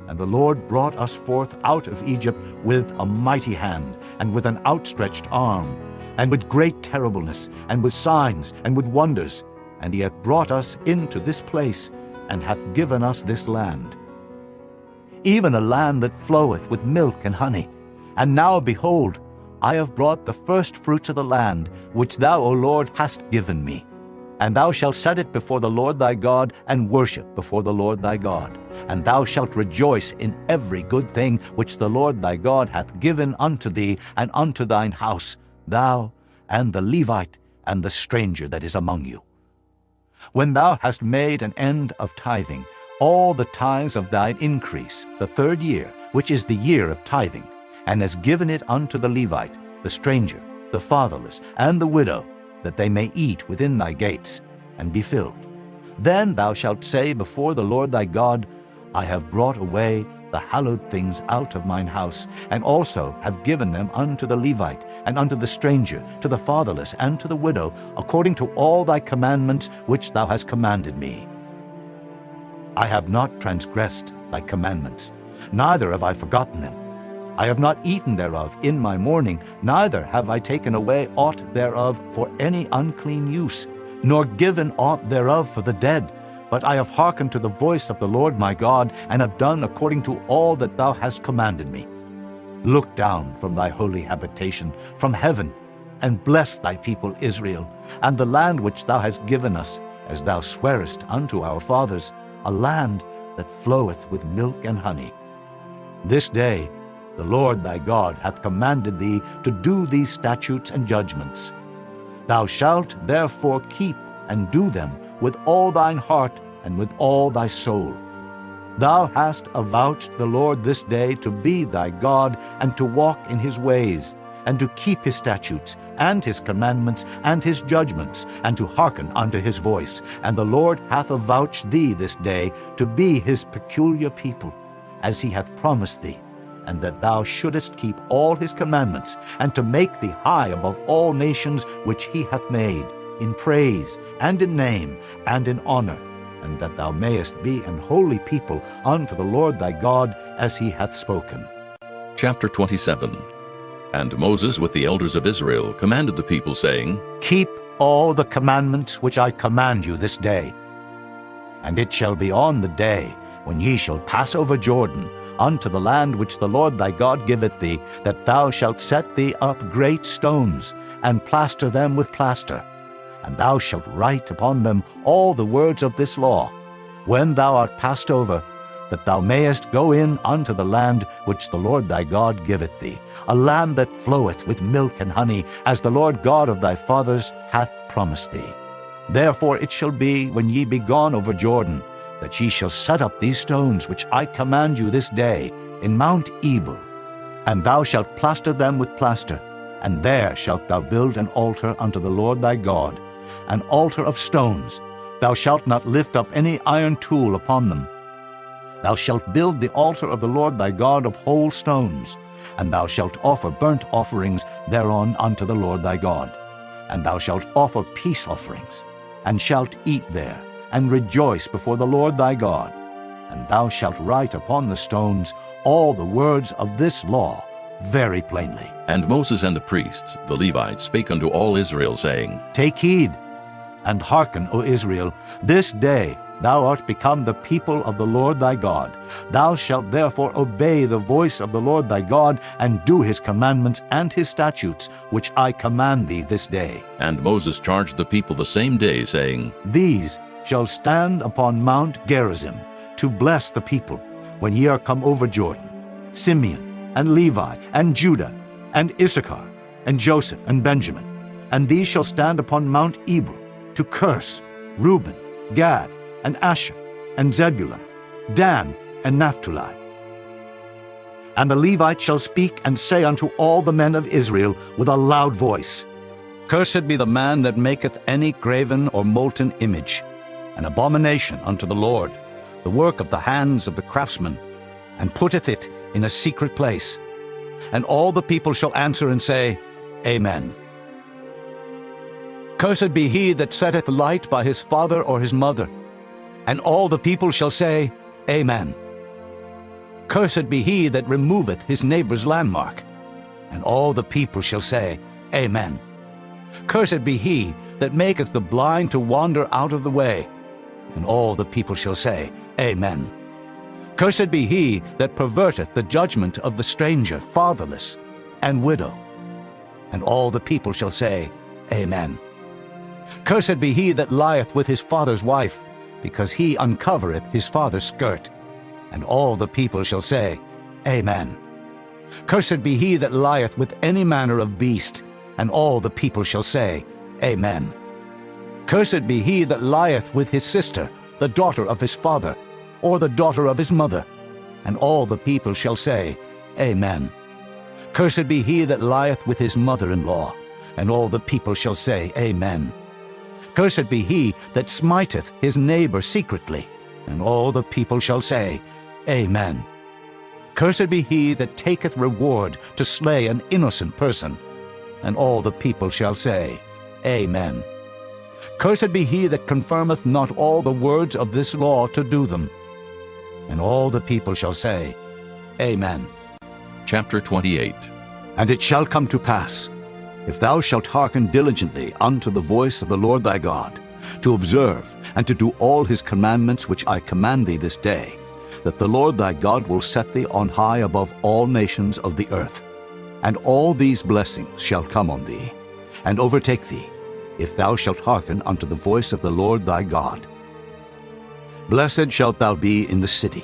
And the Lord brought us forth out of Egypt with a mighty hand, and with an outstretched arm, and with great terribleness, and with signs, and with wonders. And he hath brought us into this place, and hath given us this land, even a land that floweth with milk and honey. And now, behold, I have brought the first fruits of the land, which thou, O Lord, hast given me. And thou shalt set it before the Lord thy God, and worship before the Lord thy God. And thou shalt rejoice in every good thing which the Lord thy God hath given unto thee and unto thine house, thou and the Levite and the stranger that is among you. When thou hast made an end of tithing, all the tithes of thine increase, the third year, which is the year of tithing, and hast given it unto the Levite, the stranger, the fatherless, and the widow, that they may eat within thy gates, and be filled. Then thou shalt say before the Lord thy God, I have brought away the hallowed things out of mine house, and also have given them unto the Levite, and unto the stranger, to the fatherless, and to the widow, according to all thy commandments which thou hast commanded me. I have not transgressed thy commandments, neither have I forgotten them. I have not eaten thereof in my mourning, neither have I taken away aught thereof for any unclean use, nor given aught thereof for the dead. But I have hearkened to the voice of the Lord my God, and have done according to all that thou hast commanded me. Look down from thy holy habitation, from heaven, and bless thy people Israel, and the land which thou hast given us, as thou swarest unto our fathers, a land that floweth with milk and honey. This day the Lord thy God hath commanded thee to do these statutes and judgments. Thou shalt therefore keep and do them with all thine heart and with all thy soul. Thou hast avouched the Lord this day to be thy God, and to walk in his ways, and to keep his statutes, and his commandments, and his judgments, and to hearken unto his voice. And the Lord hath avouched thee this day to be his peculiar people, as he hath promised thee, and that thou shouldest keep all his commandments, and to make thee high above all nations which he hath made, in praise, and in name, and in honor, and that thou mayest be an holy people unto the Lord thy God, as he hath spoken. Chapter 27. And Moses with the elders of Israel commanded the people, saying, Keep all the commandments which I command you this day. And it shall be on the day when ye shall pass over Jordan unto the land which the Lord thy God giveth thee, that thou shalt set thee up great stones, and plaster them with plaster. And thou shalt write upon them all the words of this law. When thou art passed over, that thou mayest go in unto the land which the Lord thy God giveth thee, a land that floweth with milk and honey, as the Lord God of thy fathers hath promised thee. Therefore it shall be, when ye be gone over Jordan, that ye shall set up these stones which I command you this day in Mount Ebal, and thou shalt plaster them with plaster, and there shalt thou build an altar unto the Lord thy God, an altar of stones. Thou shalt not lift up any iron tool upon them. Thou shalt build the altar of the Lord thy God of whole stones, and thou shalt offer burnt offerings thereon unto the Lord thy God. And thou shalt offer peace offerings, and shalt eat there, and rejoice before the Lord thy God. And thou shalt write upon the stones all the words of this law very plainly. And Moses and the priests, the Levites, spake unto all Israel, saying, Take heed, and hearken, O Israel, this day thou art become the people of the Lord thy God. Thou shalt therefore obey the voice of the Lord thy God, and do his commandments and his statutes, which I command thee this day. And Moses charged the people the same day, saying, These shall stand upon Mount Gerizim, to bless the people, when ye are come over Jordan, Simeon, and Levi, and Judah, and Issachar, and Joseph, and Benjamin. And these shall stand upon Mount Ebal, to curse Reuben, Gad, and Asher, and Zebulun, Dan, and Naphtali. And the Levites shall speak and say unto all the men of Israel with a loud voice, Cursed be the man that maketh any graven or molten image, an abomination unto the Lord, the work of the hands of the craftsman, and putteth it in a secret place. And all the people shall answer and say, Amen. Cursed be he that setteth light by his father or his mother. And all the people shall say, Amen. Cursed be he that removeth his neighbor's landmark. And all the people shall say, Amen. Cursed be he that maketh the blind to wander out of the way. And all the people shall say, Amen. Cursed be he that perverteth the judgment of the stranger, fatherless, and widow. And all the people shall say, Amen. Cursed be he that lieth with his father's wife, because he uncovereth his father's skirt. And all the people shall say, Amen. Cursed be he that lieth with any manner of beast, and all the people shall say, Amen. Cursed be he that lieth with his sister, the daughter of his father, or the daughter of his mother. And all the people shall say, Amen. Cursed be he that lieth with his mother-in-law, and all the people shall say, Amen. Cursed be he that smiteth his neighbor secretly, and all the people shall say, Amen. Cursed be he that taketh reward to slay an innocent person, and all the people shall say, Amen. Cursed be he that confirmeth not all the words of this law to do them. And all the people shall say, Amen. Chapter 28. And it shall come to pass, if thou shalt hearken diligently unto the voice of the Lord thy God, to observe and to do all his commandments which I command thee this day, that the Lord thy God will set thee on high above all nations of the earth. And all these blessings shall come on thee, and overtake thee, if thou shalt hearken unto the voice of the Lord thy God. Blessed shalt thou be in the city,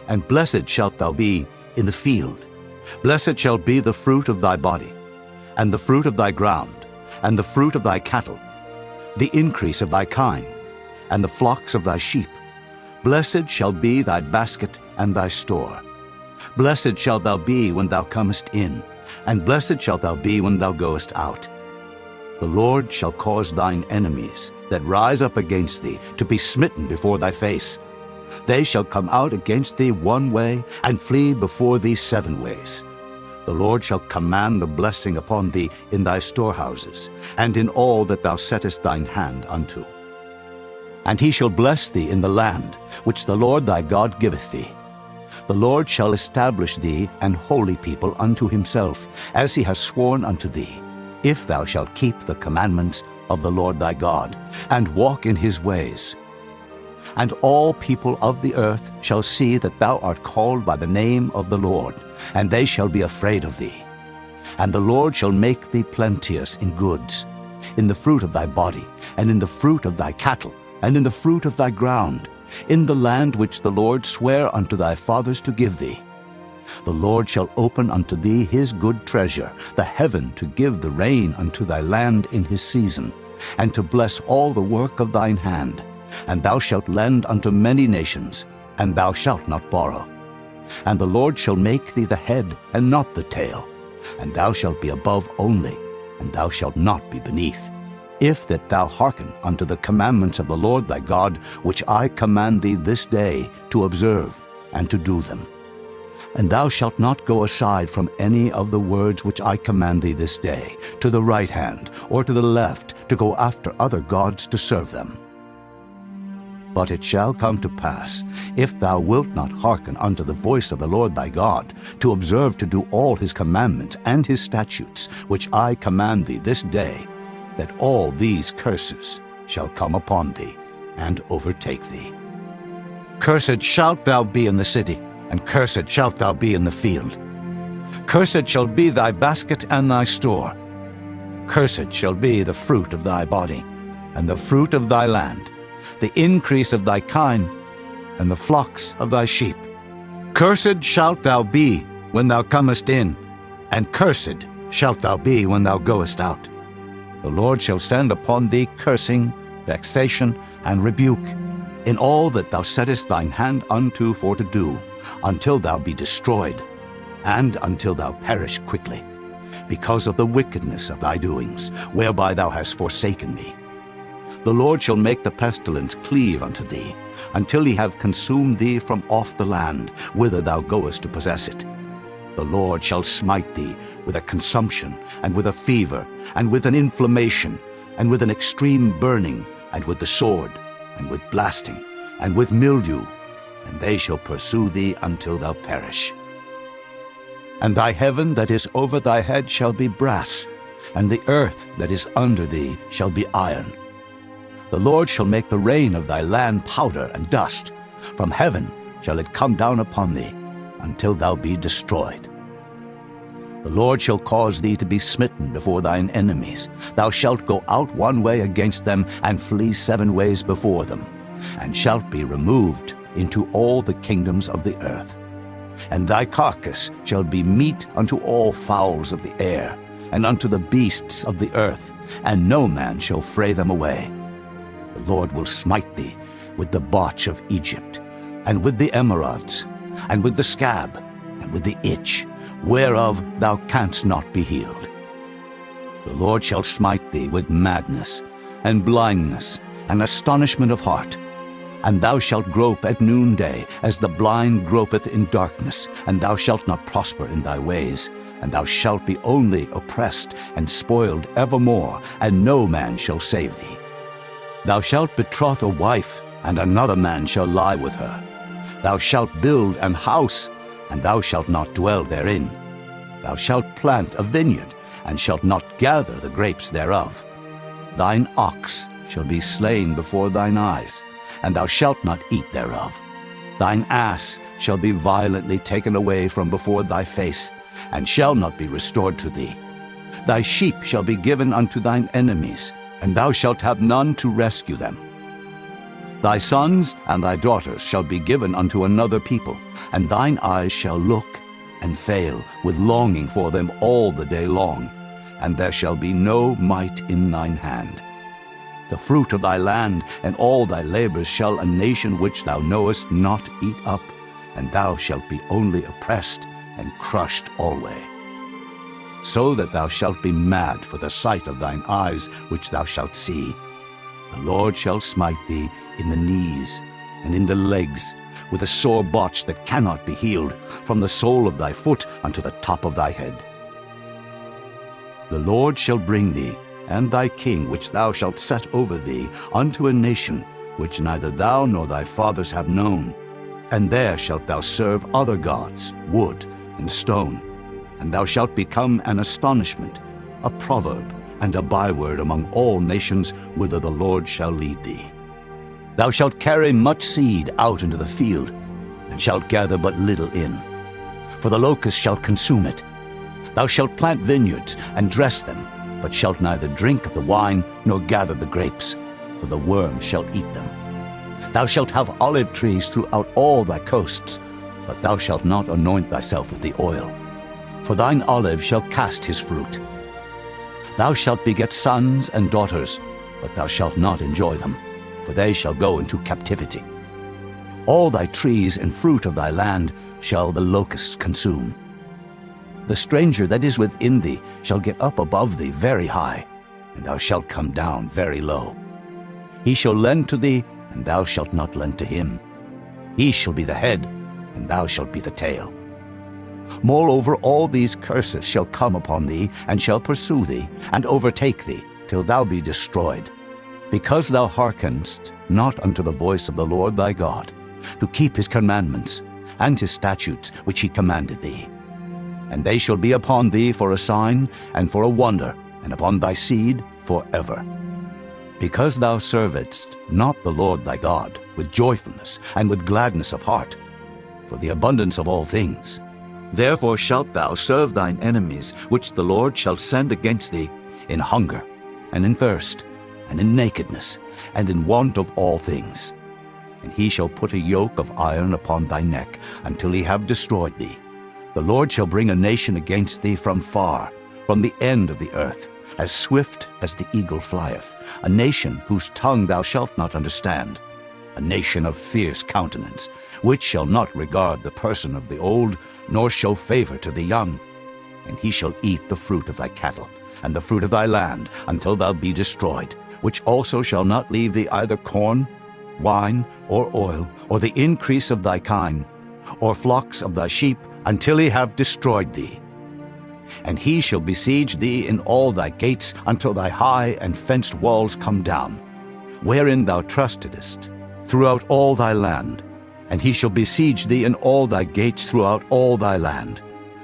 and blessed shalt thou be in the field. Blessed shall be the fruit of thy body, and the fruit of thy ground, and the fruit of thy cattle, the increase of thy kine, and the flocks of thy sheep. Blessed shall be thy basket and thy store. Blessed shalt thou be when thou comest in, and blessed shalt thou be when thou goest out. The Lord shall cause thine enemies that rise up against thee to be smitten before thy face. They shall come out against thee one way, and flee before thee 7 ways. The Lord shall command the blessing upon thee in thy storehouses, and in all that thou settest thine hand unto. And he shall bless thee in the land which the Lord thy God giveth thee. The Lord shall establish thee an holy people unto himself, as he has sworn unto thee, if thou shalt keep the commandments of the Lord thy God, and walk in his ways. And all people of the earth shall see that thou art called by the name of the Lord, and they shall be afraid of thee. And the Lord shall make thee plenteous in goods, in the fruit of thy body, and in the fruit of thy cattle, and in the fruit of thy ground, in the land which the Lord sware unto thy fathers to give thee. The Lord shall open unto thee his good treasure, the heaven to give the rain unto thy land in his season, and to bless all the work of thine hand. And thou shalt lend unto many nations, and thou shalt not borrow. And the Lord shall make thee the head, and not the tail. And thou shalt be above only, and thou shalt not be beneath, if that thou hearken unto the commandments of the Lord thy God, which I command thee this day to observe and to do them. And thou shalt not go aside from any of the words which I command thee this day, to the right hand or to the left, to go after other gods to serve them. But it shall come to pass, if thou wilt not hearken unto the voice of the Lord thy God, to observe to do all his commandments and his statutes, which I command thee this day, that all these curses shall come upon thee and overtake thee. Cursed shalt thou be in the city, and cursed shalt thou be in the field. Cursed shall be thy basket and thy store. Cursed shall be the fruit of thy body, and the fruit of thy land, the increase of thy kine, and the flocks of thy sheep. Cursed shalt thou be when thou comest in, and cursed shalt thou be when thou goest out. The Lord shall send upon thee cursing, vexation, and rebuke, in all that thou settest thine hand unto for to do, until thou be destroyed, and until thou perish quickly, because of the wickedness of thy doings, whereby thou hast forsaken me. The Lord shall make the pestilence cleave unto thee, until he have consumed thee from off the land, whither thou goest to possess it. The Lord shall smite thee with a consumption, and with a fever, and with an inflammation, and with an extreme burning, and with the sword, and with blasting, and with mildew, and they shall pursue thee until thou perish. And thy heaven that is over thy head shall be brass, and the earth that is under thee shall be iron. The Lord shall make the rain of thy land powder and dust. From heaven shall it come down upon thee, until thou be destroyed. The Lord shall cause thee to be smitten before thine enemies. Thou shalt go out one way against them, and flee 7 ways before them, and shalt be removed into all the kingdoms of the earth. And thy carcass shall be meat unto all fowls of the air, and unto the beasts of the earth, and no man shall fray them away. The Lord will smite thee with the botch of Egypt, and with the emerods, and with the scab, and with the itch, whereof thou canst not be healed. The Lord shall smite thee with madness, and blindness, and astonishment of heart. And thou shalt grope at noonday, as the blind gropeth in darkness, and thou shalt not prosper in thy ways, and thou shalt be only oppressed and spoiled evermore, and no man shall save thee. Thou shalt betroth a wife, and another man shall lie with her. Thou shalt build an house, and thou shalt not dwell therein. Thou shalt plant a vineyard, and shalt not gather the grapes thereof. Thine ox shall be slain before thine eyes, and thou shalt not eat thereof. Thine ass shall be violently taken away from before thy face, and shall not be restored to thee. Thy sheep shall be given unto thine enemies, and thou shalt have none to rescue them. Thy sons and thy daughters shall be given unto another people, and thine eyes shall look and fail with longing for them all the day long, and there shall be no might in thine hand. The fruit of thy land and all thy labors shall a nation which thou knowest not eat up, and thou shalt be only oppressed and crushed alway. So that thou shalt be mad for the sight of thine eyes which thou shalt see. The Lord shall smite thee in the knees and in the legs, with a sore botch that cannot be healed, from the sole of thy foot unto the top of thy head. The Lord shall bring thee, and thy king which thou shalt set over thee, unto a nation which neither thou nor thy fathers have known. And there shalt thou serve other gods, wood and stone. And thou shalt become an astonishment, a proverb, and a byword among all nations whither the Lord shall lead thee. Thou shalt carry much seed out into the field, and shalt gather but little in. For the locust shall consume it. Thou shalt plant vineyards, and dress them, but shalt neither drink of the wine, nor gather the grapes, for the worm shall eat them. Thou shalt have olive trees throughout all thy coasts, but thou shalt not anoint thyself with the oil. For thine olive shall cast his fruit. Thou shalt beget sons and daughters, but thou shalt not enjoy them, for they shall go into captivity. All thy trees and fruit of thy land shall the locusts consume. The stranger that is within thee shall get up above thee very high, and thou shalt come down very low. He shall lend to thee, and thou shalt not lend to him. He shall be the head, and thou shalt be the tail. Moreover, all these curses shall come upon thee, and shall pursue thee, and overtake thee, till thou be destroyed, because thou hearkenest not unto the voice of the Lord thy God, to keep his commandments, and his statutes which he commanded thee. And they shall be upon thee for a sign, and for a wonder, and upon thy seed forever. Because thou servedst not the Lord thy God with joyfulness and with gladness of heart, for the abundance of all things. Therefore shalt thou serve thine enemies, which the Lord shall send against thee, in hunger, and in thirst, and in nakedness, and in want of all things. And he shall put a yoke of iron upon thy neck, until he have destroyed thee. The Lord shall bring a nation against thee from far, from the end of the earth, as swift as the eagle flieth, a nation whose tongue thou shalt not understand, a nation of fierce countenance, which shall not regard the person of the old, nor show favor to the young. And he shall eat the fruit of thy cattle, and the fruit of thy land, until thou be destroyed, which also shall not leave thee either corn, wine, or oil, or the increase of thy kine, or flocks of thy sheep, until he have destroyed thee. And he shall besiege thee in all thy gates, until thy high and fenced walls come down, wherein thou trustedest, throughout all thy land. And he shall besiege thee in all thy gates throughout all thy land,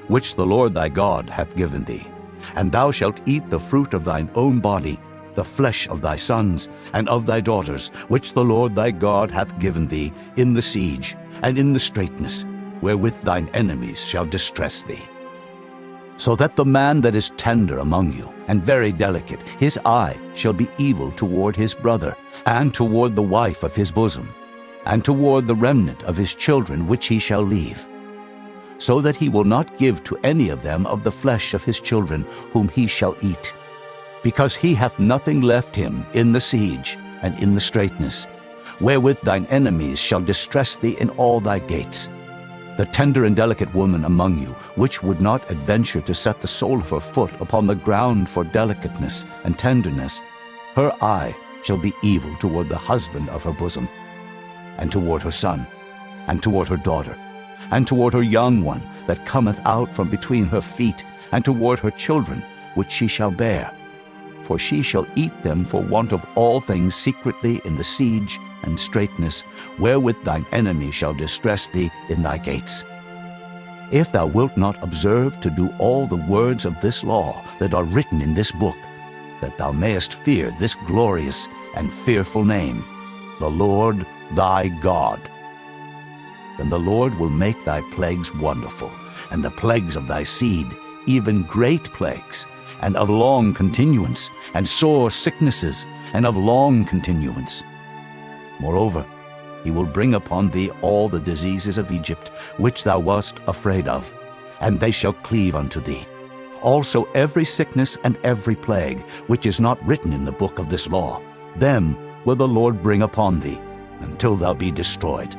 which the Lord thy God hath given thee. And thou shalt eat the fruit of thine own body, the flesh of thy sons and of thy daughters, which the Lord thy God hath given thee in the siege and in the straitness, wherewith thine enemies shall distress thee. So that the man that is tender among you, and very delicate, his eye shall be evil toward his brother, and toward the wife of his bosom, and toward the remnant of his children which he shall leave, so that he will not give to any of them of the flesh of his children whom he shall eat, because he hath nothing left him in the siege and in the straitness, wherewith thine enemies shall distress thee in all thy gates. The tender and delicate woman among you, which would not adventure to set the sole of her foot upon the ground for delicateness and tenderness, her eye shall be evil toward the husband of her bosom, and toward her son, and toward her daughter, and toward her young one that cometh out from between her feet, and toward her children which she shall bear. For she shall eat them for want of all things secretly in the siege and straitness, wherewith thine enemy shall distress thee in thy gates. If thou wilt not observe to do all the words of this law that are written in this book, that thou mayest fear this glorious and fearful name, the Lord thy God, then the Lord will make thy plagues wonderful, and the plagues of thy seed, even great plagues, and of long continuance, and sore sicknesses, and of long continuance. Moreover, he will bring upon thee all the diseases of Egypt, which thou wast afraid of, and they shall cleave unto thee. Also every sickness and every plague, which is not written in the book of this law, them will the Lord bring upon thee, until thou be destroyed.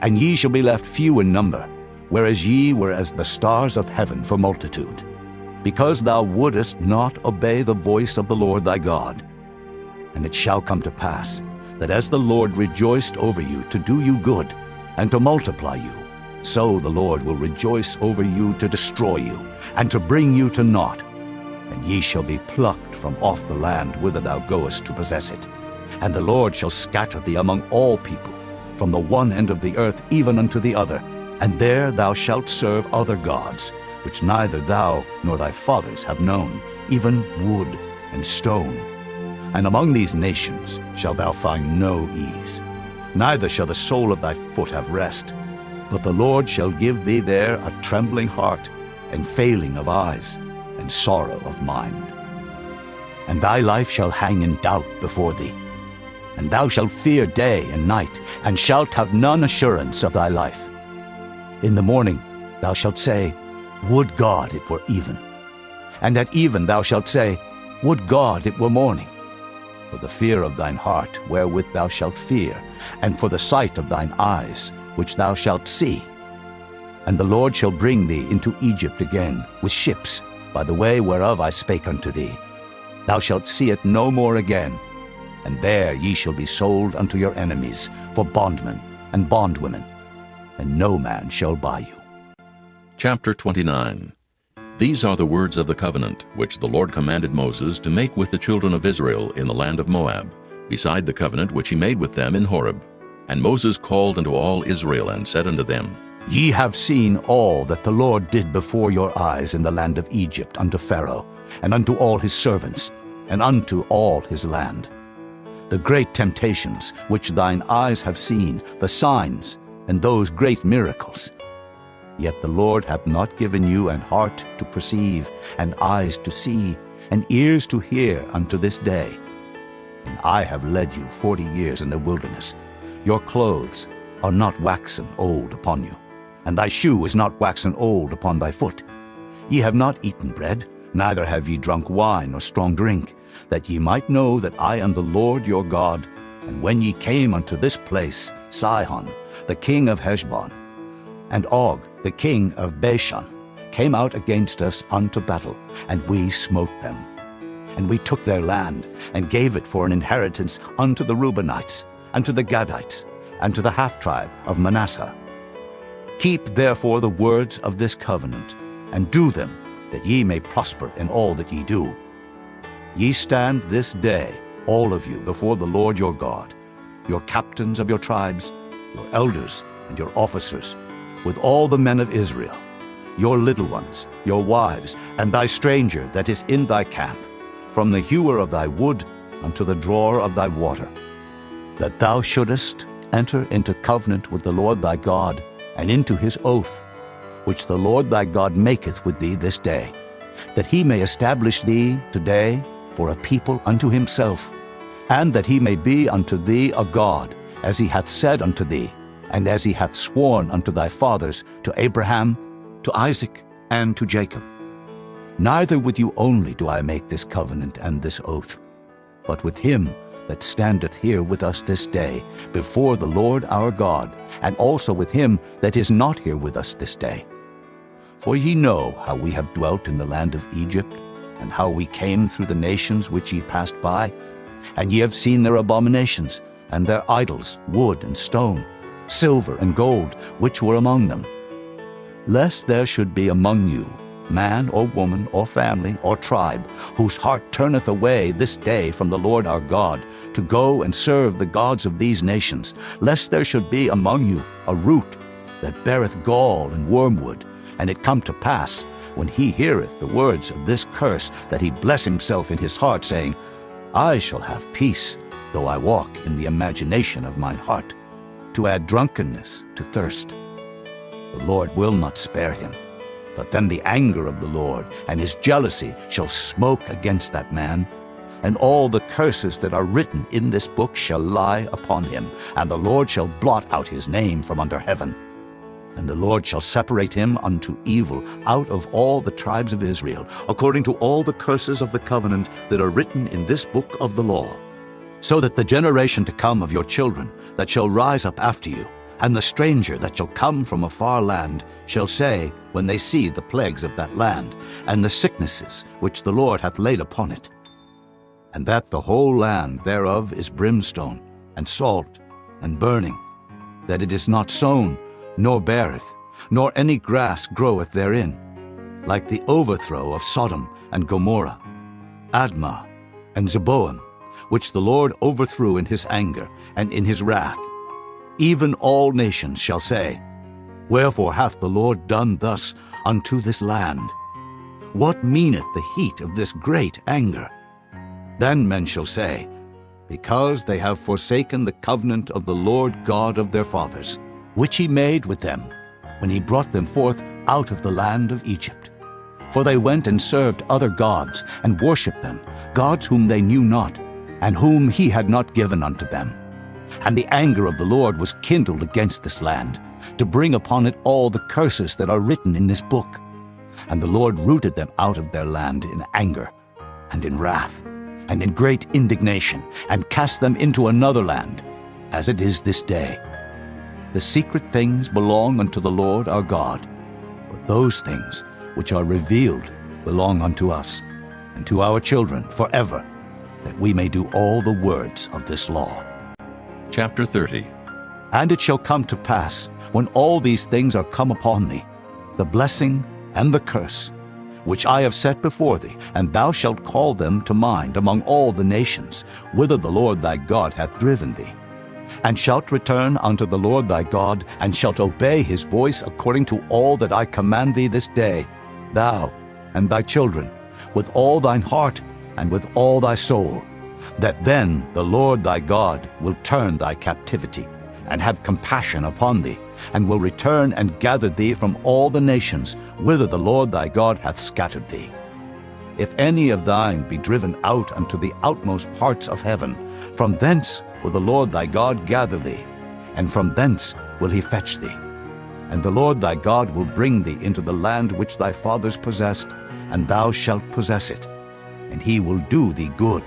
And ye shall be left few in number, whereas ye were as the stars of heaven for multitude, because thou wouldest not obey the voice of the Lord thy God. And it shall come to pass, that as the Lord rejoiced over you to do you good, and to multiply you, so the Lord will rejoice over you to destroy you, and to bring you to naught. And ye shall be plucked from off the land whither thou goest to possess it. And the Lord shall scatter thee among all people, from the one end of the earth even unto the other, and there thou shalt serve other gods, which neither thou nor thy fathers have known, even wood and stone. And among these nations shalt thou find no ease, neither shall the sole of thy foot have rest. But the Lord shall give thee there a trembling heart, and failing of eyes, and sorrow of mind. And thy life shall hang in doubt before thee. and thou shalt fear day and night, and shalt have none assurance of thy life. In the morning thou shalt say, Would God it were even. And at even thou shalt say, Would God it were morning. For the fear of thine heart wherewith thou shalt fear, and for the sight of thine eyes which thou shalt see. And the Lord shall bring thee into Egypt again with ships, by the way whereof I spake unto thee. Thou shalt see it no more again, and there ye shall be sold unto your enemies for bondmen and bondwomen, and no man shall buy you. Chapter 29. These are the words of the covenant which the Lord commanded Moses to make with the children of Israel in the land of Moab, beside the covenant which he made with them in Horeb. And Moses called unto all Israel, and said unto them, Ye have seen all that the Lord did before your eyes in the land of Egypt unto Pharaoh, and unto all his servants, and unto all his land. The great temptations which thine eyes have seen, the signs, and those great miracles. Yet the Lord hath not given you an heart to perceive, and eyes to see, and ears to hear unto this day. And I have led you 40 years in the wilderness. Your clothes are not waxen old upon you, and thy shoe is not waxen old upon thy foot. Ye have not eaten bread, neither have ye drunk wine or strong drink, that ye might know that I am the Lord your God. And when ye came unto this place, Sihon, the king of Heshbon, and Og, the king of Bashan, came out against us unto battle, and we smote them. And we took their land, and gave it for an inheritance unto the Reubenites, and to the Gadites, and to the half-tribe of Manasseh. Keep therefore the words of this covenant, and do them, that ye may prosper in all that ye do. Ye stand this day, all of you, before the Lord your God, your captains of your tribes, your elders and your officers, with all the men of Israel, your little ones, your wives, and thy stranger that is in thy camp, from the hewer of thy wood unto the drawer of thy water, that thou shouldest enter into covenant with the Lord thy God, and into his oath, which the Lord thy God maketh with thee this day, that he may establish thee today for a people unto himself, and that he may be unto thee a God, as he hath said unto thee, and as he hath sworn unto thy fathers, to Abraham, to Isaac, and to Jacob. Neither with you only do I make this covenant and this oath, but with him that standeth here with us this day before the Lord our God, and also with him that is not here with us this day. For ye know how we have dwelt in the land of Egypt, and how we came through the nations which ye passed by, and ye have seen their abominations, and their idols, wood and stone, silver and gold, which were among them. Lest there should be among you man or woman or family or tribe, whose heart turneth away this day from the Lord our God, to go and serve the gods of these nations, lest there should be among you a root that beareth gall and wormwood, and it come to pass, when he heareth the words of this curse, that he bless himself in his heart, saying, I shall have peace, though I walk in the imagination of mine heart, to add drunkenness to thirst. The Lord will not spare him, but then the anger of the Lord and his jealousy shall smoke against that man, and all the curses that are written in this book shall lie upon him, and the Lord shall blot out his name from under heaven. And the Lord shall separate him unto evil out of all the tribes of Israel, according to all the curses of the covenant that are written in this book of the law, so that the generation to come of your children that shall rise up after you, and the stranger that shall come from a far land, shall say, when they see the plagues of that land, and the sicknesses which the Lord hath laid upon it, and that the whole land thereof is brimstone, and salt, and burning, that it is not sown, nor beareth, nor any grass groweth therein, like the overthrow of Sodom and Gomorrah, Admah, and Zeboim, which the Lord overthrew in his anger and in his wrath. Even all nations shall say, Wherefore hath the Lord done thus unto this land? What meaneth the heat of this great anger? Then men shall say, Because they have forsaken the covenant of the Lord God of their fathers, which he made with them, when he brought them forth out of the land of Egypt. For they went and served other gods, and worshipped them, gods whom they knew not, and whom he had not given unto them. And the anger of the Lord was kindled against this land, to bring upon it all the curses that are written in this book. And the Lord rooted them out of their land in anger, and in wrath, and in great indignation, and cast them into another land, as it is this day. The secret things belong unto the Lord our God, but those things which are revealed belong unto us, and to our children forever, that we may do all the words of this law. Chapter 30. And it shall come to pass, when all these things are come upon thee, the blessing and the curse, which I have set before thee, and thou shalt call them to mind among all the nations, whither the Lord thy God hath driven thee, and shalt return unto the Lord thy God, and shalt obey his voice according to all that I command thee this day, thou and thy children, with all thine heart and with all thy soul, that then the Lord thy God will turn thy captivity, and have compassion upon thee, and will return and gather thee from all the nations whither the Lord thy God hath scattered thee. If any of thine be driven out unto the outmost parts of heaven, from thence will the Lord thy God gather thee, and from thence will he fetch thee. And the Lord thy God will bring thee into the land which thy fathers possessed, and thou shalt possess it. And he will do thee good,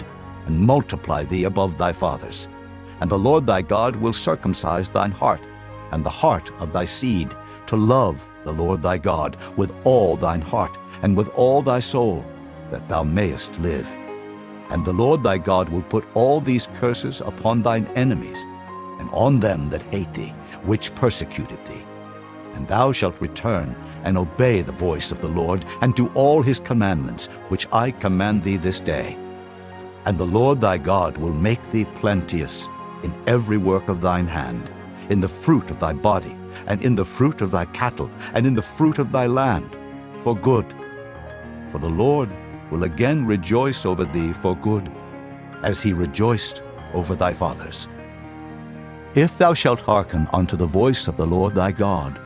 and multiply thee above thy fathers. And the Lord thy God will circumcise thine heart, and the heart of thy seed, to love the Lord thy God with all thine heart, and with all thy soul, that thou mayest live. And the Lord thy God will put all these curses upon thine enemies, and on them that hate thee, which persecuted thee. And thou shalt return and obey the voice of the Lord, and do all his commandments, which I command thee this day. And the Lord thy God will make thee plenteous in every work of thine hand, in the fruit of thy body, and in the fruit of thy cattle, and in the fruit of thy land, for good. For the Lord will again rejoice over thee for good, as he rejoiced over thy fathers. If thou shalt hearken unto the voice of the Lord thy God,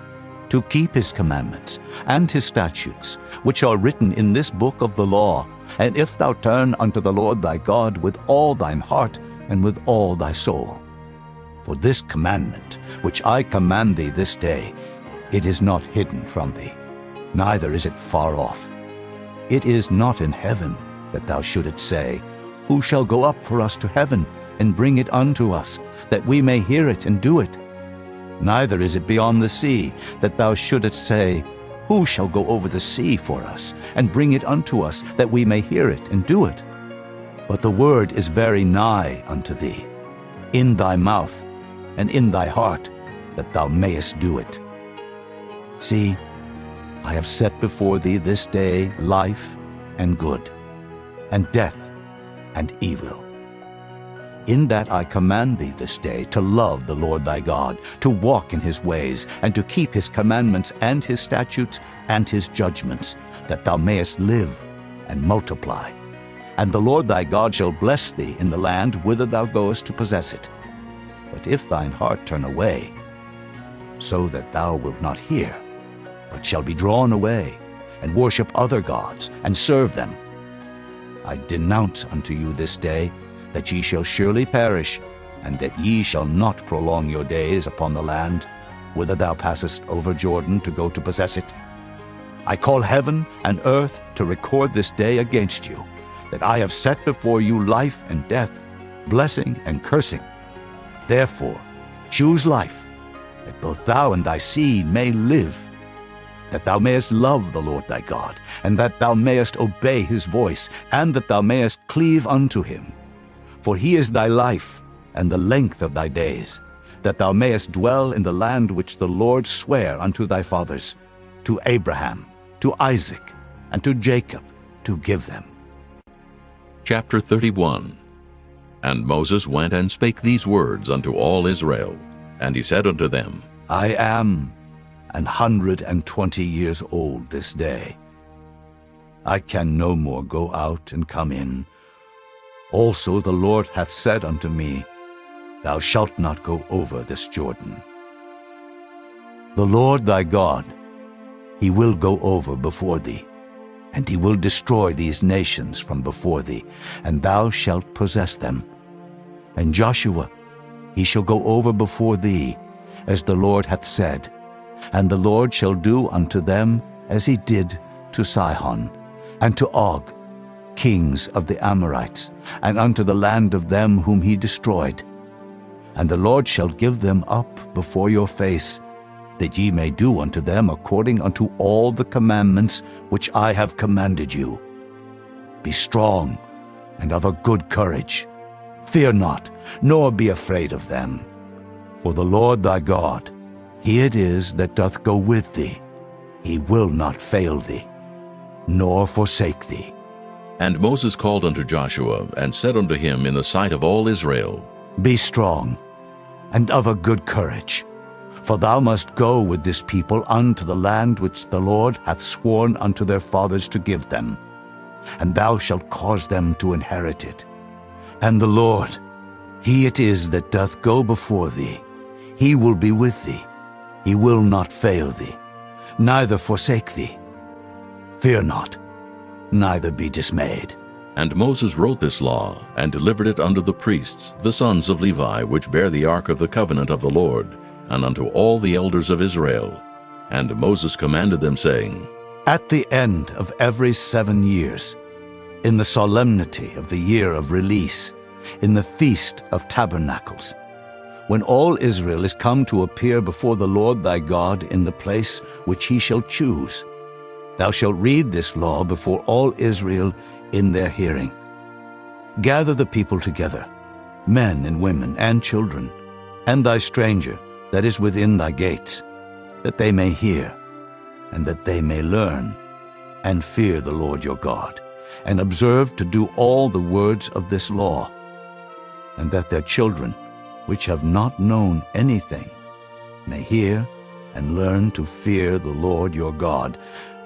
to keep his commandments and his statutes, which are written in this book of the law, and if thou turn unto the Lord thy God with all thine heart and with all thy soul. For this commandment, which I command thee this day, it is not hidden from thee, neither is it far off. It is not in heaven, that thou shouldest say, Who shall go up for us to heaven, and bring it unto us, that we may hear it and do it? Neither is it beyond the sea, that thou shouldest say, Who shall go over the sea for us, and bring it unto us, that we may hear it and do it? But the word is very nigh unto thee, in thy mouth and in thy heart, that thou mayest do it. See, I have set before thee this day life and good, and death and evil. In that I command thee this day to love the Lord thy God, to walk in his ways, and to keep his commandments and his statutes and his judgments, that thou mayest live and multiply. And the Lord thy God shall bless thee in the land whither thou goest to possess it. But if thine heart turn away, so that thou wilt not hear, but shall be drawn away, and worship other gods, and serve them, I denounce unto you this day that ye shall surely perish, and that ye shall not prolong your days upon the land, whither thou passest over Jordan to go to possess it. I call heaven and earth to record this day against you, that I have set before you life and death, blessing and cursing. Therefore choose life, that both thou and thy seed may live, that thou mayest love the Lord thy God, and that thou mayest obey his voice, and that thou mayest cleave unto him. For he is thy life, and the length of thy days, that thou mayest dwell in the land which the Lord sware unto thy fathers, to Abraham, to Isaac, and to Jacob, to give them. Chapter 31. And Moses went and spake these words unto all Israel. And he said unto them, I am 120 years old this day. I can no more go out and come in. Also the Lord hath said unto me, Thou shalt not go over this Jordan. The Lord thy God, he will go over before thee, and he will destroy these nations from before thee, and thou shalt possess them, And Joshua, he shall go over before thee, as the Lord hath said, and the Lord shall do unto them as he did to Sihon, and to Og, kings of the Amorites, and unto the land of them whom he destroyed. And the Lord shall give them up before your face, that ye may do unto them according unto all the commandments which I have commanded you. Be strong and of a good courage. Fear not, nor be afraid of them. For the Lord thy God, he it is that doth go with thee. He will not fail thee, nor forsake thee. And Moses called unto Joshua, and said unto him in the sight of all Israel, Be strong and of a good courage, for thou must go with this people unto the land which the Lord hath sworn unto their fathers to give them, and thou shalt cause them to inherit it. And the Lord, he it is that doth go before thee. He will be with thee. He will not fail thee, neither forsake thee. Fear not, neither be dismayed. And Moses wrote this law, and delivered it unto the priests, the sons of Levi, which bear the ark of the covenant of the Lord, and unto all the elders of Israel. And Moses commanded them, saying, At the end of every 7 years, in the solemnity of the year of release, in the feast of tabernacles, when all Israel is come to appear before the Lord thy God in the place which he shall choose, thou shalt read this law before all Israel in their hearing. Gather the people together, men and women and children, and thy stranger that is within thy gates, that they may hear, and that they may learn, and fear the Lord your God, and observe to do all the words of this law, and that their children, which have not known anything, may hear and learn to fear the Lord your God,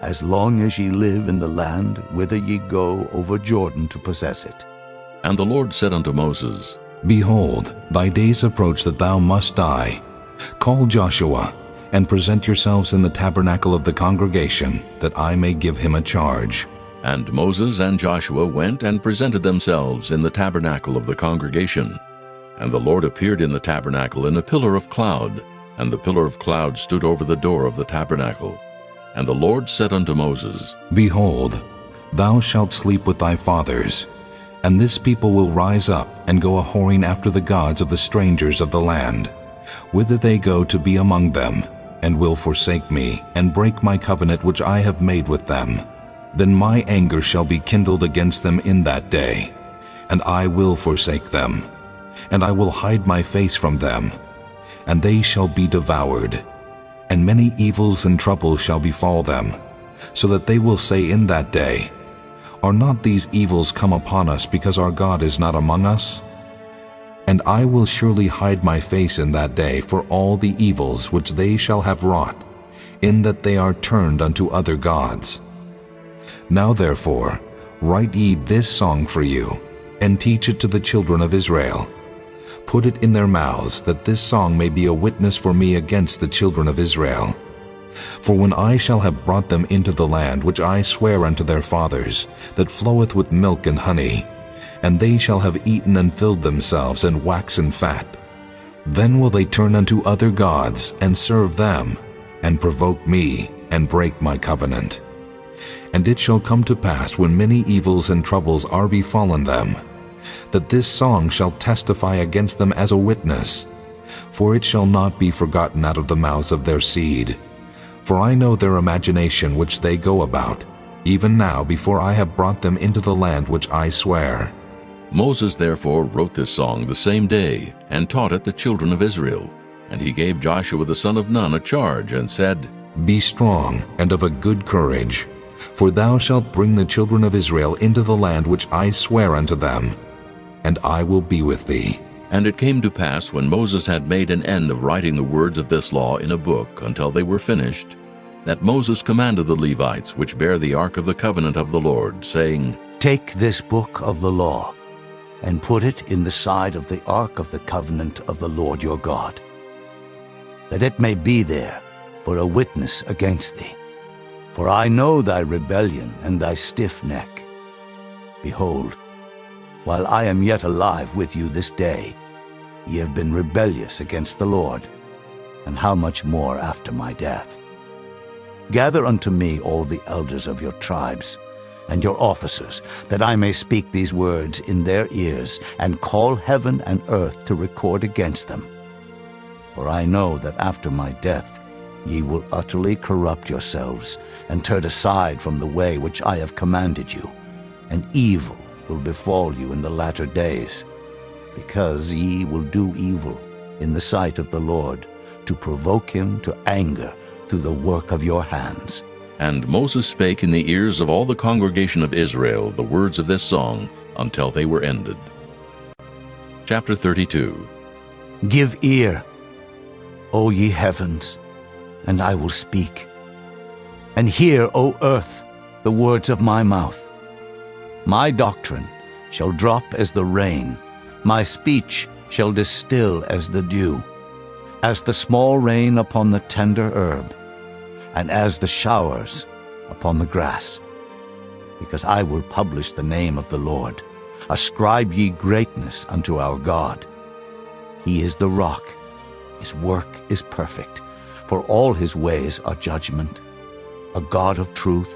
as long as ye live in the land whither ye go over Jordan to possess it. And the Lord said unto Moses, Behold, thy days approach that thou must die. Call Joshua, and present yourselves in the tabernacle of the congregation, that I may give him a charge. And Moses and Joshua went and presented themselves in the tabernacle of the congregation. And the Lord appeared in the tabernacle in a pillar of cloud, and the pillar of cloud stood over the door of the tabernacle. And the Lord said unto Moses, Behold, thou shalt sleep with thy fathers, and this people will rise up and go a-whoring after the gods of the strangers of the land, whither they go to be among them, and will forsake me, and break my covenant which I have made with them. Then my anger shall be kindled against them in that day, and I will forsake them, and I will hide my face from them, and they shall be devoured. And many evils and troubles shall befall them, so that they will say in that day, Are not these evils come upon us because our God is not among us? And I will surely hide my face in that day for all the evils which they shall have wrought, in that they are turned unto other gods. Now therefore, write ye this song for you, and teach it to the children of Israel. Put it in their mouths, that this song may be a witness for me against the children of Israel. For when I shall have brought them into the land which I swear unto their fathers, that floweth with milk and honey, and they shall have eaten and filled themselves and waxen fat, then will they turn unto other gods and serve them, and provoke me, and break my covenant. And it shall come to pass, when many evils and troubles are befallen them, that this song shall testify against them as a witness, for it shall not be forgotten out of the mouths of their seed. For I know their imagination which they go about, even now before I have brought them into the land which I swear. Moses therefore wrote this song the same day, and taught it the children of Israel. And he gave Joshua the son of Nun a charge, and said, Be strong and of a good courage, for thou shalt bring the children of Israel into the land which I swear unto them, and I will be with thee. And it came to pass, when Moses had made an end of writing the words of this law in a book until they were finished, that Moses commanded the Levites which bear the ark of the covenant of the Lord, saying, Take this book of the law, and put it in the side of the ark of the covenant of the Lord your God, that it may be there for a witness against thee. For I know thy rebellion and thy stiff neck. Behold, while I am yet alive with you this day, ye have been rebellious against the Lord, and how much more after my death? Gather unto me all the elders of your tribes, and your officers, that I may speak these words in their ears, and call heaven and earth to record against them. For I know that after my death ye will utterly corrupt yourselves, and turn aside from the way which I have commanded you, and evil will befall you in the latter days, because ye will do evil in the sight of the Lord, to provoke him to anger through the work of your hands. And Moses spake in the ears of all the congregation of Israel the words of this song until they were ended. Chapter 32. Give ear, O ye heavens, and I will speak. And hear, O earth, the words of my mouth. My doctrine shall drop as the rain, my speech shall distill as the dew, as the small rain upon the tender herb, and as the showers upon the grass. Because I will publish the name of the Lord. Ascribe ye greatness unto our God. He is the rock, his work is perfect, for all his ways are judgment. A God of truth,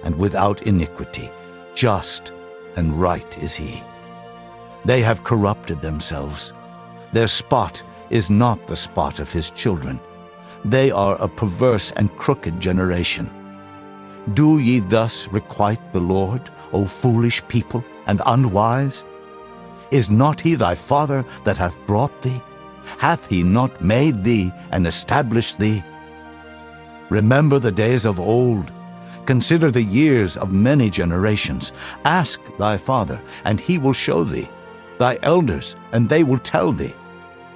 and without iniquity, just and right is he. They have corrupted themselves. Their spot is not the spot of his children. They are a perverse and crooked generation. Do ye thus requite the Lord, O foolish people, and unwise? Is not he thy father that hath brought thee? Hath he not made thee and established thee? Remember the days of old. Consider the years of many generations. Ask thy father, and he will show thee, thy elders, and they will tell thee.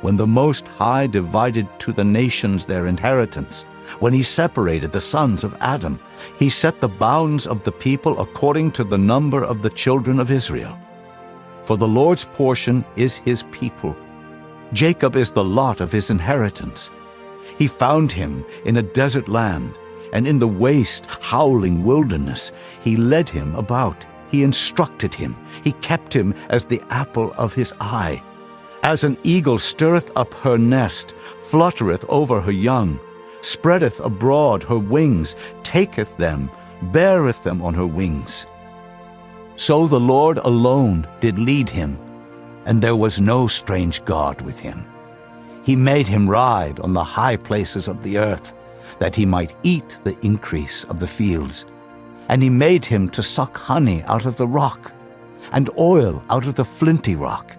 When the Most High divided to the nations their inheritance, when he separated the sons of Adam, he set the bounds of the people according to the number of the children of Israel. For the Lord's portion is his people. Jacob is the lot of his inheritance. He found him in a desert land, and in the waste, howling wilderness. He led him about. He instructed him. He kept him as the apple of his eye. As an eagle stirreth up her nest, fluttereth over her young, spreadeth abroad her wings, taketh them, beareth them on her wings. So the Lord alone did lead him, and there was no strange God with him. He made him ride on the high places of the earth, that he might eat the increase of the fields. And he made him to suck honey out of the rock, and oil out of the flinty rock.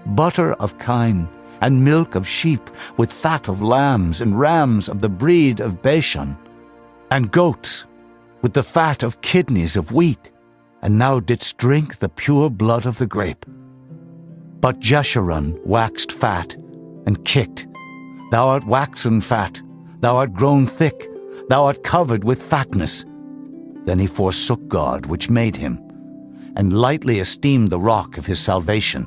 Butter of kine, and milk of sheep, with fat of lambs, and rams of the breed of Bashan, and goats, with the fat of kidneys of wheat, and thou didst drink the pure blood of the grape. But Jeshurun waxed fat, and kicked. Thou art waxen fat, thou art grown thick, thou art covered with fatness. Then he forsook God which made him, and lightly esteemed the rock of his salvation.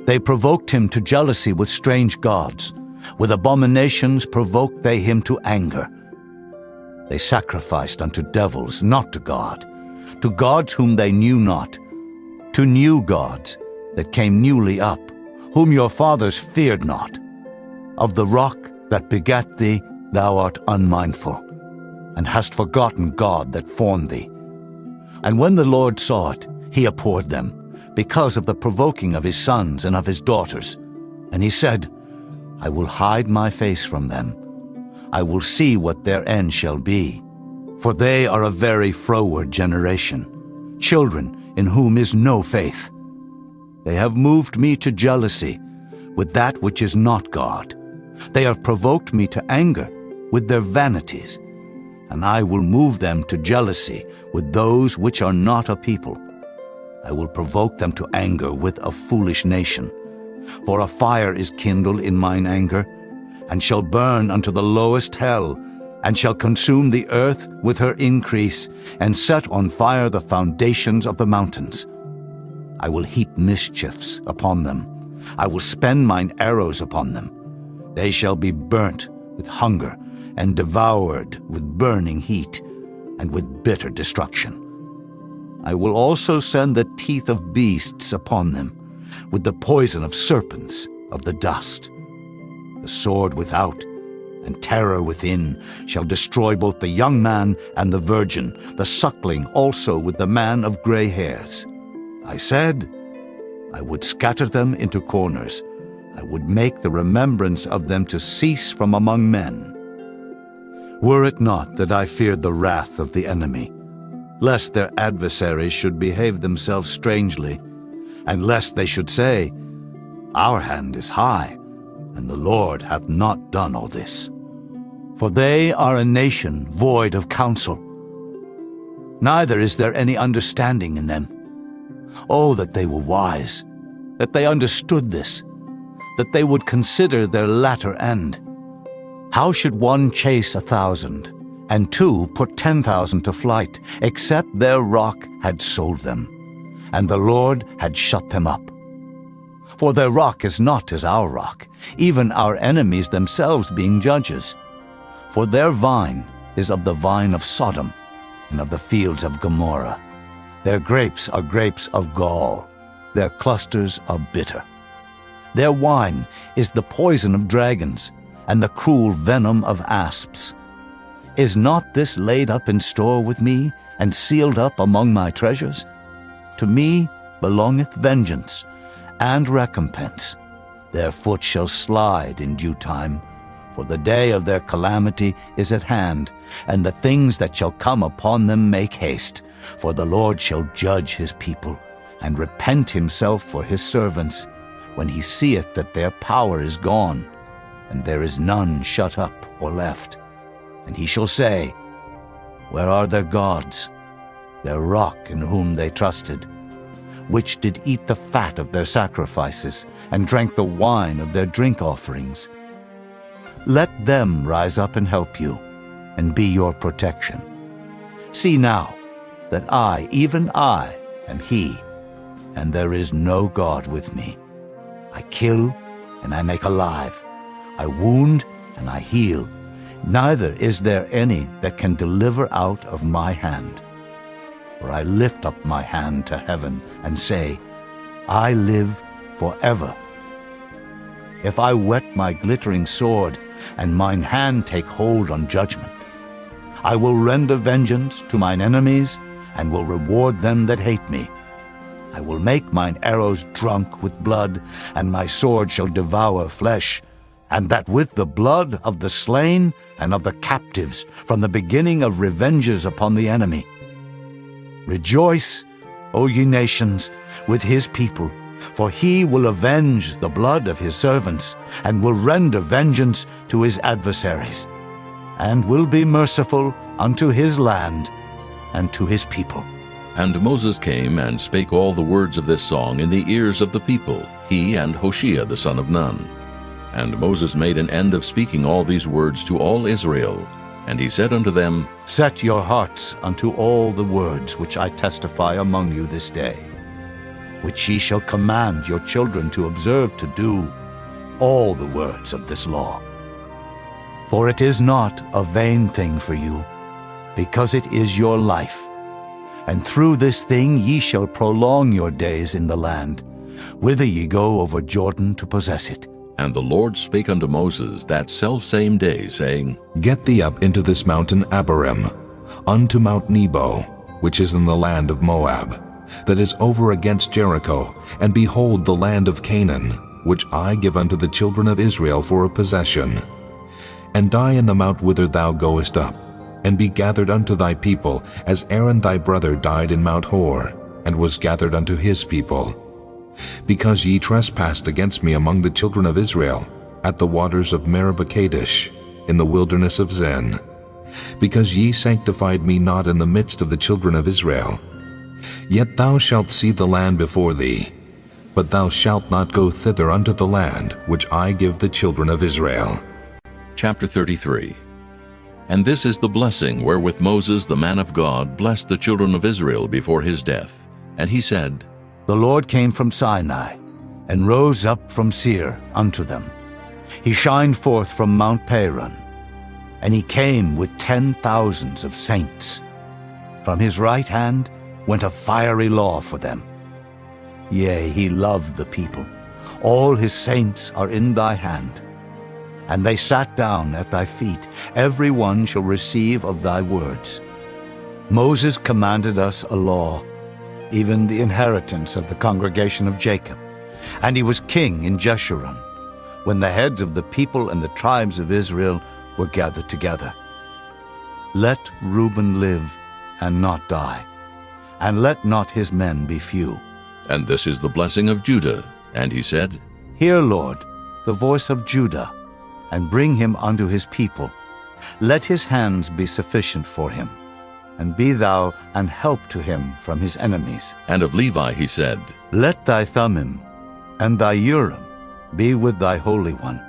They provoked him to jealousy with strange gods. With abominations provoked they him to anger. They sacrificed unto devils, not to gods whom they knew not, to new gods that came newly up, whom your fathers feared not. Of the rock that begat thee thou art unmindful, and hast forgotten God that formed thee. And when the Lord saw it, he abhorred them, because of the provoking of his sons and of his daughters. And he said, I will hide my face from them. I will see what their end shall be. For they are a very froward generation, children in whom is no faith. They have moved me to jealousy with that which is not God. They have provoked me to anger with their vanities. And I will move them to jealousy with those which are not a people. I will provoke them to anger with a foolish nation. For a fire is kindled in mine anger, and shall burn unto the lowest hell, and shall consume the earth with her increase, and set on fire the foundations of the mountains. I will heap mischiefs upon them. I will spend mine arrows upon them. They shall be burnt with hunger, and devoured with burning heat, and with bitter destruction. I will also send the teeth of beasts upon them, with the poison of serpents of the dust. The sword without and terror within shall destroy both the young man and the virgin, the suckling also with the man of gray hairs. I said, I would scatter them into corners. I would make the remembrance of them to cease from among men. Were it not that I feared the wrath of the enemy, lest their adversaries should behave themselves strangely, and lest they should say, Our hand is high, and the Lord hath not done all this. For they are a nation void of counsel, neither is there any understanding in them. Oh, that they were wise, that they understood this, that they would consider their latter end. How should one chase 1,000, and two put 10,000 to flight, except their rock had sold them, and the Lord had shut them up? For their rock is not as our rock, even our enemies themselves being judges. For their vine is of the vine of Sodom, and of the fields of Gomorrah. Their grapes are grapes of gall, their clusters are bitter. Their wine is the poison of dragons, and the cruel venom of asps. Is not this laid up in store with me, and sealed up among my treasures? To me belongeth vengeance and recompense. Their foot shall slide in due time, for the day of their calamity is at hand, and the things that shall come upon them make haste. For the Lord shall judge his people, and repent himself for his servants, when he seeth that their power is gone, and there is none shut up or left. And he shall say, Where are their gods, their rock in whom they trusted, which did eat the fat of their sacrifices, and drank the wine of their drink offerings? Let them rise up and help you, and be your protection. See now that I, even I, am he, and there is no God with me. I kill, and I make alive. I wound, and I heal. Neither is there any that can deliver out of my hand. For I lift up my hand to heaven, and say, I live forever. If I whet my glittering sword, and mine hand take hold on judgment, I will render vengeance to mine enemies, and will reward them that hate me. I will make mine arrows drunk with blood, and my sword shall devour flesh, and that with the blood of the slain and of the captives, from the beginning of revenges upon the enemy. Rejoice, O ye nations, with his people, for he will avenge the blood of his servants, and will render vengeance to his adversaries, and will be merciful unto his land and to his people. And Moses came and spake all the words of this song in the ears of the people, he and Hoshea the son of Nun. And Moses made an end of speaking all these words to all Israel. And he said unto them, Set your hearts unto all the words which I testify among you this day, which ye shall command your children to observe to do, all the words of this law. For it is not a vain thing for you, because it is your life. And through this thing ye shall prolong your days in the land, whither ye go over Jordan to possess it. And the Lord spake unto Moses that selfsame day, saying, Get thee up into this mountain Abarim, unto Mount Nebo, which is in the land of Moab, that is over against Jericho, and behold the land of Canaan, which I give unto the children of Israel for a possession. And die in the mount whither thou goest up, and be gathered unto thy people, as Aaron thy brother died in Mount Hor, and was gathered unto his people. Because ye trespassed against me among the children of Israel, at the waters of Meribah Kadesh, in the wilderness of Zin, because ye sanctified me not in the midst of the children of Israel. Yet thou shalt see the land before thee, but thou shalt not go thither unto the land which I give the children of Israel. Chapter 33. And this is the blessing wherewith Moses the man of God blessed the children of Israel before his death. And he said, The Lord came from Sinai, and rose up from Seir unto them. He shined forth from Mount Paran, and he came with 10,000s of saints. From his right hand went a fiery law for them. Yea, he loved the people. All his saints are in thy hand. And they sat down at thy feet. Every one shall receive of thy words. Moses commanded us a law, even the inheritance of the congregation of Jacob. And he was king in Jeshurun, when the heads of the people and the tribes of Israel were gathered together. Let Reuben live and not die, and let not his men be few. And this is the blessing of Judah. And he said, Hear, Lord, the voice of Judah, and bring him unto his people. Let his hands be sufficient for him, and be thou an help to him from his enemies. And of Levi he said, Let thy Thummim and thy Urim be with thy Holy One,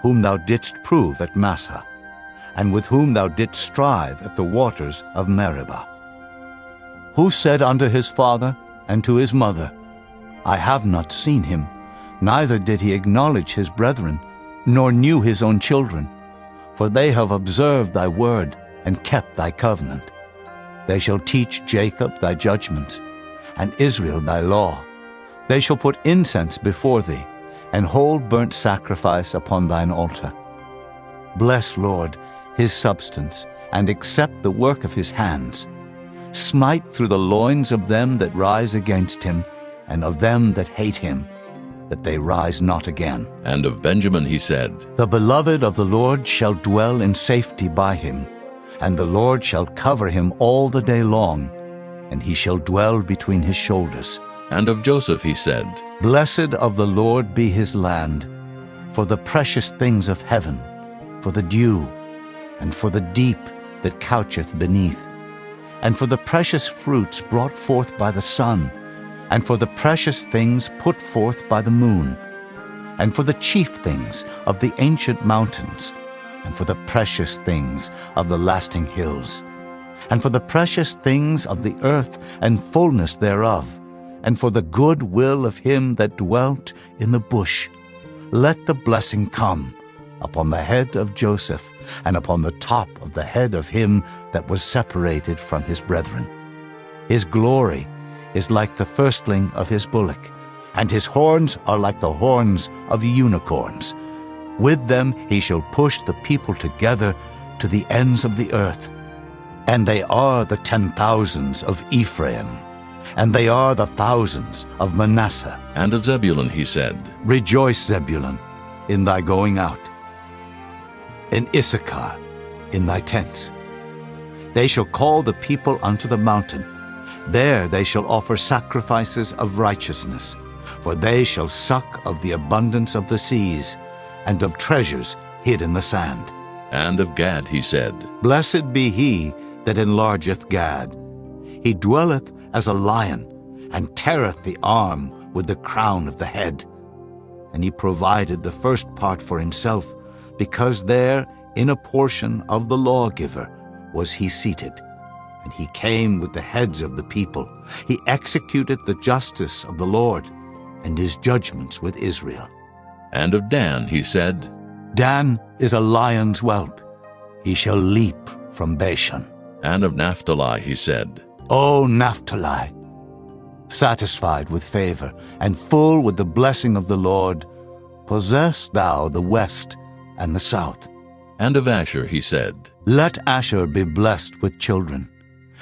whom thou didst prove at Massah, and with whom thou didst strive at the waters of Meribah. Who said unto his father and to his mother, I have not seen him, neither did he acknowledge his brethren, nor knew his own children, for they have observed thy word and kept thy covenant. They shall teach Jacob thy judgments, and Israel thy law. They shall put incense before thee, and hold burnt sacrifice upon thine altar. Bless, Lord, his substance, and accept the work of his hands. Smite through the loins of them that rise against him, and of them that hate him, that they rise not again. And of Benjamin he said, The beloved of the Lord shall dwell in safety by him, and the Lord shall cover him all the day long, and he shall dwell between his shoulders. And of Joseph he said, Blessed of the Lord be his land, for the precious things of heaven, for the dew, and for the deep that coucheth beneath, and for the precious fruits brought forth by the sun, and for the precious things put forth by the moon, and for the chief things of the ancient mountains, and for the precious things of the lasting hills, and for the precious things of the earth and fullness thereof, and for the good will of him that dwelt in the bush. Let the blessing come upon the head of Joseph, and upon the top of the head of him that was separated from his brethren. His glory is like the firstling of his bullock, and his horns are like the horns of unicorns. With them he shall push the people together to the ends of the earth. And they are the 10,000s of Ephraim, and they are the thousands of Manasseh. And of Zebulun he said, Rejoice, Zebulun, in thy going out, in Issachar, in thy tents. They shall call the people unto the mountain. There they shall offer sacrifices of righteousness, for they shall suck of the abundance of the seas, and of treasures hid in the sand. And of Gad he said, Blessed be he that enlargeth Gad. He dwelleth as a lion, and teareth the arm with the crown of the head. And he provided the first part for himself, because there in a portion of the lawgiver was he seated. And he came with the heads of the people. He executed the justice of the Lord, and his judgments with Israel. And of Dan he said, Dan is a lion's whelp. He shall leap from Bashan. And of Naphtali he said, O Naphtali, satisfied with favor, and full with the blessing of the Lord, possess thou the west and the south. And of Asher he said, Let Asher be blessed with children.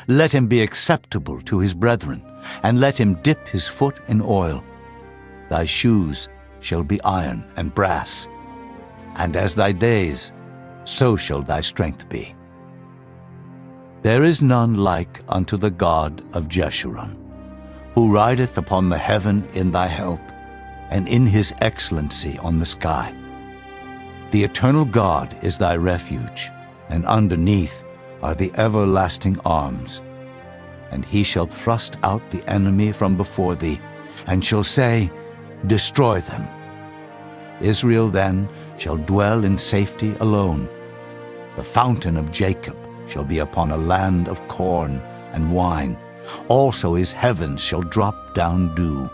Let him be acceptable to his brethren, and let him dip his foot in oil. Thy shoes shall be iron and brass, and as thy days, so shall thy strength be. There is none like unto the God of Jeshurun, who rideth upon the heaven in thy help, and in his excellency on the sky. The eternal God is thy refuge, and underneath are the everlasting arms. And he shall thrust out the enemy from before thee, and shall say, Destroy them. Israel then shall dwell in safety alone. The fountain of Jacob shall be upon a land of corn and wine. Also his heavens shall drop down dew.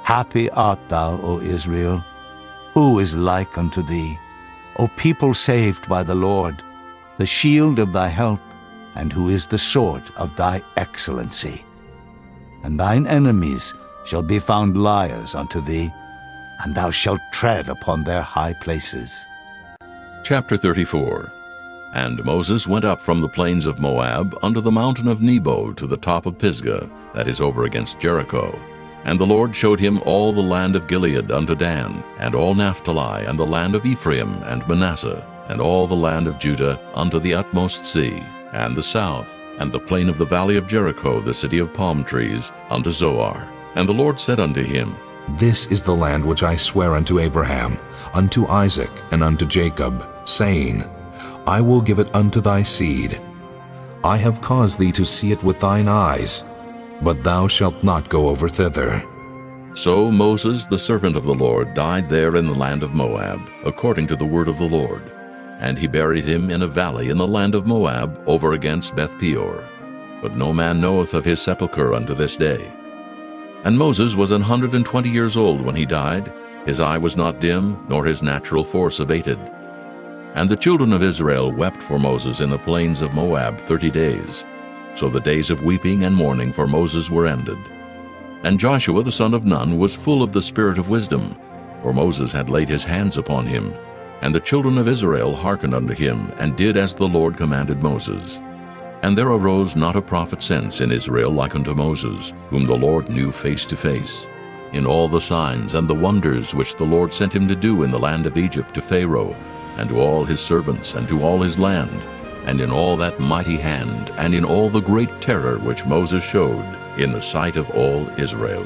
Happy art thou, O Israel. Who is like unto thee? O people saved by the Lord, the shield of thy help, and who is the sword of thy excellency. and thine enemies shall be found liars unto thee, and thou shalt tread upon their high places. Chapter 34. And Moses went up from the plains of Moab unto the mountain of Nebo to the top of Pisgah, that is over against Jericho. And the Lord showed him all the land of Gilead unto Dan, and all Naphtali, and the land of Ephraim and Manasseh, and all the land of Judah unto the utmost sea, and the south, and the plain of the valley of Jericho, the city of palm trees, unto Zoar. And the Lord said unto him, This is the land which I swear unto Abraham, unto Isaac, and unto Jacob, saying, I will give it unto thy seed. I have caused thee to see it with thine eyes, but thou shalt not go over thither. So Moses, the servant of the Lord, died there in the land of Moab, according to the word of the Lord. And he buried him in a valley in the land of Moab, over against Beth-peor. But no man knoweth of his sepulchre unto this day. And Moses was 120 years old when he died. His eye was not dim, nor his natural force abated. And the children of Israel wept for Moses in the plains of Moab 30 days. So the days of weeping and mourning for Moses were ended. And Joshua the son of Nun was full of the spirit of wisdom, for Moses had laid his hands upon him. And the children of Israel hearkened unto him, and did as the Lord commanded Moses. And there arose not a prophet since in Israel like unto Moses, whom the Lord knew face to face, in all the signs and the wonders which the Lord sent him to do in the land of Egypt to Pharaoh, and to all his servants, and to all his land, and in all that mighty hand, and in all the great terror which Moses showed in the sight of all Israel.